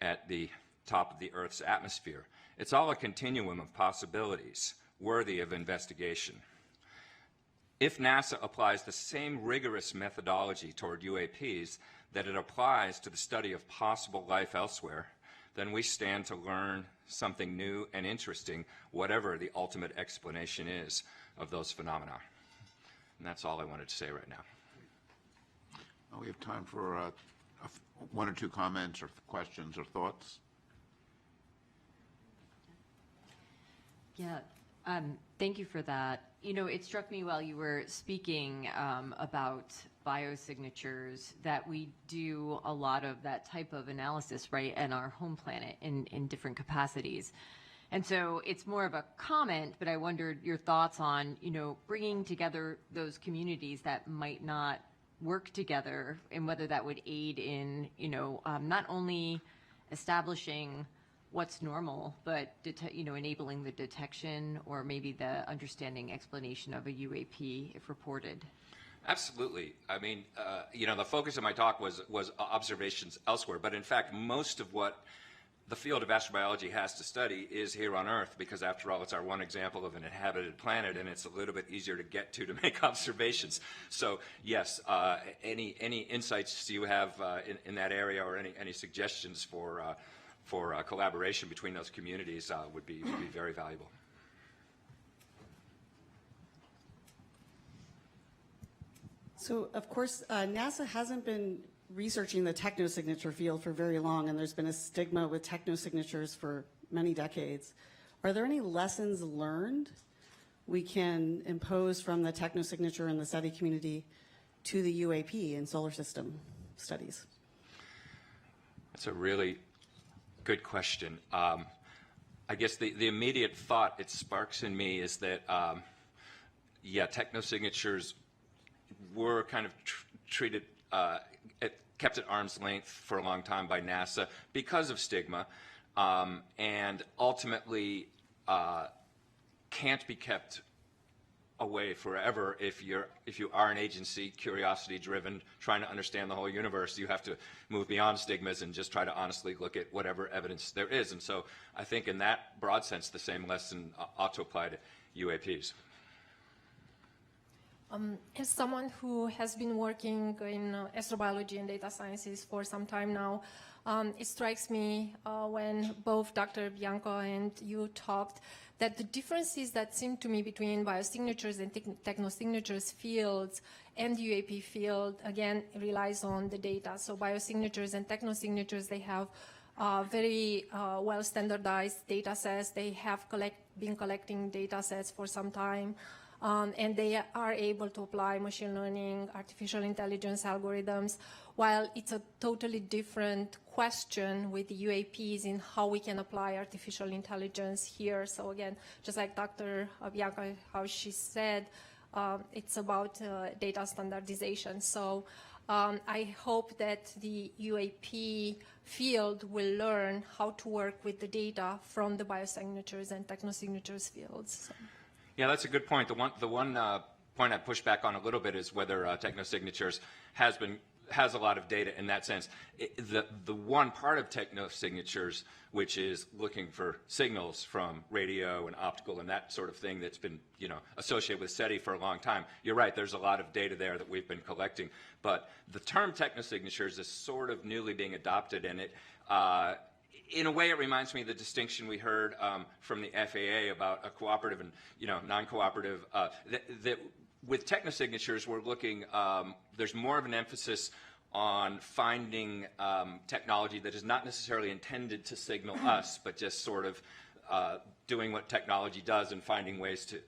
at the top of the Earth's atmosphere. It's all a continuum of possibilities worthy of investigation. If NASA applies the same rigorous methodology toward UAPs that it applies to the study of possible life elsewhere, then we stand to learn something new and interesting, whatever the ultimate explanation is of those phenomena. And that's all I wanted to say right now. Well, we have time for one or two comments or questions or thoughts. Yeah, thank you for that. You know, it struck me while you were speaking about biosignatures that we do a lot of that type of analysis, right, in our home planet in different capacities. And so it's more of a comment, but I wondered your thoughts on, you know, bringing together those communities that might not work together and whether that would aid in, you know, not only establishing what's normal, but enabling the detection or maybe the understanding explanation of a UAP if reported. Absolutely. I mean, the focus of my talk was observations elsewhere, but in fact, most of what the field of astrobiology has to study is here on Earth, because after all, it's our one example of an inhabited planet, and it's a little bit easier to get to make observations. So yes, any insights you have in that area, or any suggestions for collaboration between those communities would be very valuable. So, of course, NASA hasn't been researching the technosignature field for very long, and there's been a stigma with technosignatures for many decades. Are there any lessons learned we can impose from the technosignature and the study community to the UAP and solar system studies? That's a really good question. I guess the immediate thought it sparks in me is that, technosignatures were kind of treated, kept at arm's length for a long time by NASA because of stigma, and ultimately can't be kept away forever if you are an agency, curiosity driven, trying to understand the whole universe. You have to move beyond stigmas and just try to honestly look at whatever evidence there is. And so I think in that broad sense, the same lesson ought to apply to UAPs. As someone who has been working in astrobiology and data sciences for some time now, it strikes me when both Dr. Bianco and you talked that the differences that seem to me between biosignatures and technosignatures fields and the UAP field, again, relies on the data. So biosignatures and technosignatures, they have very well standardized data sets. They have been collecting data sets for some time. And they are able to apply machine learning, artificial intelligence algorithms, while it's a totally different question with the UAPs in how we can apply artificial intelligence here. So again, just like Dr. Bianca, how she said, it's about data standardization. So I hope that the UAP field will learn how to work with the data from the biosignatures and technosignatures fields. So. Yeah, that's a good point. The one point I'd push back on a little bit is whether technosignatures has a lot of data in that sense. The one part of technosignatures, which is looking for signals from radio and optical and that sort of thing that's been associated with SETI for a long time. You're right, there's a lot of data there that we've been collecting. But the term technosignatures is sort of newly being adopted, and it in a way, it reminds me of the distinction we heard from the FAA about a cooperative and non-cooperative. That with technosignatures, we're looking. There's more of an emphasis on finding technology that is not necessarily intended to signal us, but just sort of doing what technology does and finding ways to,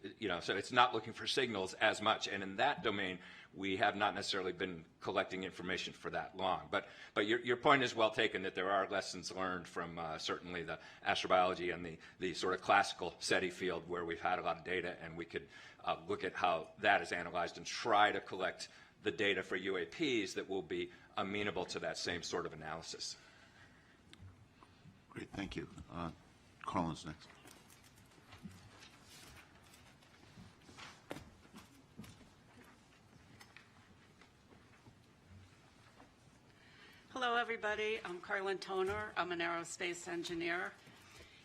so it's not looking for signals as much. And in that domain, we have not necessarily been collecting information for that long. But your point is well taken, that there are lessons learned from certainly the astrobiology and the sort of classical SETI field where we've had a lot of data, and we could look at how that is analyzed and try to collect the data for UAPs that will be amenable to that same sort of analysis. Great, thank you. Carlin's next. Hello, everybody. I'm Carlin Toner. I'm an aerospace engineer.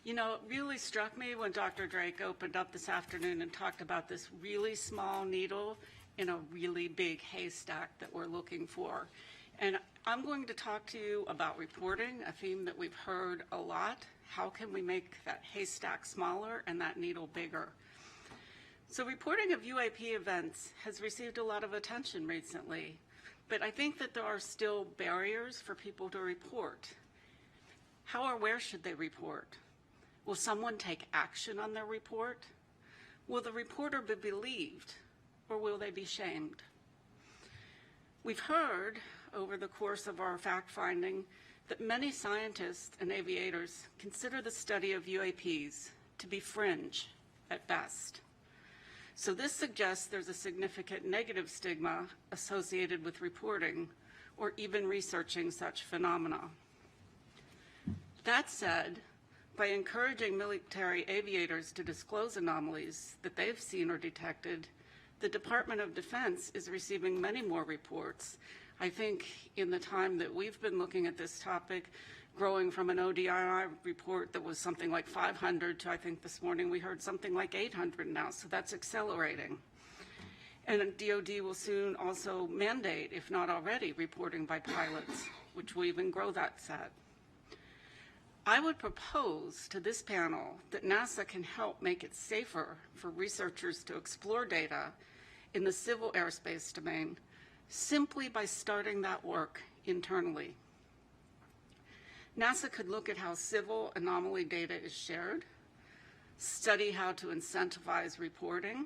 It really struck me when Dr. Drake opened up this afternoon and talked about this really small needle in a really big haystack that we're looking for. And I'm going to talk to you about reporting, a theme that we've heard a lot. How can we make that haystack smaller and that needle bigger? So reporting of UAP events has received a lot of attention recently. But I think that there are still barriers for people to report. How or where should they report? Will someone take action on their report? Will the reporter be believed, or will they be shamed? We've heard over the course of our fact-finding that many scientists and aviators consider the study of UAPs to be fringe at best. So this suggests there's a significant negative stigma associated with reporting or even researching such phenomena. That said, by encouraging military aviators to disclose anomalies that they've seen or detected, the Department of Defense is receiving many more reports. I think in the time that we've been looking at this topic, growing from an ODI report that was something like 500 to, I think this morning we heard something like 800 now, so that's accelerating. And DoD will soon also mandate, if not already, reporting by pilots, which will even grow that set. I would propose to this panel that NASA can help make it safer for researchers to explore data in the civil airspace domain simply by starting that work internally. NASA could look at how civil anomaly data is shared, study how to incentivize reporting,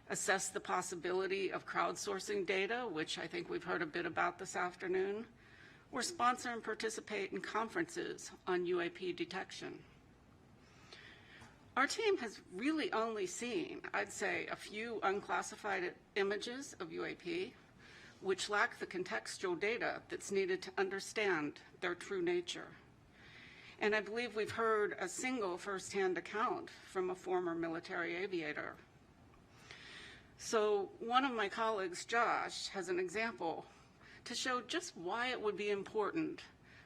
assess the possibility of crowdsourcing data, which I think we've heard a bit about this afternoon, or sponsor and participate in conferences on UAP detection. Our team has really only seen, I'd say, a few unclassified images of UAP, which lack the contextual data that's needed to understand their true nature. And I believe we've heard a single firsthand account from a former military aviator. So one of my colleagues, Josh, has an example to show just why it would be important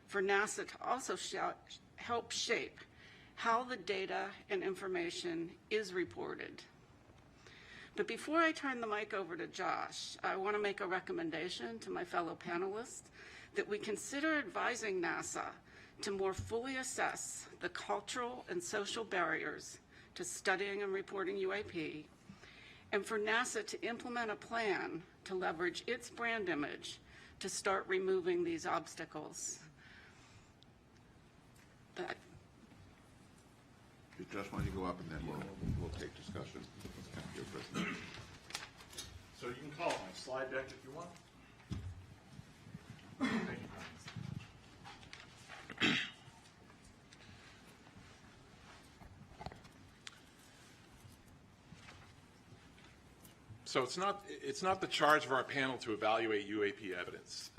for NASA to also help shape how the data and information is reported. But before I turn the mic over to Josh, I want to make a recommendation to my fellow panelists that we consider advising NASA to more fully assess the cultural and social barriers to studying and reporting UAP, and for NASA to implement a plan to leverage its brand image to start removing these obstacles. But Josh, why don't you go up and then we'll take discussion. Your presentation. So you can call it my slide deck if you want. Thank you. So it's not the charge of our panel to evaluate UAP evidence,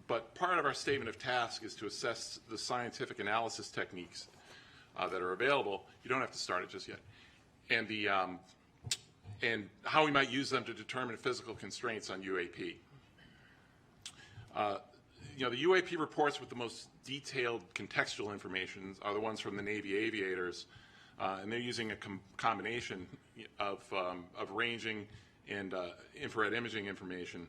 but part of our statement of task is to assess the scientific analysis techniques that are available. You don't have to start it just yet, and how we might use them to determine physical constraints on UAP. The UAP reports with the most detailed contextual information are the ones from the Navy aviators, and they're using a combination of ranging and infrared imaging information.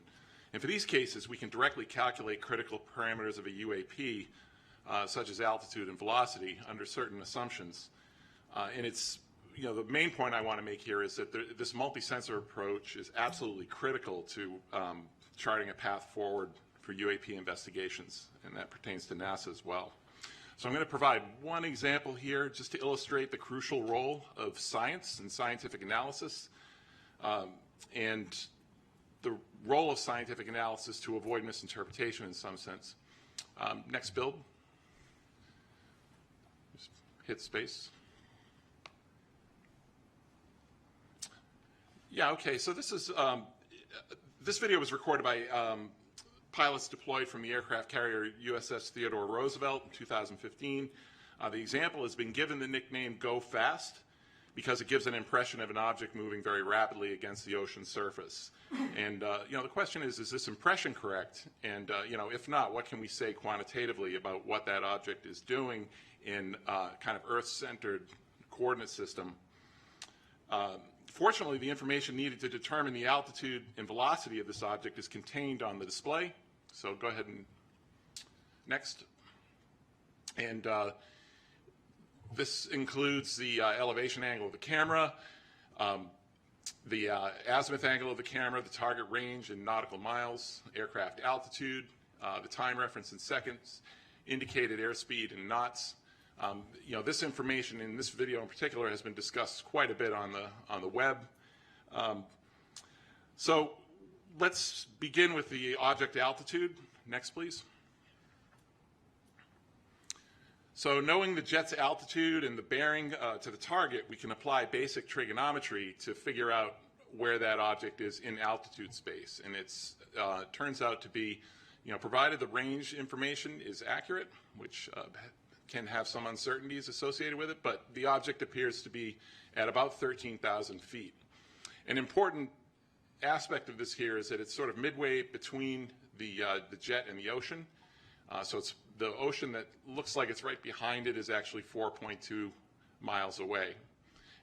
And for these cases, we can directly calculate critical parameters of a UAP, such as altitude and velocity, under certain assumptions. And it's the main point I want to make here is that this multi-sensor approach is absolutely critical to charting a path forward for UAP investigations, and that pertains to NASA as well. So I'm going to provide one example here just to illustrate the crucial role of science and scientific analysis, and the role of scientific analysis to avoid misinterpretation in some sense. Next build. Just hit space. Yeah, okay, so this is, this video was recorded by pilots deployed from the aircraft carrier USS Theodore Roosevelt in 2015. The example has been given the nickname Go Fast because it gives an impression of an object moving very rapidly against the ocean surface. And, the question is this impression correct? And, if not, what can we say quantitatively about what that object is doing in kind of Earth-centered coordinate system? Fortunately, the information needed to determine the altitude and velocity of this object is contained on the display. So go ahead and next. And this includes the elevation angle of the camera, the azimuth angle of the camera, the target range in nautical miles, aircraft altitude, the time reference in seconds, indicated airspeed in knots. This information in this video in particular has been discussed quite a bit on the web. So let's begin with the object altitude. Next, please. So knowing the jet's altitude and the bearing to the target, we can apply basic trigonometry to figure out where that object is in altitude space. And it's turns out to be, provided the range information is accurate, which can have some uncertainties associated with it, but the object appears to be at about 13,000 feet. An important aspect of this here is that it's sort of midway between the jet and the ocean. So it's the ocean that looks like it's right behind it is actually 4.2 miles away.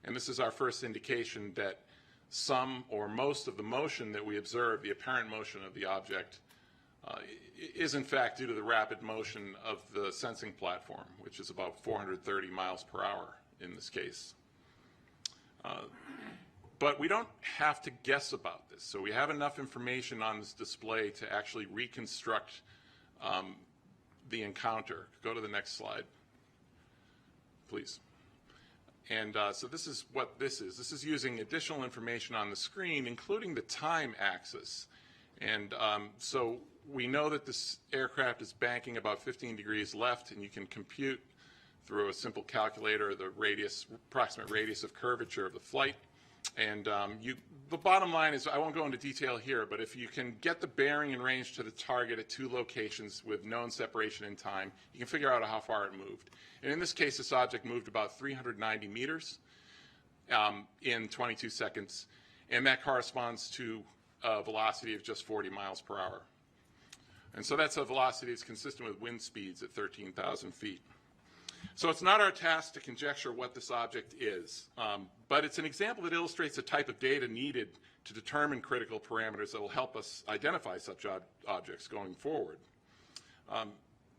And this is our first indication that some or most of the motion that we observe, the apparent motion of the object, is in fact due to the rapid motion of the sensing platform, which is about 430 miles per hour in this case. But we don't have to guess about this. So we have enough information on this display to actually reconstruct the encounter. Go to the next slide, please. And so this is what this is. This is using additional information on the screen, including the time axis. And so we know that this aircraft is banking about 15 degrees left, and you can compute through a simple calculator the radius, approximate radius of curvature of the flight. And the bottom line is, I won't go into detail here, but if you can get the bearing and range to the target at 2 locations with known separation in time, you can figure out how far it moved. And in this case, this object moved about 390 meters in 22 seconds, and that corresponds to a velocity of just 40 miles per hour. And so that's a velocity that's consistent with wind speeds at 13,000 feet. So it's not our task to conjecture what this object is, but it's an example that illustrates the type of data needed to determine critical parameters that will help us identify such objects going forward.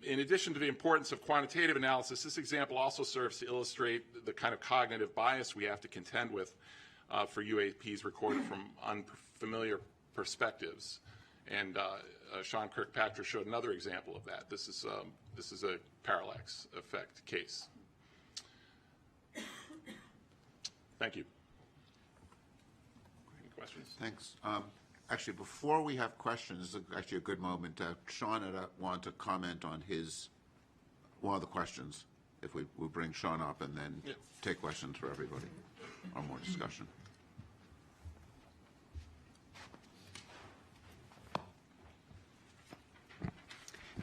In addition to the importance of quantitative analysis, this example also serves to illustrate the kind of cognitive bias we have to contend with for UAPs recorded from unfamiliar perspectives. And Sean Kirkpatrick showed another example of that. This is a parallax effect case. Thank you. Any questions? Thanks. Actually, before we have questions, this is actually a good moment. Sean had wanted to comment on one of the questions. If we bring Sean up and then take questions for everybody or more discussion.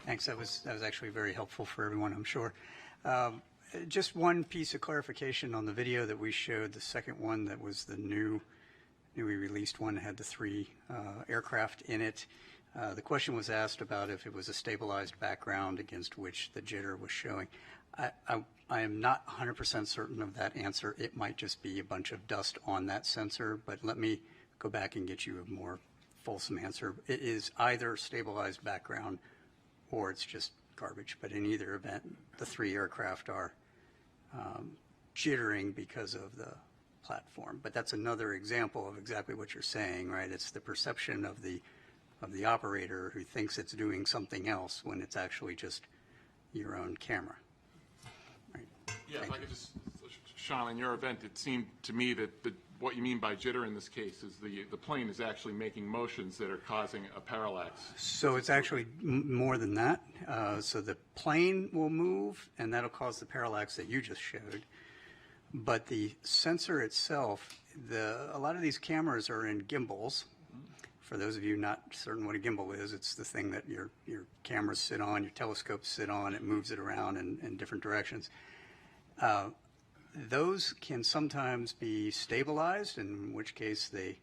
Thanks. That was actually very helpful for everyone, I'm sure. Just one piece of clarification on the video that we showed. The second one that was the newly released one had the 3 aircraft in it. The question was asked about if it was a stabilized background against which the jitter was showing. I am not 100% certain of that answer. It might just be a bunch of dust on that sensor, but let me go back and get you a more fulsome answer. It is either stabilized background or it's just garbage. But in either event, the 3 aircraft are jittering because of the platform. But that's another example of exactly what you're saying, right? It's the perception of the operator who thinks it's doing something else when it's actually just your own camera. Right. Yeah, if I could just, Sean, in your event, it seemed to me that what you mean by jitter in this case is the plane is actually making motions that are causing a parallax. So it's actually more than that. So the plane will move, and that'll cause the parallax that you just showed. But the sensor itself, a lot of these cameras are in gimbals. For those of you not certain what a gimbal is, it's the thing that your cameras sit on, your telescopes sit on, it moves it around in different directions. Those can sometimes be stabilized, in which case they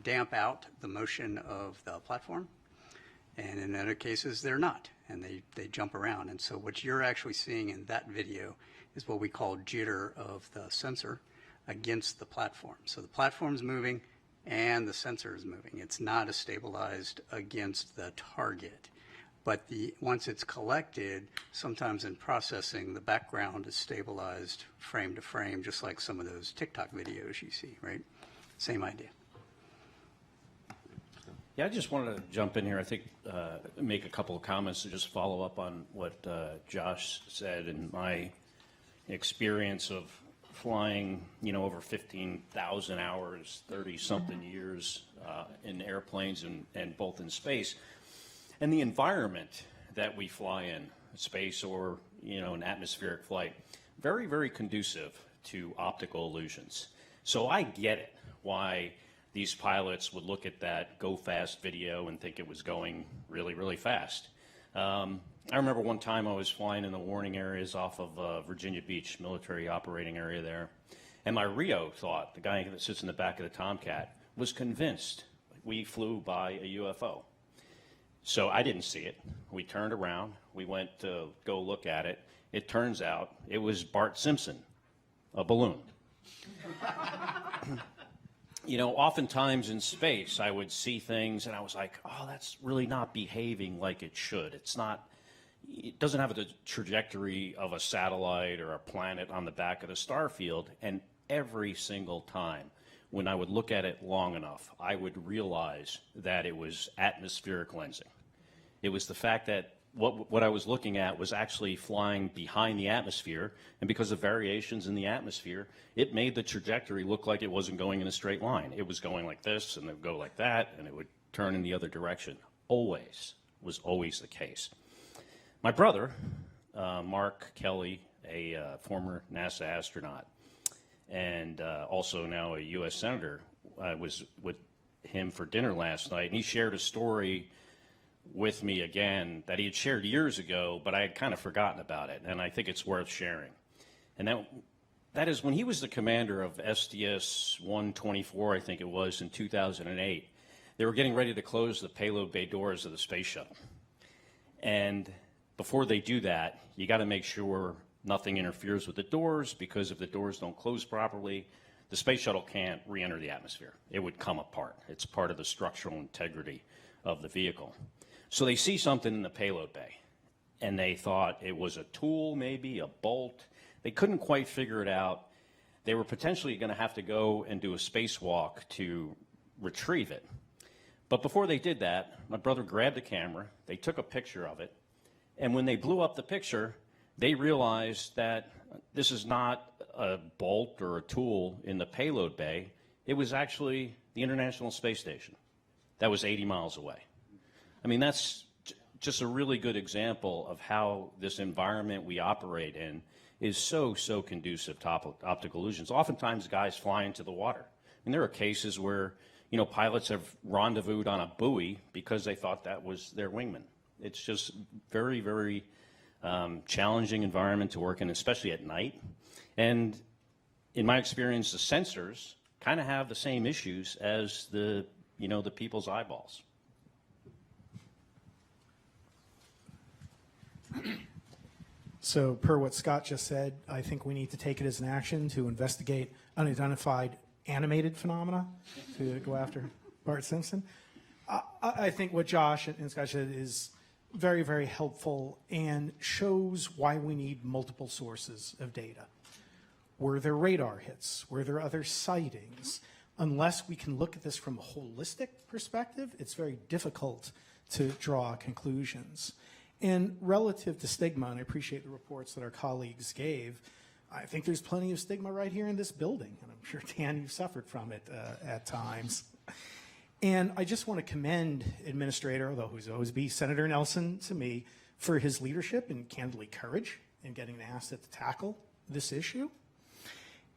damp out the motion of the platform. And in other cases, they're not, and they jump around. And so what you're actually seeing in that video is what we call jitter of the sensor against the platform. So the platform's moving and the sensor is moving. It's not a stabilized against the target. But once it's collected, sometimes in processing, the background is stabilized frame to frame, just like some of those TikTok videos you see, right? Same idea. Yeah, I just wanted to jump in here. I think make a couple of comments to just follow up on what Josh said. In my experience of flying, over 15,000 hours, 30-something years in airplanes and both in space, and the environment that we fly in, space or an atmospheric flight, very, very conducive to optical illusions. So I get it why these pilots would look at that go fast video and think it was going really, really fast. I remember one time I was flying in the warning areas off of Virginia Beach, military operating area there, And my Rio thought, the guy that sits in the back of the Tomcat, was convinced we flew by a UFO. So I didn't see it. We turned around. We went to go look at it. It turns out it was Bart Simpson, a balloon. You know, oftentimes in space, I would see things and I was like, oh, that's really not behaving like it should. It's not, it doesn't have the trajectory of a satellite or a planet on the back of the star field. And every single time when I would look at it long enough, I would realize that it was atmospheric lensing. It was the fact that what I was looking at was actually flying behind the atmosphere, and because of variations in the atmosphere, it made the trajectory look like it wasn't going in a straight line. It was going like this, and it would go like that, and it would turn in the other direction. Was always the case. My brother, Mark Kelly, a former NASA astronaut, and also now a U.S. Senator, was with him for dinner last night, and he shared a story with me again that he had shared years ago, but I had kind of forgotten about it, and I think it's worth sharing. And that is when he was the commander of SDS-124, I think it was, in 2008, they were getting ready to close the payload bay doors of the space shuttle. And before they do that, you got to make sure nothing interferes with the doors, because if the doors don't close properly, the space shuttle can't re-enter the atmosphere. It would come apart. It's part of the structural integrity of the vehicle. So they see something in the payload bay, and they thought it was a tool, maybe a bolt. They couldn't quite figure it out. They were potentially going to have to go and do a spacewalk to retrieve it. But before they did that, my brother grabbed the camera, they took a picture of it, and when they blew up the picture, they realized that this is not a bolt or a tool in the payload bay. It was actually the International Space Station that was 80 miles away. I mean, that's just a really good example of how this environment we operate in is so conducive to optical illusions. Oftentimes, guys fly into the water. And there are cases where, you know, pilots have rendezvoused on a buoy because they thought that was their wingman. It's just very challenging environment to work in, especially at night. And in my experience, the sensors kind of have the same issues as the people's eyeballs. So per what Scott just said, I think we need to take it as an action to investigate unidentified animated phenomena to go after Bart Simpson. I think what Josh and Scott said is very helpful and shows why we need multiple sources of data. Were there radar hits? Were there other sightings? Unless we can look at this from a holistic perspective, it's very difficult to draw conclusions. And relative to stigma, and I appreciate the reports that our colleagues gave, I think there's plenty of stigma right here in this building, and I'm sure, Dan, you've suffered from it at times. And I just want to commend Administrator, although he's always be Senator Nelson to me, for his leadership and candidly courage in getting NASA to tackle this issue.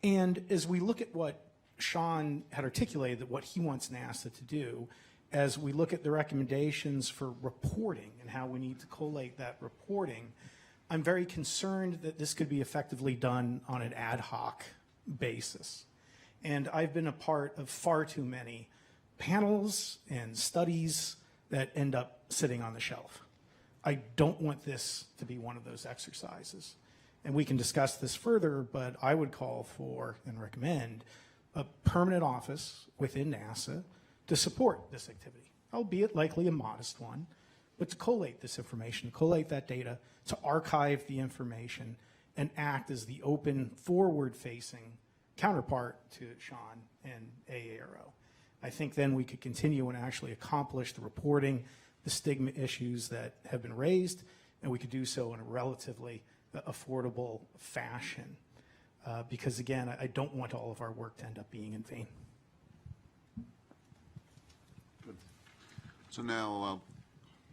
And as we look at what Sean had articulated, that what he wants NASA to do, as we look at the recommendations for reporting and how we need to collate that reporting, I'm very concerned that this could be effectively done on an ad hoc basis. And I've been a part of far too many panels and studies that end up sitting on the shelf. I don't want this to be one of those exercises. And we can discuss this further, but I would call for and recommend a permanent office within NASA to support this activity, albeit likely a modest one, but to collate this information, collate that data, to archive the information, and act as the open, forward-facing counterpart to Sean and AARO. I think then we could continue and actually accomplish the reporting, the stigma issues that have been raised, and we could do so in a relatively affordable fashion. Because again, I don't want all of our work to end up being in vain. Good. So now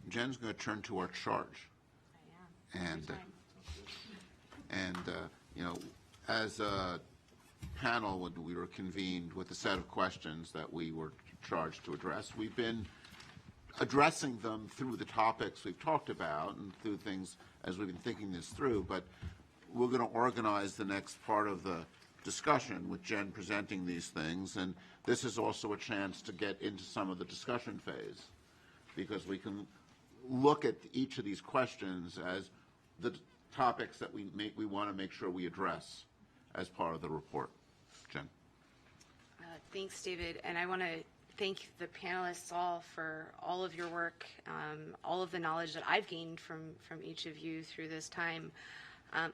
Jen's going to turn to our charge. I am. And you know, as a panel, when we were convened with a set of questions that we were charged to address, we've been addressing them through the topics we've talked about and through things as we've been thinking this through, but we're going to organize the next part of the discussion with Jen presenting these things, and this is also a chance to get into some of the discussion phase, because we can look at each of these questions as the topics that we want to make sure we address as part of the report. Jen. Thanks, David, and I want to thank the panelists all for all of your work, all of the knowledge that I've gained from each of you through this time.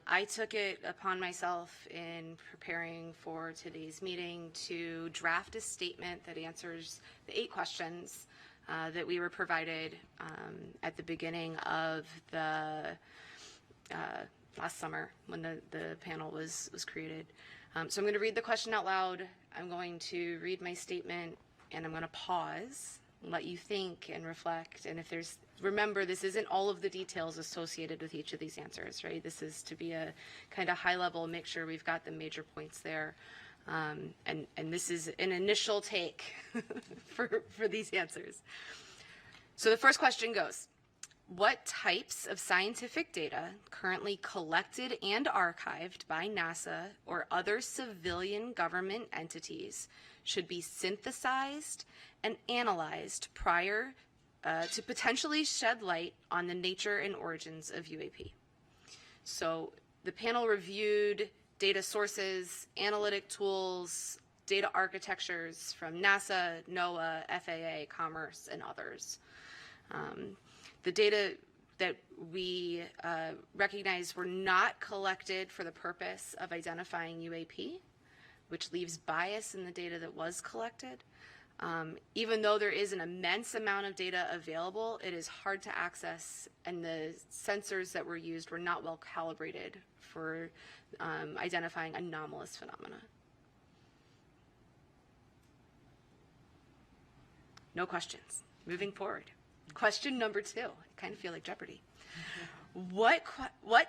I took it upon myself in preparing for today's meeting to draft a statement that answers the 8 questions that we were provided at the beginning of the last summer when the panel was created. So I'm going to read the question out loud. I'm going to read my statement, and I'm going to pause and let you think and reflect. And if there's, remember, this isn't all of the details associated with each of these answers, right? This is to be a kind of high level, make sure we've got the major points there. And this is an initial take for these answers. So the first question goes, what types of scientific data currently collected and archived by NASA or other civilian government entities should be synthesized and analyzed prior to potentially shed light on the nature and origins of UAP? So the panel reviewed data sources, analytic tools, data architectures from NASA, NOAA, FAA, Commerce, and others. The data that we recognize were not collected for the purpose of identifying UAP, which leaves bias in the data that was collected. Even though there is an immense amount of data available, it is hard to access, and the sensors that were used were not well calibrated for identifying anomalous phenomena. No questions. Moving forward. Question number 2. I kind of feel like Jeopardy. What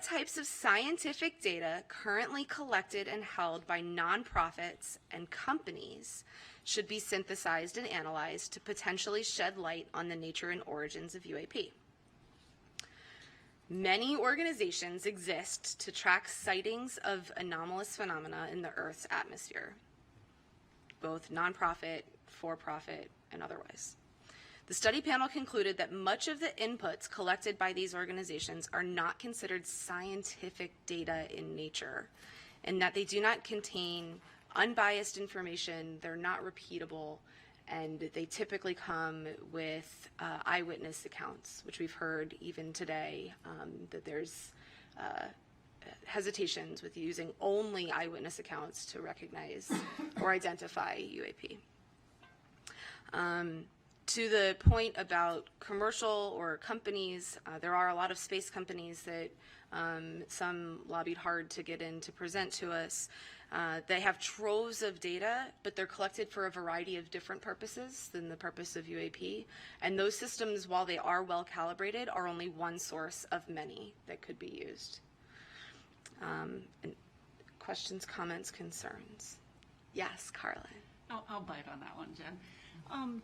types of scientific data currently collected and held by nonprofits and companies should be synthesized and analyzed to potentially shed light on the nature and origins of UAP? Many organizations exist to track sightings of anomalous phenomena in the Earth's atmosphere, both nonprofit, for-profit, and otherwise. The study panel concluded that much of the inputs collected by these organizations are not considered scientific data in nature, and that they do not contain unbiased information, they're not repeatable, and they typically come with eyewitness accounts, which we've heard even today, that there's hesitations with using only eyewitness accounts to recognize or identify UAP. To the point about commercial or companies, there are a lot of space companies that some lobbied hard to get in to present to us. They have troves of data, but they're collected for a variety of different purposes than the purpose of UAP. And those systems, while they are well calibrated, are only one source of many that could be used. And questions, comments, concerns? Yes, Carla. I'll bite on that one, Jen.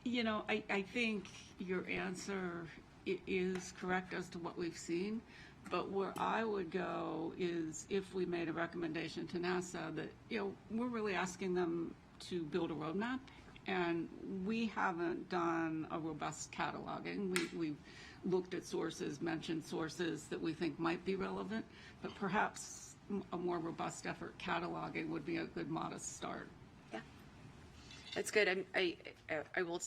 You know, I think your answer is correct as to what we've seen, but where I would go is if we made a recommendation to NASA that, you know, we're really asking them to build a roadmap, and we haven't done a robust cataloging. We've looked at sources, mentioned sources that we think might be relevant, but perhaps a more robust effort cataloging would be a good modest start. That's good. I will,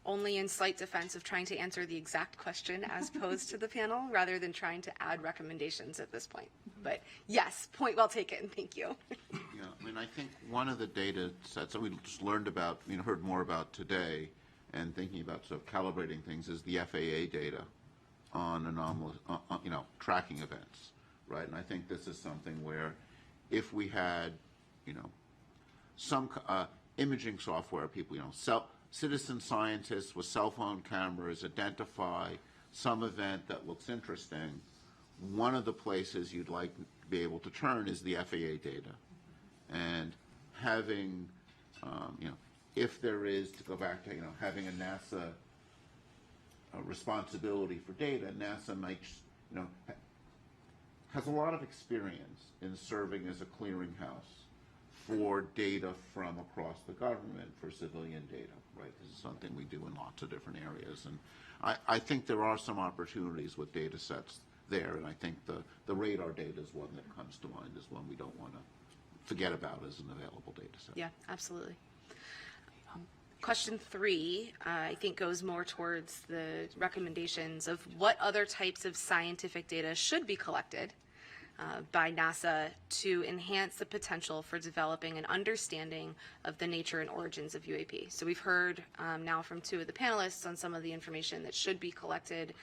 only in slight defense of trying to answer the exact question as posed to the panel, rather than trying to add recommendations at this point. But yes, point well taken. Thank you. Yeah, I mean, I think one of the data sets that we just learned about, heard more about today, and thinking about sort of calibrating things, is the FAA data on anomalous, tracking events, right? And I think this is something where, if we had, some imaging software, people, citizen scientists with cell phone cameras identify some event that looks interesting, one of the places you'd like to be able to turn is the FAA data. And having, if there is, to go back to, having a NASA responsibility for data, NASA makes, has a lot of experience in serving as a clearinghouse for data from across the government for civilian data, right? This is something we do in lots of different areas. And I think there are some opportunities with data sets there, and I think the radar data is one that comes to mind as one we don't want to forget about as an available data set. Yeah, absolutely. Question 3, I think, goes more towards the recommendations of what other types of scientific data should be collected by NASA to enhance the potential for developing an understanding of the nature and origins of UAP. So we've heard now from 2 of the panelists on some of the information that should be collected,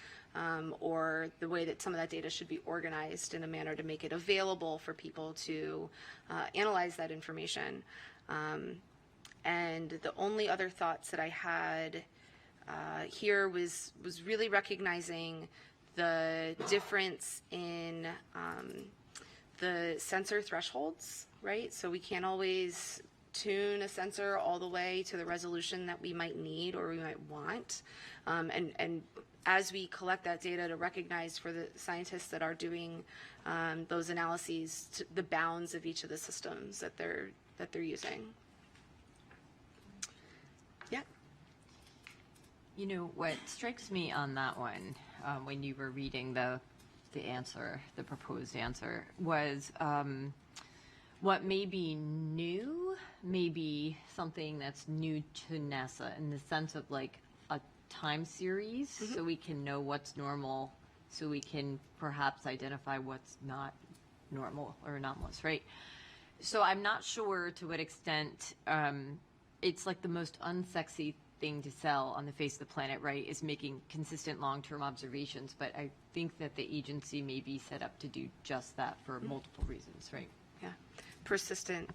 or the way that some of that data should be organized in a manner to make it available for people to analyze that information. And the only other thoughts that I had here was really recognizing the difference in the sensor thresholds, right? So we can't always tune a sensor all the way to the resolution that we might need or we might want. And as we collect that data, to recognize for the scientists that are doing those analyses the bounds of each of the systems that they're using. Yeah. You know, what strikes me on that one, when you were reading the answer, the proposed answer, was what may be new, maybe something that's new to NASA in the sense of like a time series, so we can know what's normal, so we can perhaps identify what's not normal or anomalous, right? So I'm not sure to what extent it's like the most unsexy thing to sell on the face of the planet, right, is making consistent long-term observations. But I think that the agency may be set up to do just that for multiple reasons, right? Yeah. Persistent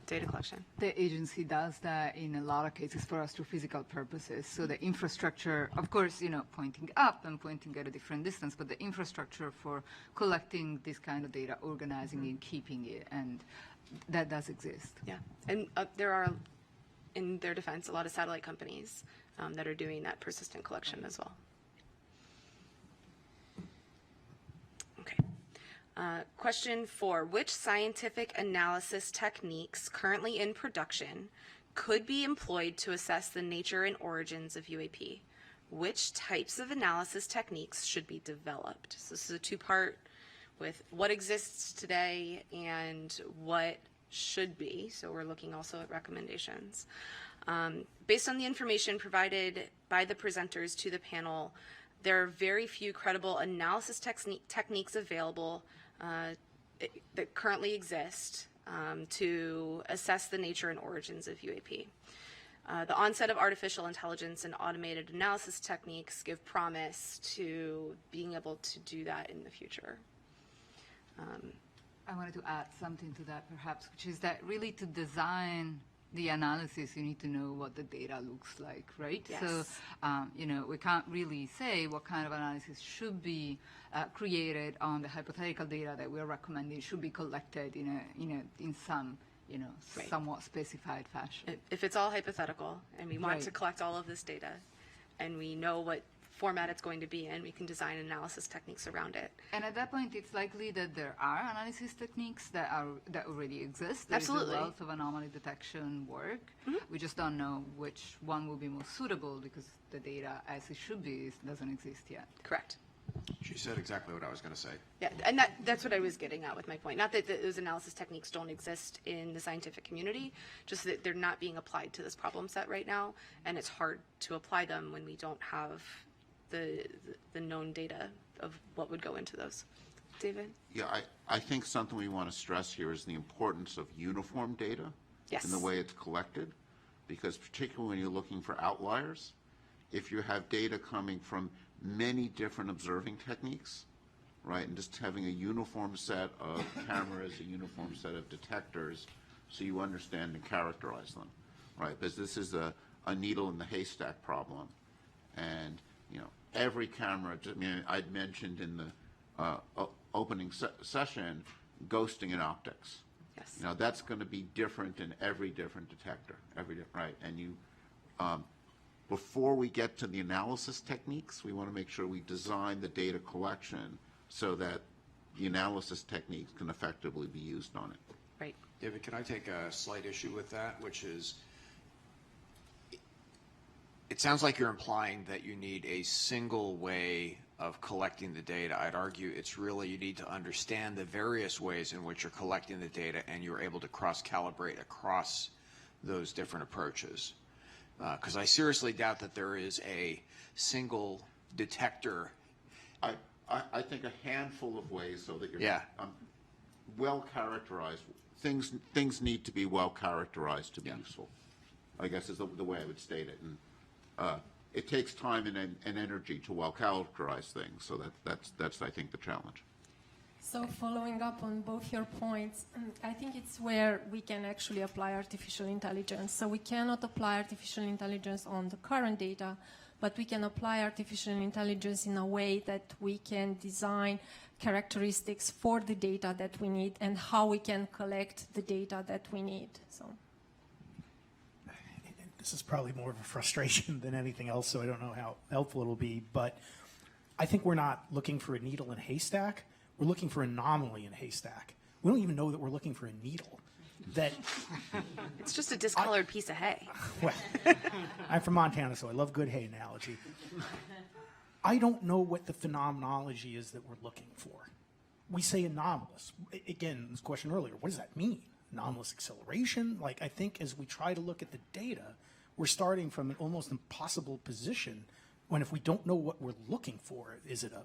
data collection. The agency does that in a lot of cases for astrophysical purposes. So the infrastructure, of course, you know, pointing up and pointing at a different distance, but the infrastructure for collecting this kind of data, organizing it, keeping it, and that does exist. Yeah. And there are, in their defense, a lot of satellite companies that are doing that persistent collection as well. Okay. Question 4, which scientific analysis techniques currently in production could be employed to assess the nature and origins of UAP? Which types of analysis techniques should be developed? So this is a 2-part with what exists today and what should be. So we're looking also at recommendations. Based on the information provided by the presenters to the panel, there are very few credible analysis techniques available that currently exist to assess the nature and origins of UAP. The onset of artificial intelligence and automated analysis techniques give promise to being able to do that in the future. I wanted to add something to that, perhaps, which is that really to design the analysis, you need to know what the data looks like, right? Yes. So, you know, we can't really say what kind of analysis should be created on the hypothetical data that we're recommending should be collected in some, you know, Right. somewhat specified fashion. If it's all hypothetical and we want Right. to collect all of this data and we know what format it's going to be in, we can design analysis techniques around it. And at that point, it's likely that there are analysis techniques that already exist. There Absolutely. is a wealth of anomaly detection work. We just don't know which one will be most suitable because the data, as it should be, doesn't exist yet. Correct. She said exactly what I was going to say. Yeah, and that's what I was getting at with my point. Not that those analysis techniques don't exist in the scientific community, just that they're not being applied to this problem set right now, and it's hard to apply them when we don't have the known data of what would go into those. David? Yeah, I think something we want to stress here is the importance of uniform data Yes. in the way it's collected, because particularly when you're looking for outliers, if you have data coming from many different observing techniques, right, and just having a uniform set of cameras, a uniform set of detectors, so you understand and characterize them, right, because this is a needle in the haystack problem, and, you know, every camera, I mean, I'd mentioned in the opening session, ghosting in optics. Yes. You know, that's going to be different in every different detector, right? And you, before we get to the analysis techniques, we want to make sure we design the data collection so that the analysis techniques can effectively be used on it. Right. David, can I take a slight issue with that, which is, it sounds like you're implying that you need a single way of collecting the data. I'd argue it's really you need to understand the various ways in which you're collecting the data and you're able to cross-calibrate across those different approaches. Because I seriously doubt that there is a single detector. I think a handful of ways so that you're well characterized. Things need to be well characterized to be useful, I guess is the way I would state it. And it takes time and energy to well characterize things. So that's I think the challenge. So following up on both your points, I think it's where we can actually apply artificial intelligence. So we cannot apply artificial intelligence on the current data, but we can apply artificial intelligence in a way that we can design characteristics for the data that we need and how we can collect the data that we need. So this is probably more of a frustration than anything else, so I don't know how helpful it'll be, but I think we're not looking for a needle in a haystack. We're looking for an anomaly in a haystack. We don't even know that we're looking for a needle. That it's just a discolored piece of hay. Well, I'm from Montana, so I love good hay analogy. I don't know what the phenomenology is that we're looking for. We say anomalous. Again, this question earlier, what does that mean? Anomalous acceleration? Like, I think as we try to look at the data, we're starting from an almost impossible position when if we don't know what we're looking for, is it a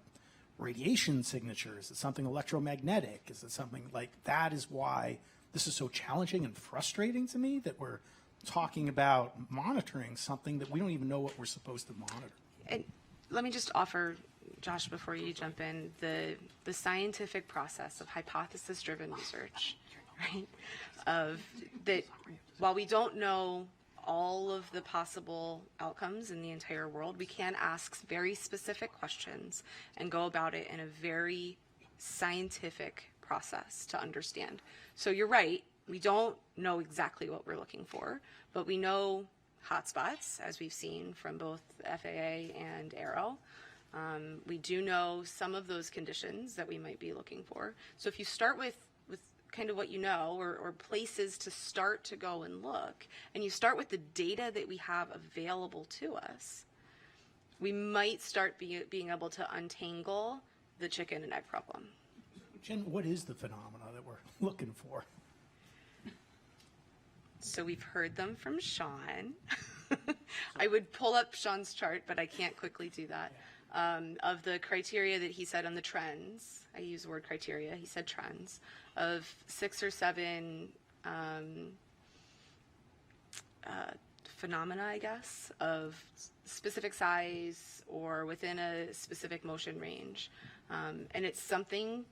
radiation signature? Is it something electromagnetic? Is it something like that? Is why this is so challenging and frustrating to me that we're talking about monitoring something that we don't even know what we're supposed to monitor. And let me just offer, Josh, before you jump in, the scientific process of hypothesis-driven research, right? Of that, while we don't know all of the possible outcomes in the entire world, we can ask very specific questions and go about it in a very scientific process to understand. So you're right, we don't know exactly what we're looking for, but we know hotspots, as we've seen from both FAA and Aero. We do know some of those conditions that we might be looking for. So if you start with kind of what you know, or places to start to go and look, and you start with the data that we have available to us, we might start being able to untangle the chicken and egg problem. Jen, what is the phenomena that we're looking for? So we've heard them from Sean. I would pull up Sean's chart, but I can't quickly do that. Of the criteria that he said on the trends, I use the word criteria, he said trends, of 6 or 7 phenomena, I guess, of specific size or within a specific motion range. And it's something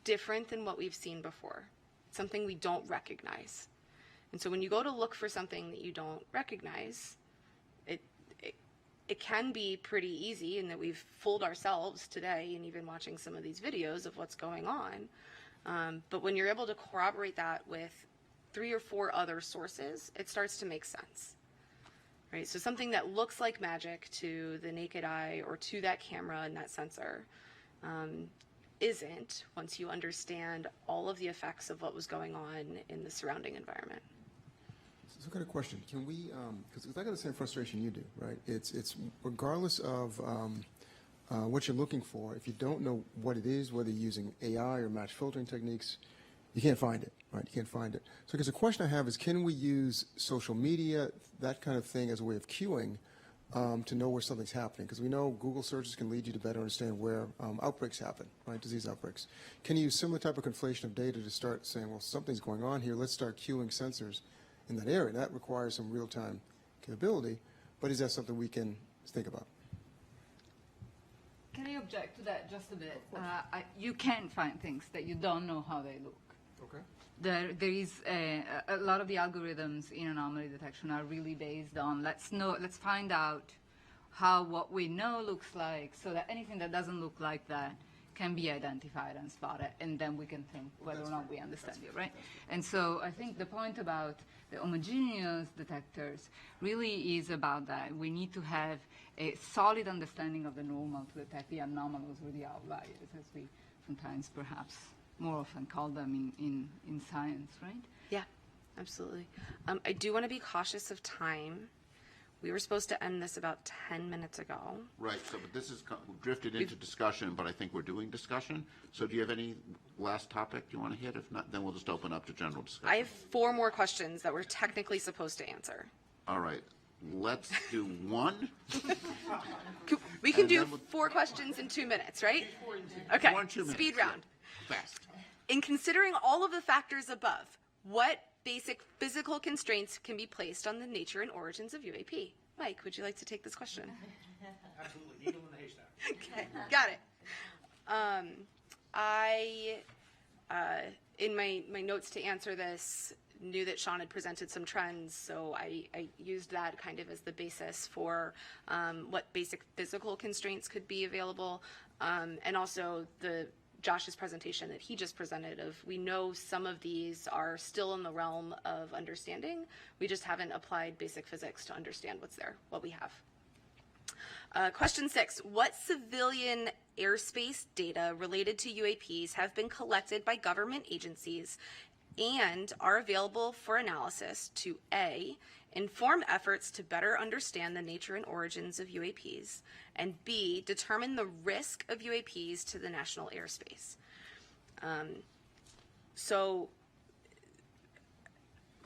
different than what we've seen before, something we don't recognize. And so when you go to look for something that you don't recognize, it can be pretty easy, in that we've fooled ourselves today and even watching some of these videos of what's going on. But when you're able to corroborate that with 3 or 4 other sources, it starts to make sense. Right? So something that looks like magic to the naked eye or to that camera and that sensor isn't, once you understand all of the effects of what was going on in the surrounding environment. So I've got a question. Can we, because I got the same frustration you do, right? It's regardless of what you're looking for, if you don't know what it is, whether you're using AI or match filtering techniques, you can't find it, right? You can't find it. So I guess the question I have is, can we use social media, that kind of thing, as a way of cueing to know where something's happening? Because we know Google searches can lead you to better understand where outbreaks happen, right? Disease outbreaks. Can you use similar type of conflation of data to start saying, well, something's going on here, let's start cueing sensors in that area? That requires some real-time capability, but is that something we can think about? Can I object to that just a bit? You can find things that you don't know how they look. Okay. There is a lot of the algorithms in anomaly detection are really based on let's find out how what we know looks like, so that anything that doesn't look like that can be identified and spotted, and then we can think whether or not we understand it, right? And so I think the point about the homogeneous detectors really is about that. We need to have a solid understanding of the normal to detect the anomalous or the outliers, as we oftentimes, perhaps more often call them in science, right? Yeah, absolutely. I do want to be cautious of time. We were supposed to end this about 10 minutes ago. Right, so, but this is drifted into discussion, but I think we're doing discussion. So do you have any last topic you want to hit? If not, then we'll just open up to general discussion. I have 4 more questions that we're technically supposed to answer. All right, let's do one. We can do 4 questions in 2 minutes, right? Okay, 4 and 2 minutes. speed round. Fast. In considering all of the factors above, what basic physical constraints can be placed on the nature and origins of UAP? Mike, would you like to take this question? Absolutely, needle in the haystack. Okay, got it. In my notes to answer this, knew that Sean had presented some trends, so I used that kind of as the basis for what basic physical constraints could be available, and also Josh's presentation that he just presented of, we know some of these are still in the realm of understanding. We just haven't applied basic physics to understand what's there, what we have. Question 6, what civilian airspace data related to UAPs have been collected by government agencies and are available for analysis to A, inform efforts to better understand the nature and origins of UAPs, and B, determine the risk of UAPs to the national airspace? So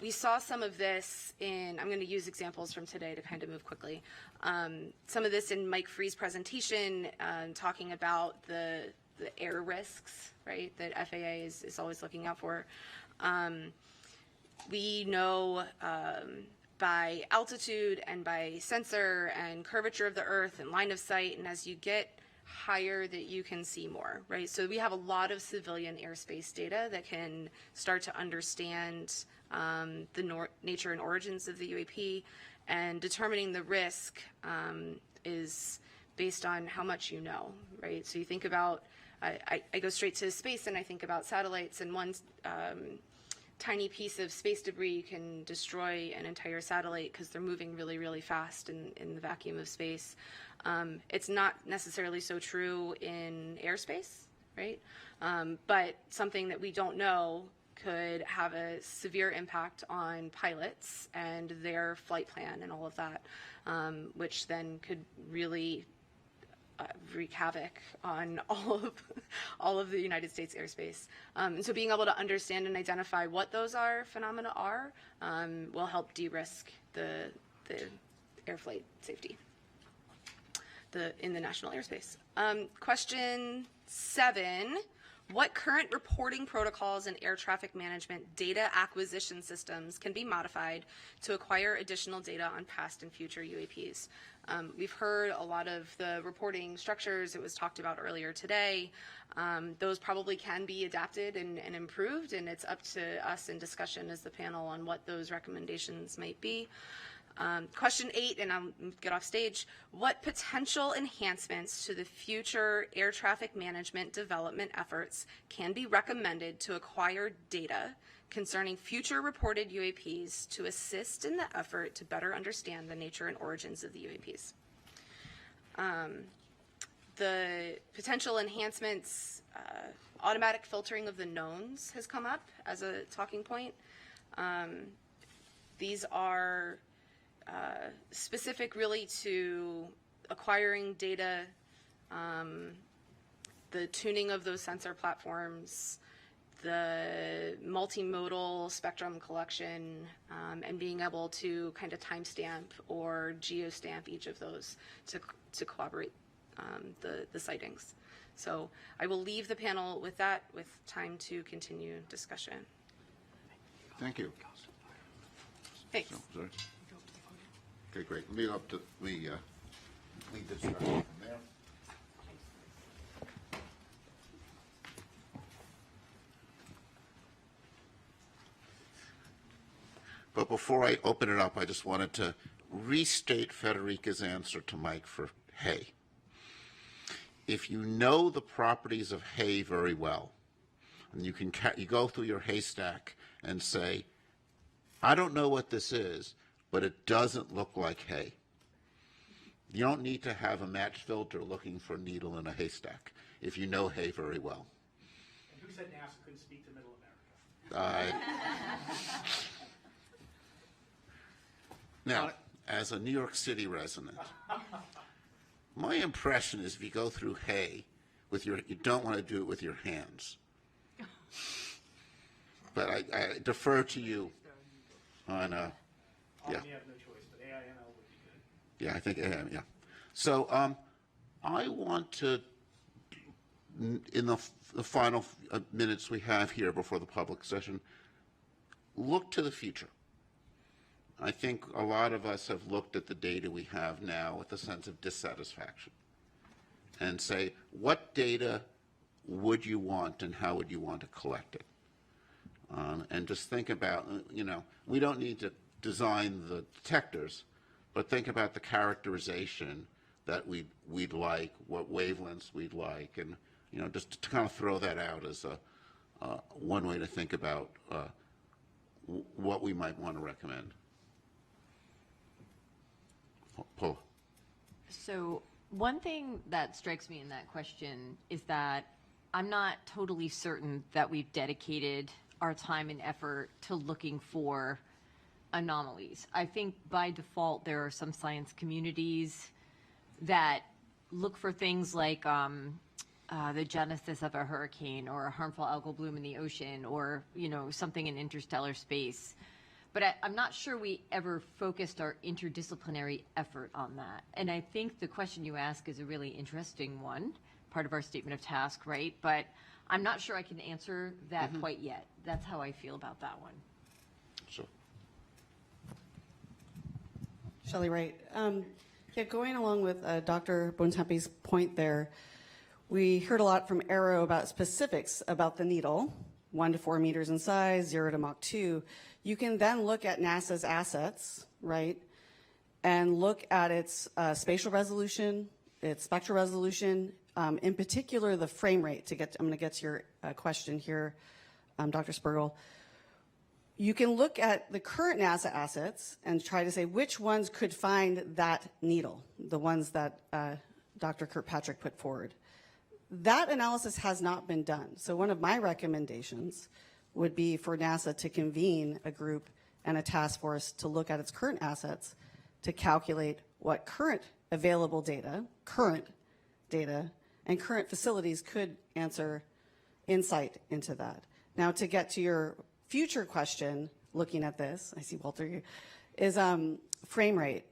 we saw some of this in, I'm going to use examples from today to kind of move quickly. Some of this in Mike Free's presentation, talking about the air risks, right, that FAA is always looking out for. We know by altitude and by sensor and curvature of the earth and line of sight, and as you get higher that you can see more, right? So we have a lot of civilian airspace data that can start to understand the nature and origins of the UAP, and determining the risk is based on how much you know, right? So you think about, I go straight to space and I think about satellites, and one tiny piece of space debris can destroy an entire satellite because they're moving really, really fast in the vacuum of space. It's not necessarily so true in airspace, right? But something that we don't know could have a severe impact on pilots and their flight plan and all of that, which then could really wreak havoc on all of the United States airspace. And so being able to understand and identify what those phenomena are will help de-risk the air flight safety in the national airspace. Question 7. What current reporting protocols and air traffic management data acquisition systems can be modified to acquire additional data on past and future UAPs? We've heard a lot of the reporting structures. It was talked about earlier today. Those probably can be adapted and improved, and it's up to us in discussion as the panel on what those recommendations might be. Question 8, and I'll get off stage. What potential enhancements to the future air traffic management development efforts can be recommended to acquire data concerning future reported UAPs to assist in the effort to better understand the nature and origins of the UAPs? The potential enhancements, automatic filtering of the knowns has come up as a talking point. These are specific really to acquiring data, the tuning of those sensor platforms, the multimodal spectrum collection, and being able to kind of timestamp or geostamp each of those to corroborate the sightings. So I will leave the panel with that, with time to continue discussion. Thank you. Thanks. So, sorry. Okay, great. Let me go up to lead the discussion from there. But before I open it up, I just wanted to restate Federica's answer to Mike for hay. If you know the properties of hay very well, and you go through your haystack and say, I don't know what this is, but it doesn't look like hay. You don't need to have a match filter looking for a needle in a haystack if you know hay very well. said NASA couldn't speak to Middle America. Now, as a New York City resident, my impression is if you go through hay with you don't want to do it with your hands. But I defer to you on, yeah. You have no choice, but AIML would be good. Yeah, I think, yeah. So I want to, in the final minutes we have here before the public session, look to the future. I think a lot of us have looked at the data we have now with a sense of dissatisfaction and say, what data would you want and how would you want to collect it? And just think about, we don't need to design the detectors, but think about the characterization that we'd like, what wavelengths we'd like, and just to kind of throw that out as one way to think about what we might want to recommend. Paula. So one thing that strikes me in that question is that I'm not totally certain that we've dedicated our time and effort to looking for anomalies. I think by default there are some science communities that look for things like the genesis of a hurricane or a harmful algal bloom in the ocean or something in interstellar space. But I'm not sure we ever focused our interdisciplinary effort on that. And I think the question you ask is a really interesting one, part of our statement of task, right? But I'm not sure I can answer that quite yet. That's how I feel about that one. So, Shelley Wright. Yeah, going along with Dr. Bontempi's point there, we heard a lot from Arrow about specifics about the needle, 1 to 4 meters in size, 0 to Mach 2. You can then look at NASA's assets, right, and look at its spatial resolution, its spectral resolution, in particular the frame rate. I'm going to get to your question here, Dr. Spergel. You can look at the current NASA assets and try to say which ones could find that needle, the ones that Dr. Kirkpatrick put forward. That analysis has not been done. So one of my recommendations would be for NASA to convene a group and a task force to look at its current assets to calculate what current available data, and current facilities could answer insight into that. Now, to get to your future question, looking at this, I see Walter here, is frame rate.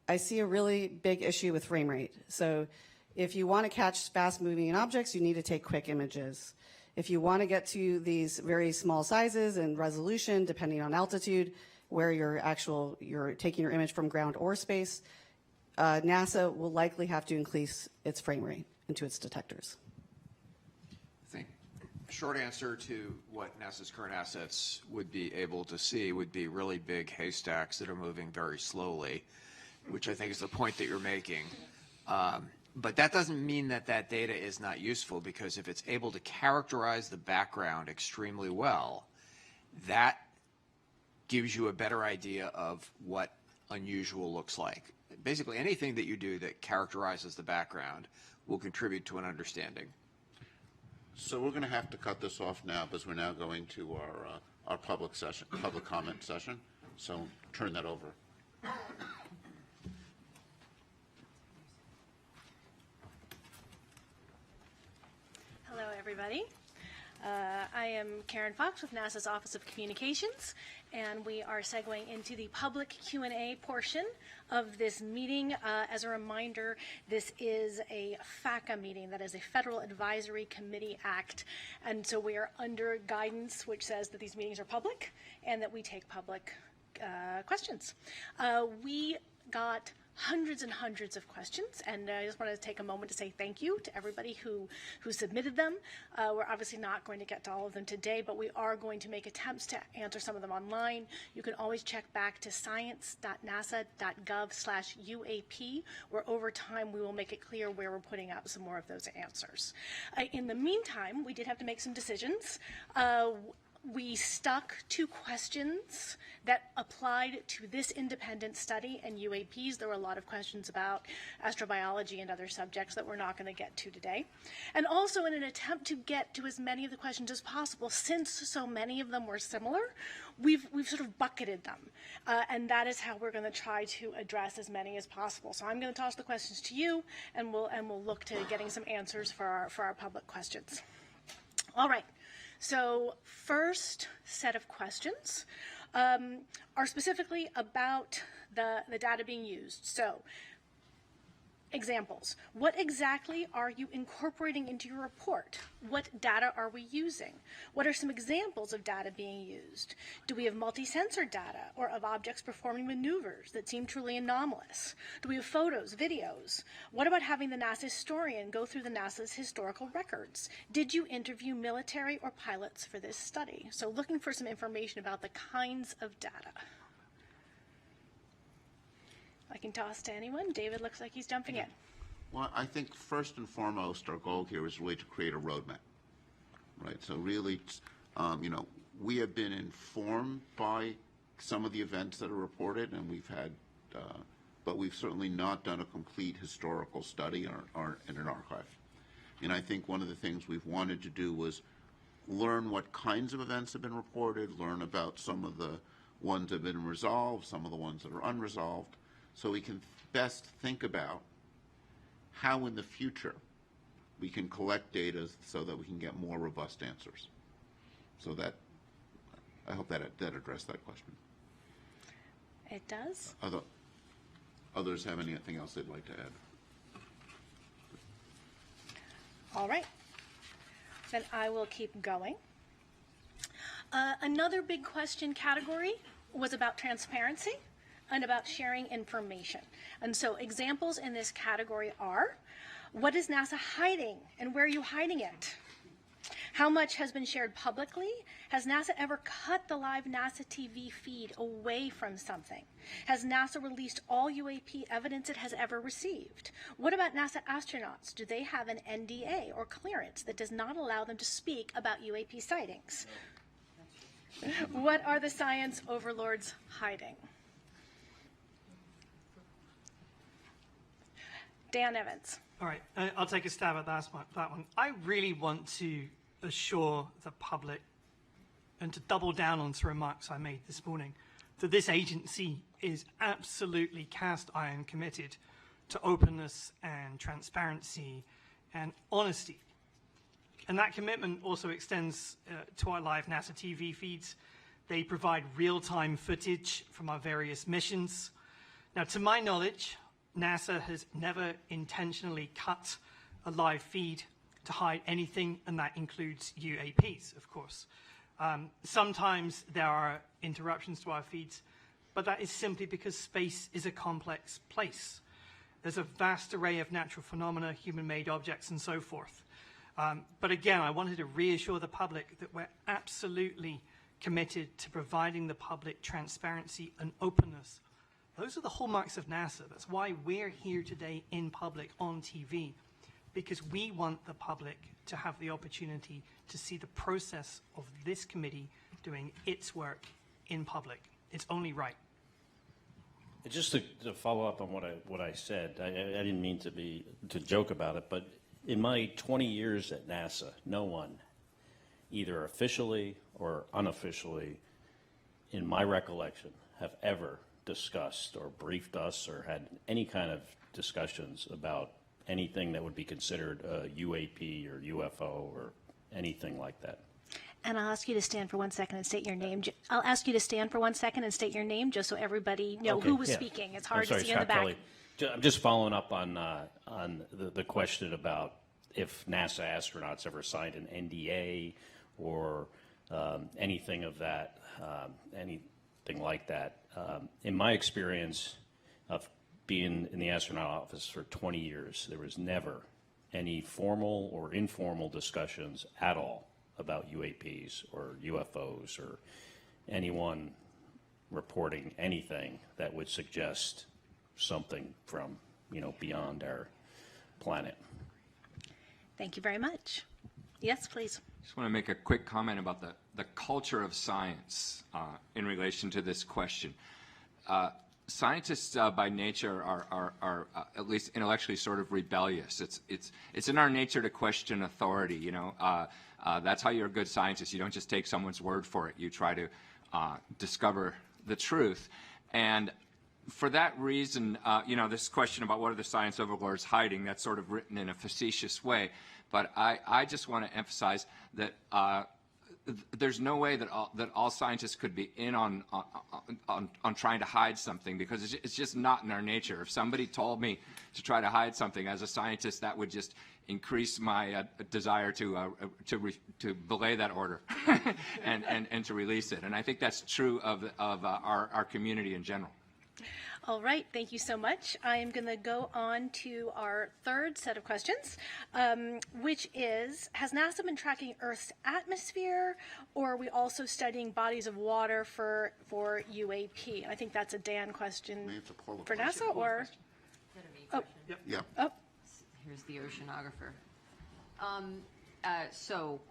I see a really big issue with frame rate. So if you want to catch fast-moving objects, you need to take quick images. If you want to get to these very small sizes and resolution, depending on altitude, where you're taking your image from ground or space, NASA will likely have to increase its frame rate into its detectors. I think short answer to what NASA's current assets would be able to see would be really big haystacks that are moving very slowly, which I think is the point that you're making. But that doesn't mean that that data is not useful, because if it's able to characterize the background extremely well, that gives you a better idea of what unusual looks like. Basically, anything that you do that characterizes the background will contribute to an understanding. So we're going to have to cut this off now because we're now going to our public comment session. So turn that over. Hello, everybody. I am Karen Fox with NASA's Office of Communications, and we are segueing into the public Q&A portion of this meeting. As a reminder, this is a FACA meeting, that is a Federal Advisory Committee Act, and so we are under guidance which says that these meetings are public and that we take public questions. We got hundreds and hundreds of questions, and I just wanted to take a moment to say thank you to everybody who submitted them. We're obviously not going to get to all of them today, but we are going to make attempts to answer some of them online. You can always check back to science.nasa.gov/UAP, where over time we will make it clear where we're putting out some more of those answers. In the meantime, we did have to make some decisions. We stuck to questions that applied to this independent study and UAPs. There were a lot of questions about astrobiology and other subjects that we're not going to get to today. And also in an attempt to get to as many of the questions as possible, since so many of them were similar, we've sort of bucketed them. And that is how we're going to try to address as many as possible. So I'm going to toss the questions to you, and we'll look to getting some answers for our public questions. All right. So first set of questions are specifically about the data being used. So examples. What exactly are you incorporating into your report? What data are we using? What are some examples of data being used? Do we have multi-sensor data or of objects performing maneuvers that seem truly anomalous? Do we have photos, videos? What about having the NASA historian go through the NASA's historical records? Did you interview military or pilots for this study? So looking for some information about the kinds of data. I can toss to anyone. David looks like he's jumping in. Well, I think first and foremost, our goal here is really to create a roadmap, right? So really, we have been informed by some of the events that are reported, and we've had, but we've certainly not done a complete historical study in an archive. And I think one of the things we've wanted to do was learn what kinds of events have been reported, learn about some of the ones that have been resolved, some of the ones that are unresolved, so we can best think about how in the future we can collect data so that we can get more robust answers. So that, I hope that addressed that question. It does. Others have anything else they'd like to add? All right. Then I will keep going. Another big question category was about transparency and about sharing information. And so examples in this category are, what is NASA hiding and where are you hiding it? How much has been shared publicly? Has NASA ever cut the live NASA TV feed away from something? Has NASA released all UAP evidence it has ever received? What about NASA astronauts? Do they have an NDA or clearance that does not allow them to speak about UAP sightings? What are the science overlords hiding? Dan Evans. All right, I'll take a stab at that one. I really want to assure the public and to double down on some remarks I made this morning that this agency is absolutely cast iron committed to openness and transparency and honesty. And that commitment also extends to our live NASA TV feeds. They provide real-time footage from our various missions. Now, to my knowledge, NASA has never intentionally cut a live feed to hide anything, and that includes UAPs, of course. Sometimes there are interruptions to our feeds, but that is simply because space is a complex place. There's a vast array of natural phenomena, human-made objects, and so forth. But again, I wanted to reassure the public that we're absolutely committed to providing the public transparency and openness. Those are the hallmarks of NASA. That's why we're here today in public on TV, because we want the public to have the opportunity to see the process of this committee doing its work in public. It's only right. Just to follow up on what I said, I didn't mean to joke about it, but in my 20 years at NASA, no one, either officially or unofficially, in my recollection, have ever discussed or briefed us or had any kind of discussions about anything that would be considered a UAP or UFO or anything like that. And I'll ask you to stand for 1 second and state your name. I'll ask you to stand for 1 second and state your name just so everybody know who was speaking. It's hard to see in the back. Kelly. I'm just following up on the question about if NASA astronauts ever signed an NDA or anything of that, anything like that. In my experience of being in the astronaut office for 20 years, there was never any formal or informal discussions at all about UAPs or UFOs or anyone reporting anything that would suggest something from, beyond our planet. Thank you very much. Yes, please. Just want to make a quick comment about the culture of science in relation to this question. Scientists by nature are at least intellectually sort of rebellious. It's in our nature to question authority. You know, that's how you're a good scientist. You don't just take someone's word for it. You try to discover the truth. And for that reason, you know, this question about what are the science overlords hiding, that's sort of written in a facetious way. But I just want to emphasize that there's no way that all scientists could be in on trying to hide something, because it's just not in our nature. If somebody told me to try to hide something as a scientist, that would just increase my desire to belay that order and to release it. And I think that's true of our community in general. All right, thank you so much. I am going to go on to our third set of questions, which is, has NASA been tracking Earth's atmosphere, or are we also studying bodies of water for UAP? And I think that's a Dan question for NASA, or? Oh, yeah. Oh. Here's the oceanographer. So,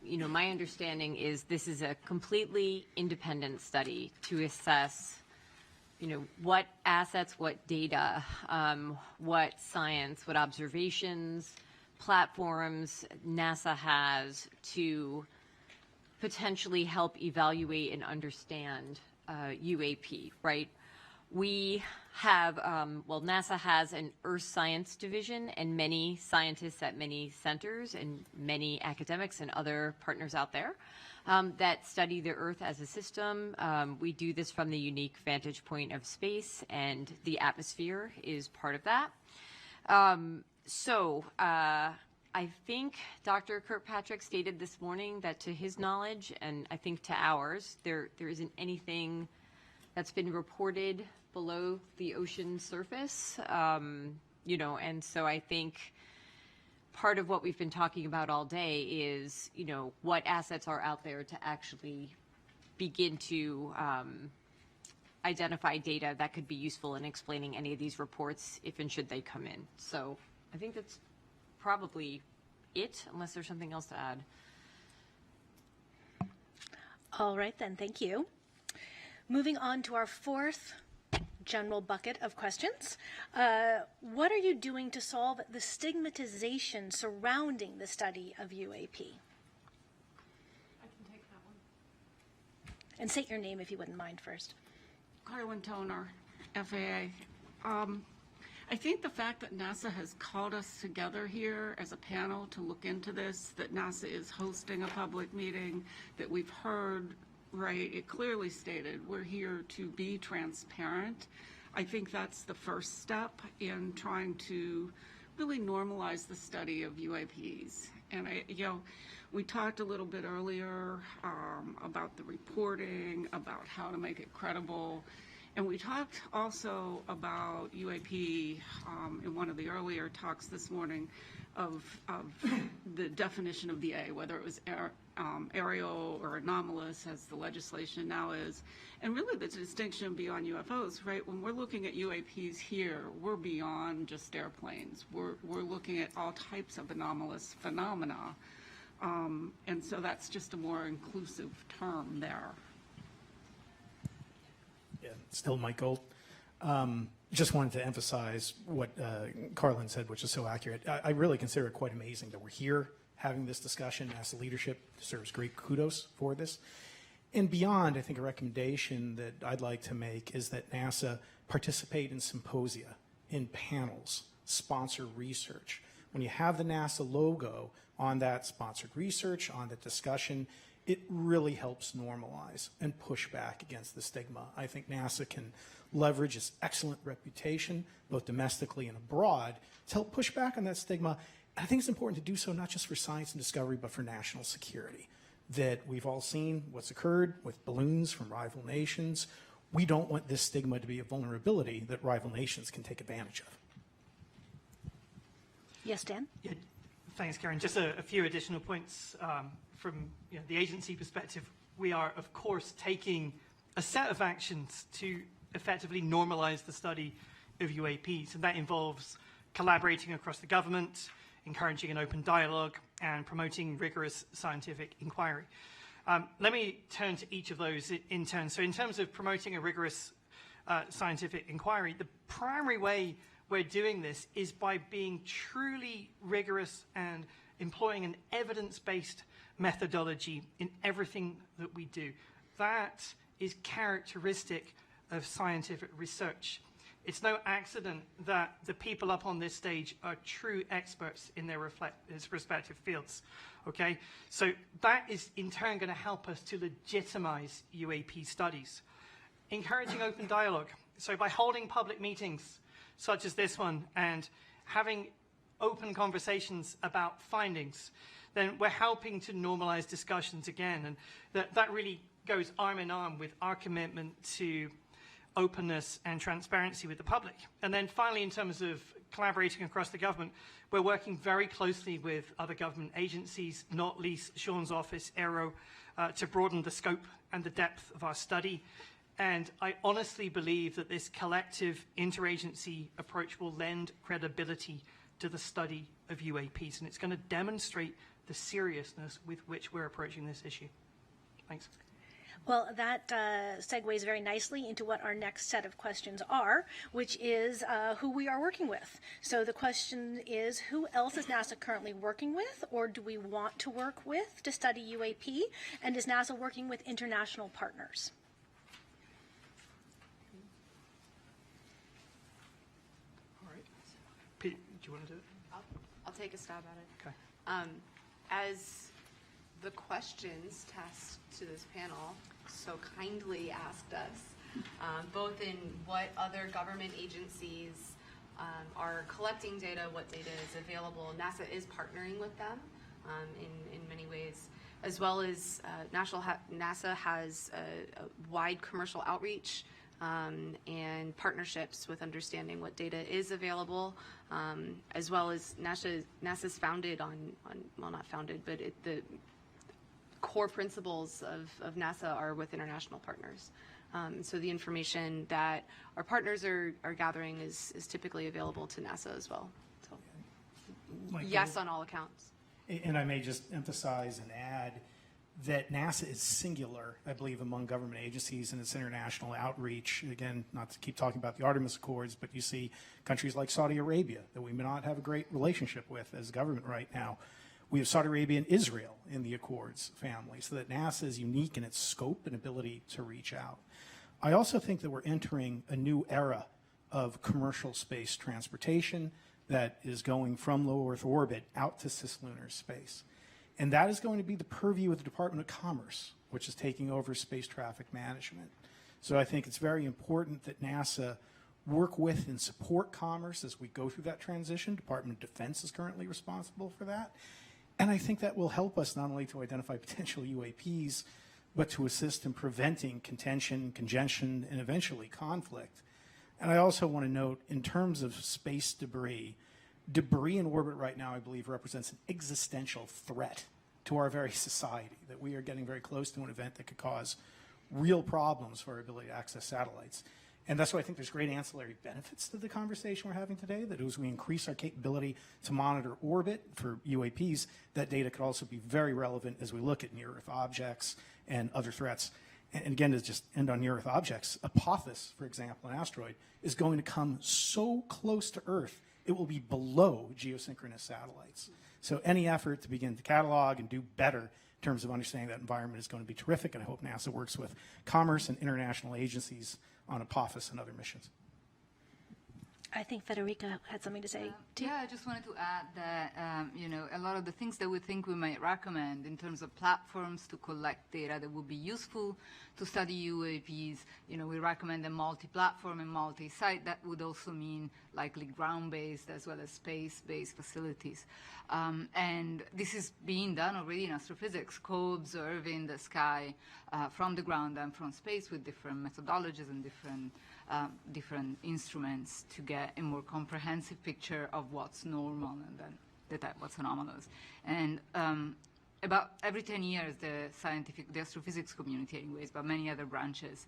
you know, my understanding is this is a completely independent study to assess, you know, what assets, what data, what science, what observations, platforms NASA has to potentially help evaluate and understand UAP, right? We have, well, NASA has an Earth Science division and many scientists at many centers and many academics and other partners out there that study the Earth as a system. We do this from the unique vantage point of space, and the atmosphere is part of that. I think Dr. Kirkpatrick stated this morning that to his knowledge, and I think to ours, there isn't anything that's been reported below the ocean surface, you know, and so I think part of what we've been talking about all day is, you know, what assets are out there to actually begin to identify data that could be useful in explaining any of these reports if and should they come in. So I think that's probably it, unless there's something else to add. All right then, thank you. Moving on to our fourth general bucket of questions. What are you doing to solve the stigmatization surrounding the study of UAP? I can take that one. And state your name if you wouldn't mind first. Carlin Toner, FAA. I think the fact that NASA has called us together here as a panel to look into this, that NASA is hosting a public meeting, that we've heard, right, it clearly stated we're here to be transparent. I think that's the first step in trying to really normalize the study of UAPs. And we talked a little bit earlier about the reporting, about how to make it credible. And we talked also about UAP in one of the earlier talks this morning of the definition of BA, whether it was aerial or anomalous, as the legislation now is, and really the distinction beyond UFOs, right? When we're looking at UAPs here, we're beyond just airplanes. We're looking at all types of anomalous phenomena, and so that's just a more inclusive term there. Yeah, still Mike Gold. Just wanted to emphasize what Carlin said, which is so accurate. I really consider it quite amazing that we're here having this discussion. NASA leadership deserves great kudos for this. And beyond, I think a recommendation that I'd like to make is that NASA participate in symposia, in panels, sponsor research. When you have the NASA logo on that sponsored research, on the discussion, it really helps normalize and push back against the stigma. I think NASA can leverage its excellent reputation, both domestically and abroad, to help push back on that stigma. And I think it's important to do so not just for science and discovery, but for national security. That we've all seen what's occurred with balloons from rival nations. We don't want this stigma to be a vulnerability that rival nations can take advantage of. Yes, Dan? Yeah, thanks, Karen. Just a few additional points from the agency perspective. We are, of course, taking a set of actions to effectively normalize the study of UAPs, and that involves collaborating across the government. encouraging an open dialogue, and promoting rigorous scientific inquiry. Let me turn to each of those in turn. So in terms of promoting a rigorous scientific inquiry, the primary way we're doing this is by being truly rigorous and employing an evidence-based methodology in everything that we do. That is characteristic of scientific research. It's no accident that the people up on this stage are true experts in their respective fields, okay? So that is in turn going to help us to legitimize UAP studies. Encouraging open dialogue. So by holding public meetings such as this one and having open conversations about findings, then we're helping to normalize discussions again. And that really goes arm in arm with our commitment to openness and transparency with the public. And then finally, in terms of collaborating across the government, we're working very closely with other government agencies, not least Sean's office, Aero, to broaden the scope and the depth of our study. And I honestly believe that this collective interagency approach will lend credibility to the study of UAPs, and it's going to demonstrate the seriousness with which we're approaching this issue. Thanks. Well, that segues very nicely into what our next set of questions are, which is who we are working with. So the question is, who else is NASA currently working with, or do we want to work with to study UAP? And is NASA working with international partners? All right. Pete, do you want to do it? I'll take a stab at it. Okay. As the questions tasked to this panel so kindly asked us, both in what other government agencies are collecting data, what data is available. NASA is partnering with them in many ways, as well as NASA has a wide commercial outreach and partnerships with understanding what data is available, as well as NASA's founded on well, not founded, but the core principles of NASA are with international partners. So the information that our partners are gathering is typically available to NASA as well. So yes, on all accounts. And I may just emphasize and add that NASA is singular, I believe, among government agencies in its international outreach. Again, not to keep talking about the Artemis Accords, but you see countries like Saudi Arabia that we may not have a great relationship with as government right now. We have Saudi Arabia and Israel in the Accords family, so that NASA is unique in its scope and ability to reach out. I also think that we're entering a new era of commercial space transportation that is going from low Earth orbit out to cislunar space. And that is going to be the purview of the Department of Commerce, which is taking over space traffic management. So I think it's very important that NASA work with and support commerce as we go through that transition. Department of Defense is currently responsible for that. And I think that will help us not only to identify potential UAPs, but to assist in preventing contention, congestion, and eventually conflict. And I also want to note, in terms of space debris in orbit right now, I believe, represents an existential threat to our very society, that we are getting very close to an event that could cause real problems for our ability to access satellites. And that's why I think there's great ancillary benefits to the conversation we're having today, that as we increase our capability to monitor orbit for UAPs, that data could also be very relevant as we look at near-Earth objects and other threats. And again, to just end on near-Earth objects, Apophis, for example, an asteroid, is going to come so close to Earth, it will be below geosynchronous satellites. So any effort to begin to catalog and do better in terms of understanding that environment is going to be terrific, and I hope NASA works with commerce and international agencies on Apophis and other missions. I think Federica had something to say too. Yeah, I just wanted to add that a lot of the things that we think we might recommend in terms of platforms to collect data that would be useful to study UAPs, we recommend a multi-platform and multi-site. That would also mean likely ground-based as well as space-based facilities. And this is being done already in astrophysics, co-observing the sky from the ground and from space with different methodologies and different instruments to get a more comprehensive picture of what's normal and then detect what's anomalous. And about every 10 years, the astrophysics community anyways, but many other branches,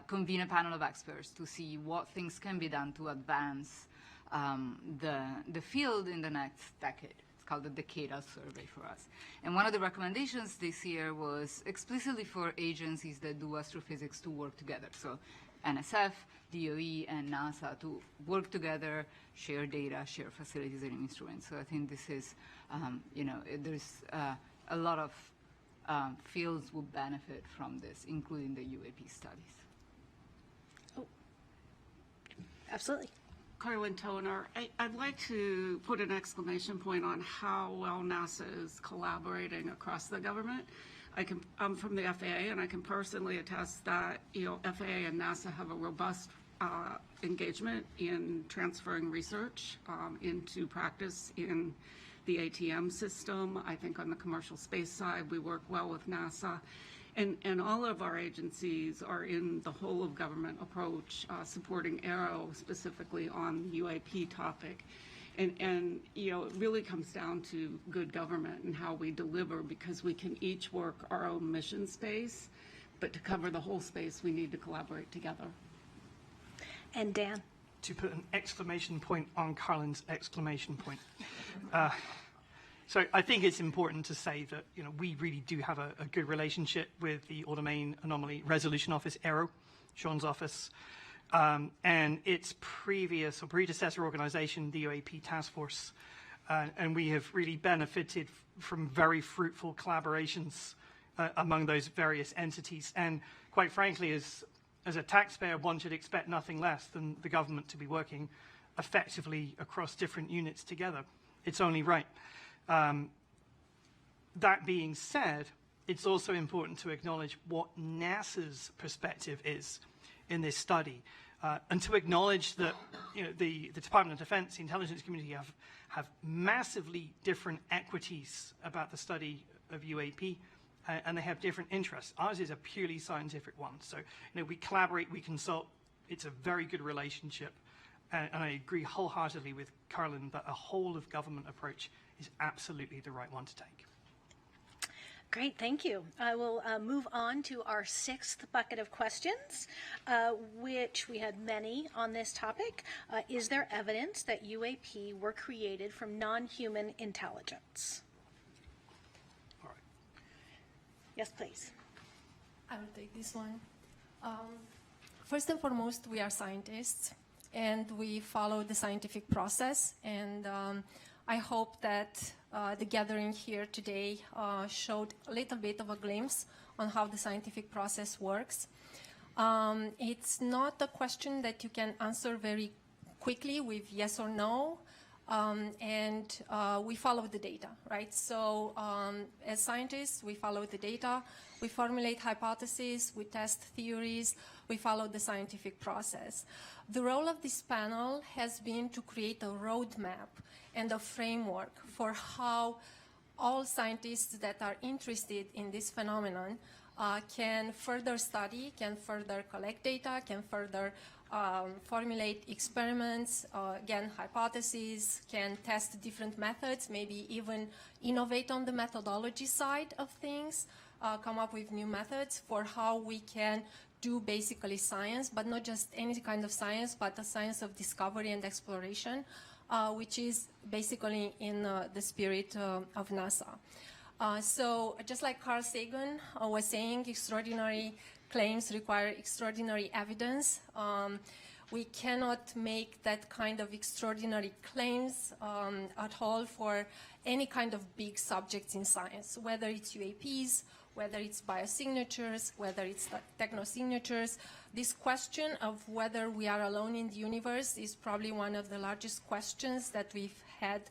convene a panel of experts to see what things can be done to advance the field in the next decade. called the Decadal Survey for us. And one of the recommendations this year was explicitly for agencies that do astrophysics to work together. So NSF, DOE, and NASA to work together, share data, share facilities and instruments. So I think this is, there's a lot of fields will benefit from this, including the UAP studies. Oh, absolutely. Carlin Toner, I'd like to put an exclamation point on how well NASA is collaborating across the government. I'm from the FAA, and I can personally attest that FAA and NASA have a robust engagement in transferring research into practice in the ATM system. I think on the commercial space side, we work well with NASA. And all of our agencies are in the whole of government approach, supporting Aero specifically on the UAP topic. And it really comes down to good government and how we deliver, because we can each work our own mission space, but to cover the whole space, we need to collaborate together. And Dan? To put an exclamation point on Carlin's exclamation point. So I think it's important to say that we really do have a good relationship with the Automain Anomaly Resolution Office, Aero, Sean's office, and its previous or predecessor organization, the UAP Task Force. And we have really benefited from very fruitful collaborations among those various entities. And quite frankly, as a taxpayer, one should expect nothing less than the government to be working effectively across different units together. It's only right. That being said, it's also important to acknowledge what NASA's perspective is in this study, and to acknowledge that the Department of Defense, the intelligence community have massively different equities about the study of UAP, and they have different interests. Ours is a purely scientific one, so we collaborate, we consult. It's a very good relationship, and I agree wholeheartedly with Carlin that a whole of government approach is absolutely the right one to take. Great, thank you. I will move on to our sixth bucket of questions, which we had many on this topic. Is there evidence that UAP were created from non-human intelligence? All right. Yes, please. I will take this one. First and foremost, we are scientists, and we follow the scientific process, and I hope that the gathering here today showed a little bit of a glimpse on how the scientific process works. It's not a question that you can answer very quickly with yes or no, and we follow the data, right? So as scientists, we follow the data, we formulate hypotheses, we test theories, we follow the scientific process. The role of this panel has been to create a roadmap and a framework for how all scientists that are interested in this phenomenon can further study, can further collect data, can further formulate experiments, again, hypotheses, can test different methods, maybe even innovate on the methodology side of things, come up with new methods for how we can do basically science, but not just any kind of science, but the science of discovery and exploration, which is basically in the spirit of NASA. So just like Carl Sagan was saying, extraordinary claims require extraordinary evidence. We cannot make that kind of extraordinary claims at all for any kind of big subjects in science, whether it's UAPs, whether it's biosignatures, whether it's technosignatures. This question of whether we are alone in the universe is probably one of the largest questions that we've had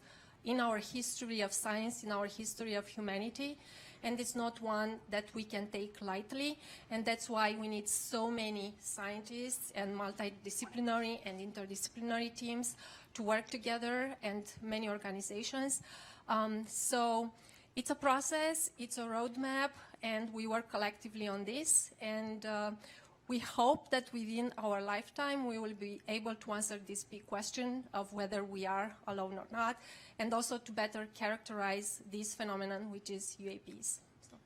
in our history of science, in our history of humanity. And it's not one that we can take lightly. And that's why we need so many scientists and multidisciplinary and interdisciplinary teams to work together, and many organizations. So it's a process, it's a roadmap, and we work collectively on this. And we hope that within our lifetime, we will be able to answer this big question of whether we are alone or not, and also to better characterize this phenomenon, which is UAPs. So.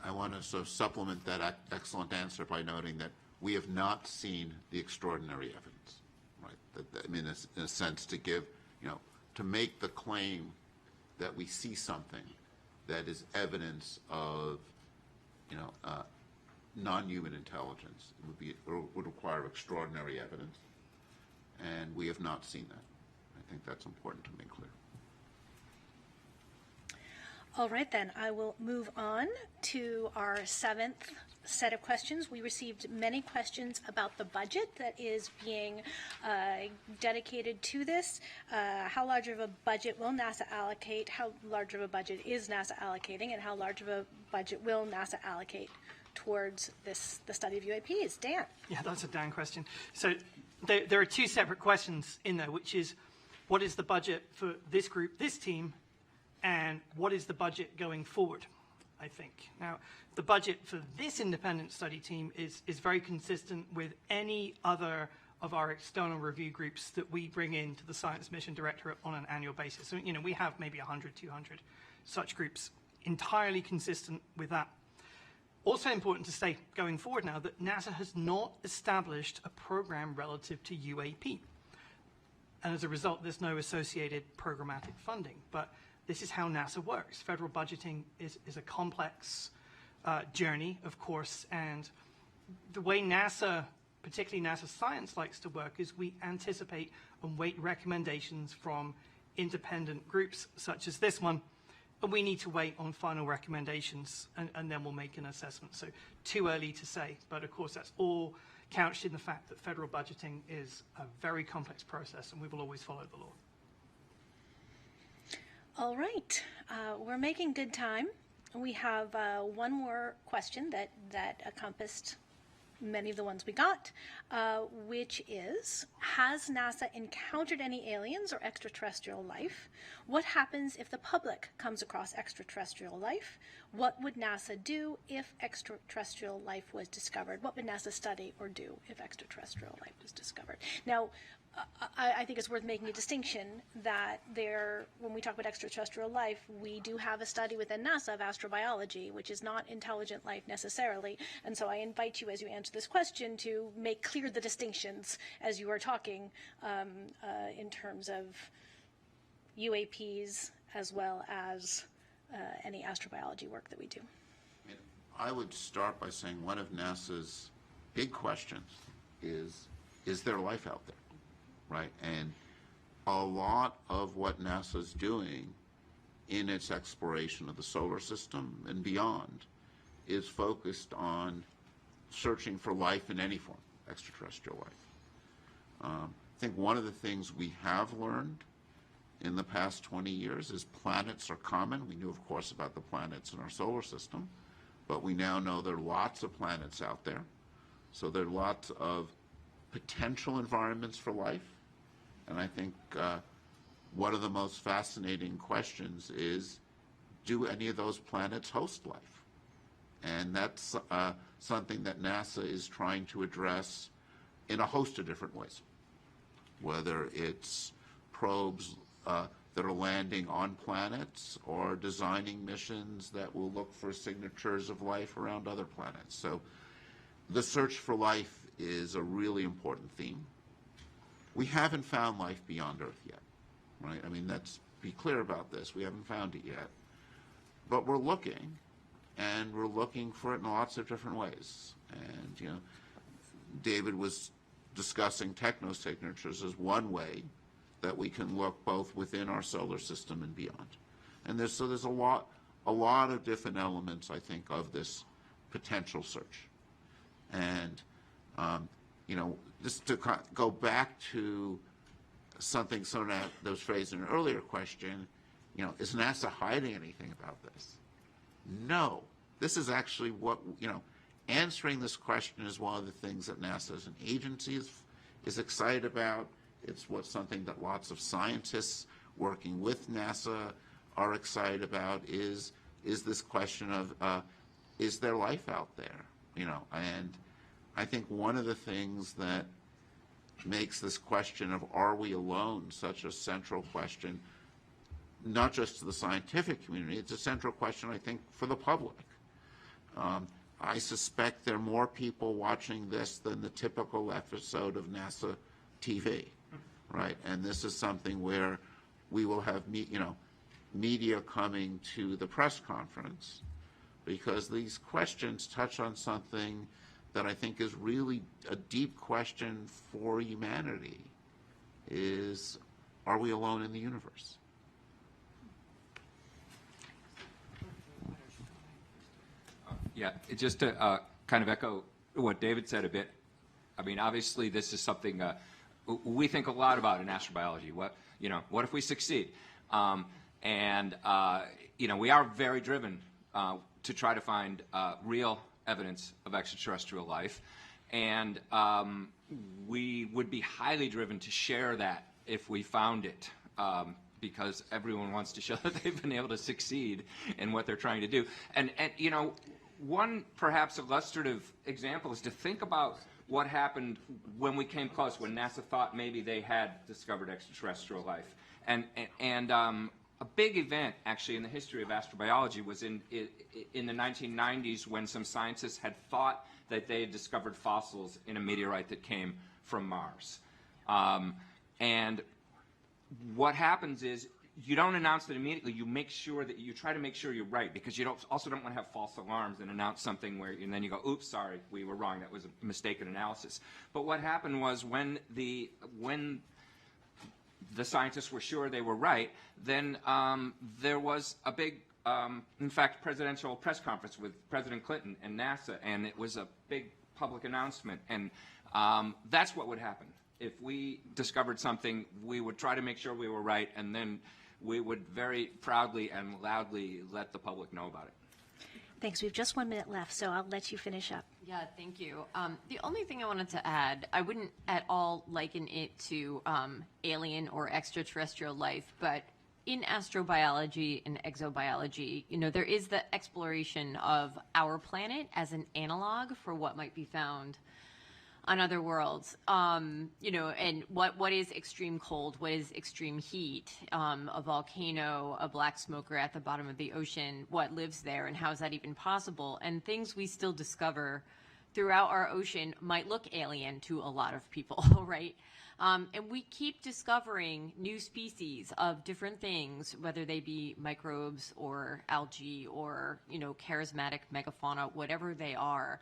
I want to sort of supplement that excellent answer by noting that we have not seen the extraordinary evidence, right? I mean, in a sense, to give, to make the claim that we see something that is evidence of, non-human intelligence. It would require extraordinary evidence, and we have not seen that. I think that's important to make clear. All right, then, I will move on to our seventh set of questions. We received many questions about the budget that is being dedicated to this. How large of a budget will NASA allocate? How large of a budget is NASA allocating? And how large of a budget will NASA allocate towards the study of UAPs? Dan? Yeah, that's a Dan question. So there are two separate questions in there, which is, what is the budget for this group, this team, and what is the budget going forward, I think. Now, the budget for this independent study team is very consistent with any other of our external review groups that we bring into the Science Mission Directorate on an annual basis. So, we have maybe 100, 200 such groups, entirely consistent with that. Also important to say going forward now that NASA has not established a program relative to UAP. And as a result, there's no associated programmatic funding. But this is how NASA works. Federal budgeting is a complex journey, of course, and the way NASA, particularly NASA Science, likes to work is we anticipate and wait recommendations from independent groups such as this one, and we need to wait on final recommendations, and then we'll make an assessment. So too early to say, but of course that's all couched in the fact that federal budgeting is a very complex process, and we will always follow the law. All right, we're making good time. We have one more question that encompassed many of the ones we got, which is, has NASA encountered any aliens or extraterrestrial life? What happens if the public comes across extraterrestrial life? What would NASA do if extraterrestrial life was discovered? What would NASA study or do if extraterrestrial life was discovered? Now, I think it's worth making a distinction that when we talk about extraterrestrial life, we do have a study within NASA of astrobiology, which is not intelligent life necessarily. And so I invite you, as you answer this question, to make clear the distinctions as you are talking in terms of UAPs as well as any astrobiology work that we do. I would start by saying one of NASA's big questions is there life out there? Right, and a lot of what NASA's doing in its exploration of the solar system and beyond is focused on searching for life in any form, extraterrestrial life. I think one of the things we have learned in the past 20 years is planets are common. We knew, of course, about the planets in our solar system, but we now know there are lots of planets out there. So there are lots of potential environments for life. And I think one of the most fascinating questions is, do any of those planets host life? And that's something that NASA is trying to address in a host of different ways, whether it's probes that are landing on planets or designing missions that will look for signatures of life around other planets. So the search for life is a really important theme. We haven't found life beyond Earth yet, right? I mean, let's be clear about this. We haven't found it yet. But we're looking, and we're looking for it in lots of different ways. And, David was discussing technosignatures as one way that we can look both within our solar system and beyond. And there's a lot of different elements, I think, of this potential search. And, just to go back to something that was phrased in an earlier question, is NASA hiding anything about this? No. This is actually what, answering this question is one of the things that NASA as an agency is excited about. It's something that lots of scientists working with NASA are excited about is this question of, is there life out there? And I think one of the things that makes this question of are we alone such a central question, not just to the scientific community, it's a central question, I think, for the public. I suspect there are more people watching this than the typical episode of NASA TV, right? And this is something where we will have media coming to the press conference, because these questions touch on something that I think is really a deep question for humanity, is, are we alone in the universe? Yeah, just to kind of echo what David said a bit. I mean, obviously, this is something we think a lot about in astrobiology. What if we succeed? We are very driven to try to find real evidence of extraterrestrial life, and we would be highly driven to share that if we found it. Because everyone wants to show that they've been able to succeed in what they're trying to do. And one perhaps illustrative example is to think about what happened when we came close, when NASA thought maybe they had discovered extraterrestrial life. And a big event, actually, in the history of astrobiology was in the 1990s, when some scientists had thought that they had discovered fossils in a meteorite that came from Mars. And what happens is, you don't announce it immediately. You try to make sure you're right, because you also don't want to have false alarms and announce something and then you go, oops, sorry, we were wrong. That was a mistaken analysis. But what happened was, when the scientists were sure they were right, then there was a big, in fact, presidential press conference with President Clinton and NASA, and it was a big public announcement. And that's what would happen. If we discovered something, we would try to make sure we were right, and then we would very proudly and loudly let the public know about it. Thanks. We have just 1 minute left, so I'll let you finish up. Yeah, thank you. The only thing I wanted to add, I wouldn't at all liken it to alien or extraterrestrial life, but in astrobiology and exobiology, there is the exploration of our planet as an analog for what might be found on other worlds, and what is extreme cold, what is extreme heat, a volcano, a black smoker at the bottom of the ocean, what lives there, and how is that even possible? And things we still discover throughout our ocean might look alien to a lot of people, right? And we keep discovering new species of different things, whether they be microbes or algae or, charismatic megafauna, whatever they are.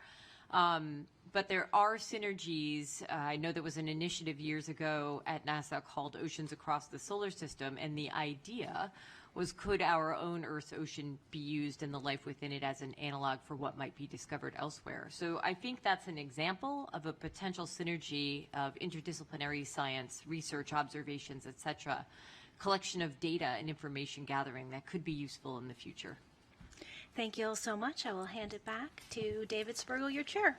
But there are synergies. I know there was an initiative years ago at NASA called Oceans Across the Solar System, and the idea was, could our own Earth's ocean be used and the life within it as an analog for what might be discovered elsewhere? So I think that's an example of a potential synergy of interdisciplinary science, research, observations, etc., collection of data and information gathering that could be useful in the future. Thank you all so much. I will hand it back to David Spergel, your chair.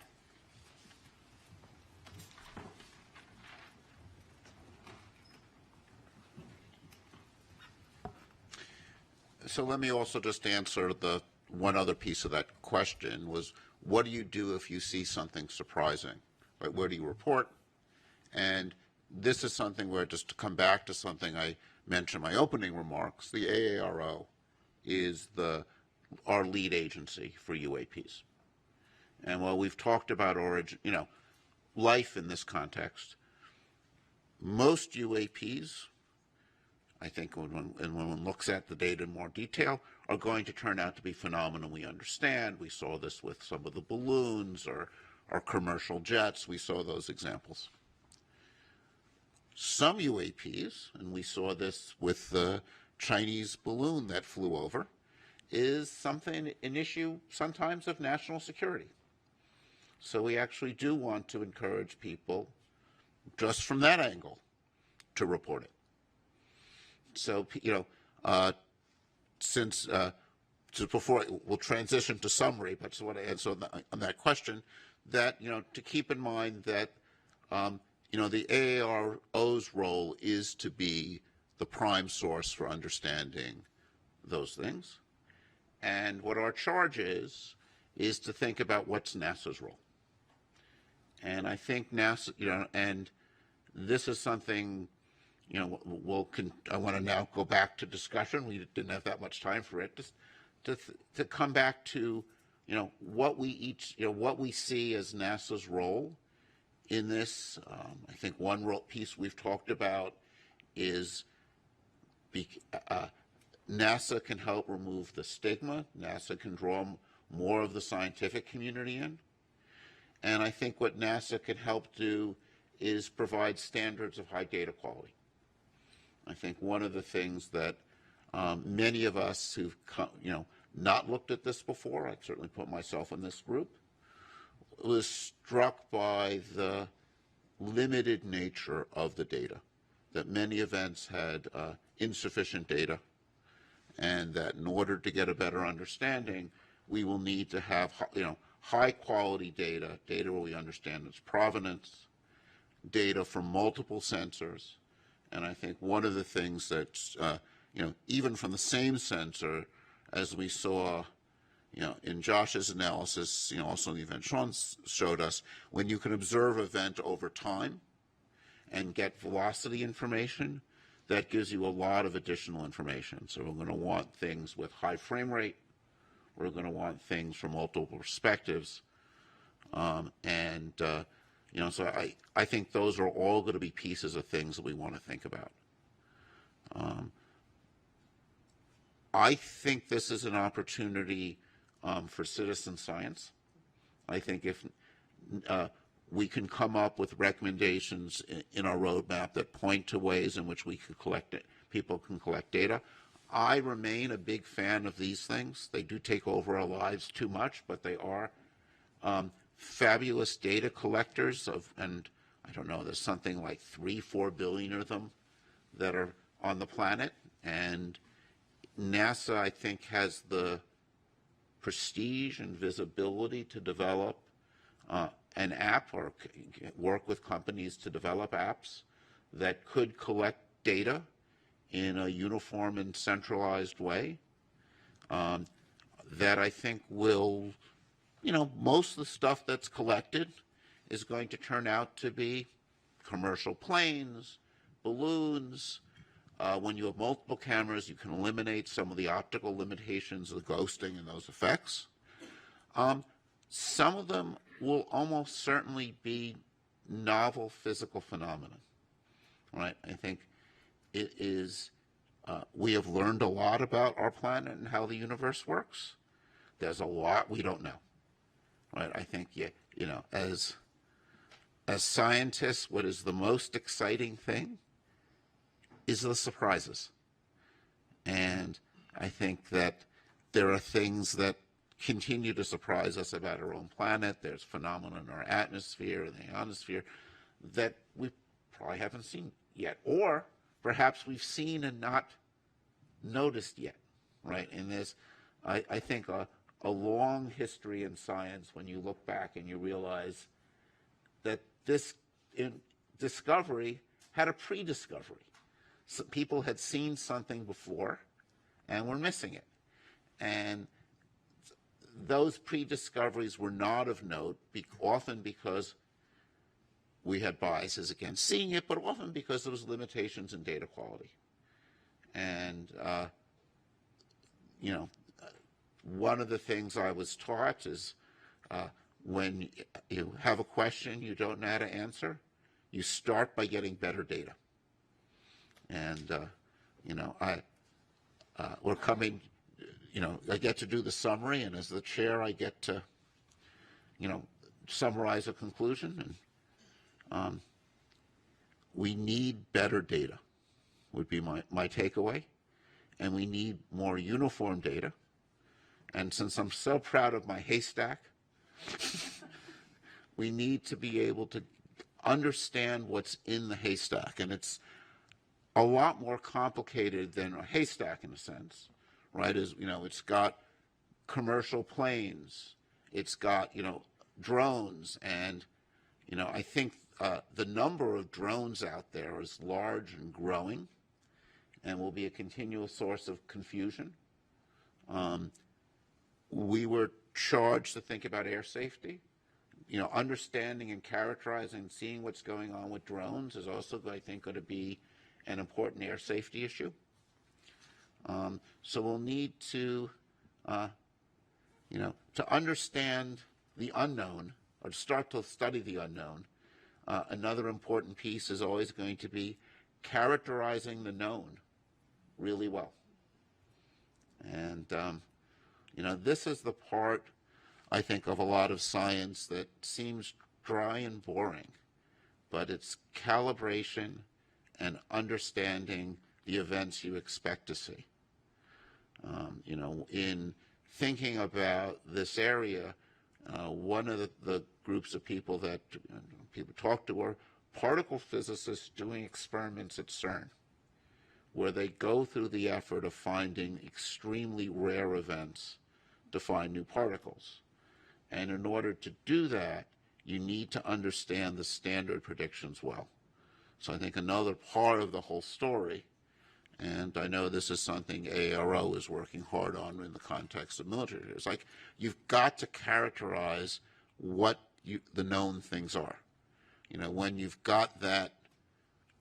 So let me also just answer the one other piece of that question, was, what do you do if you see something surprising? Right? Where do you report? And this is something where, just to come back to something I mentioned in my opening remarks, the AARO is our lead agency for UAPs. And while we've talked about life in this context, most UAPs, I think when one looks at the data in more detail, are going to turn out to be phenomena we understand. We saw this with some of the balloons or commercial jets. We saw those examples. Some UAPs, and we saw this with the Chinese balloon that flew over, is an issue sometimes of national security. So we actually do want to encourage people, just from that angle, to report it. So, before we'll transition to summary, but so I want to answer on that question, that, to keep in mind that, the AARO's role is to be the prime source for understanding those things. And what our charge is to think about what's NASA's role. And I think NASA, and this is something, I want to now go back to discussion. We didn't have that much time for it. Just to come back to, what we see as NASA's role in this. I think one piece we've talked about is NASA can help remove the stigma. NASA can draw more of the scientific community in. And I think what NASA can help do is provide standards of high data quality. I think one of the things that many of us who've not looked at this before, I'd certainly put myself in this group, was struck by the limited nature of the data, that many events had insufficient data, and that in order to get a better understanding, we will need to have high quality data where we understand its provenance, data from multiple sensors. And I think one of the things that's, even from the same sensor, as we saw, in Josh's analysis, also in the event Sean showed us, when you can observe an event over time and get velocity information, that gives you a lot of additional information. So we're going to want things with high frame rate. We're going to want things from multiple perspectives. So I think those are all going to be pieces of things that we want to think about. I think this is an opportunity for citizen science. I think if we can come up with recommendations in our roadmap that point to ways in which we could collect it, people can collect data. I remain a big fan of these things. They do take over our lives too much, but they are fabulous data collectors and I don't know, there's something like 3-4 billion of them that are on the planet, and NASA, I think, has the prestige and visibility to develop an app or work with companies to develop apps that could collect data in a uniform and centralized way that I think will, most of the stuff that's collected is going to turn out to be commercial planes, balloons. When you have multiple cameras, you can eliminate some of the optical limitations of the ghosting and those effects. Some of them will almost certainly be novel physical phenomena, right? I think it is, we have learned a lot about our planet and how the universe works. There's a lot we don't know, right? I think, as scientists, what is the most exciting thing is the surprises. And I think that there are things that continue to surprise us about our own planet. There's phenomena in our atmosphere and the ionosphere that we probably haven't seen yet, or perhaps we've seen and not noticed yet, right? And there's, I think, a long history in science when you look back and you realize that this discovery had a pre-discovery. So people had seen something before and were missing it. And those pre-discoveries were not of note, often because we had biases against seeing it, but often because there was limitations in data quality. And, one of the things I was taught is when you have a question you don't know how to answer, you start by getting better data. And, we're coming, I get to do the summary, and as the chair, I get to, summarize a conclusion. And we need better data, would be my takeaway. And we need more uniform data. And since I'm so proud of my haystack, we need to be able to understand what's in the haystack. And it's a lot more complicated than a haystack in a sense, right? It's got commercial planes, it's got, drones, and, I think the number of drones out there is large and growing and will be a continual source of confusion. We were charged to think about air safety. Understanding and characterizing, seeing what's going on with drones is also, I think, going to be an important air safety issue. So we'll need to, to understand the unknown, or to start to study the unknown. Another important piece is always going to be characterizing the known really well. And, you know, this is the part, I think, of a lot of science that seems dry and boring, but it's calibration and understanding the events you expect to see. You know, in thinking about this area, one of the groups of people that people talk to are particle physicists doing experiments at CERN, where they go through the effort of finding extremely rare events to find new particles. And in order to do that, you need to understand the standard predictions well. So I think another part of the whole story, and I know this is something ARO is working hard on in the context of military, it's like you've got to characterize what the known things are. You know, when you've got that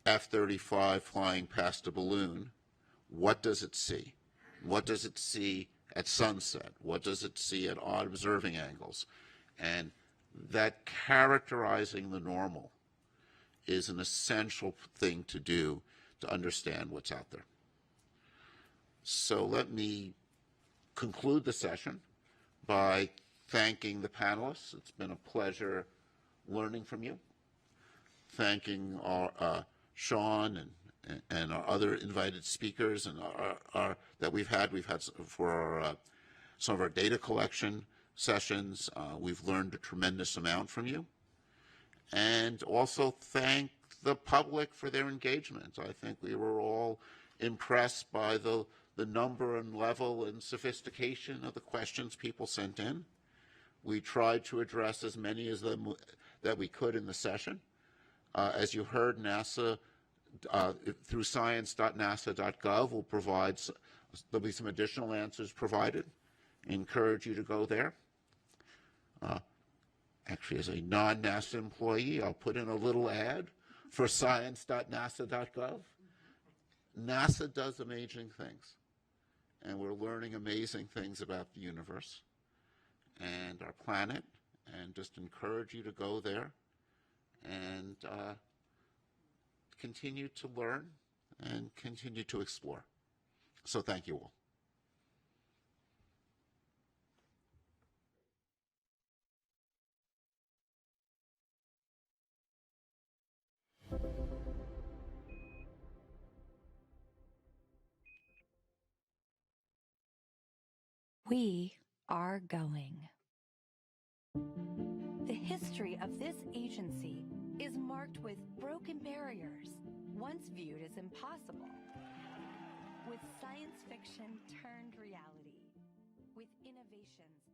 F-35 flying past a balloon, what does it see? What does it see at sunset? What does it see at odd observing angles? And that characterizing the normal is an essential thing to do to understand what's out there. So let me conclude the session by thanking the panelists. It's been a pleasure learning from you. Thanking our Sean and our other invited speakers and our that we've had for some of our data collection sessions. We've learned a tremendous amount from you. And also thank the public for their engagement. I think we were all impressed by the number and level and sophistication of the questions people sent in. We tried to address as many as them that we could in the session. As you heard, NASA, through science.nasa.gov, will provide, there'll be some additional answers provided. I encourage you to go there. Actually, as a non-NASA employee, I'll put in a little ad for science.nasa.gov. NASA does amazing things, and we're learning amazing things about the universe and our planet, and just encourage you to go there and continue to learn and continue to explore. So thank you all. We are going. The history of this agency is marked with broken barriers, once viewed as impossible, with science fiction turned reality, with innovations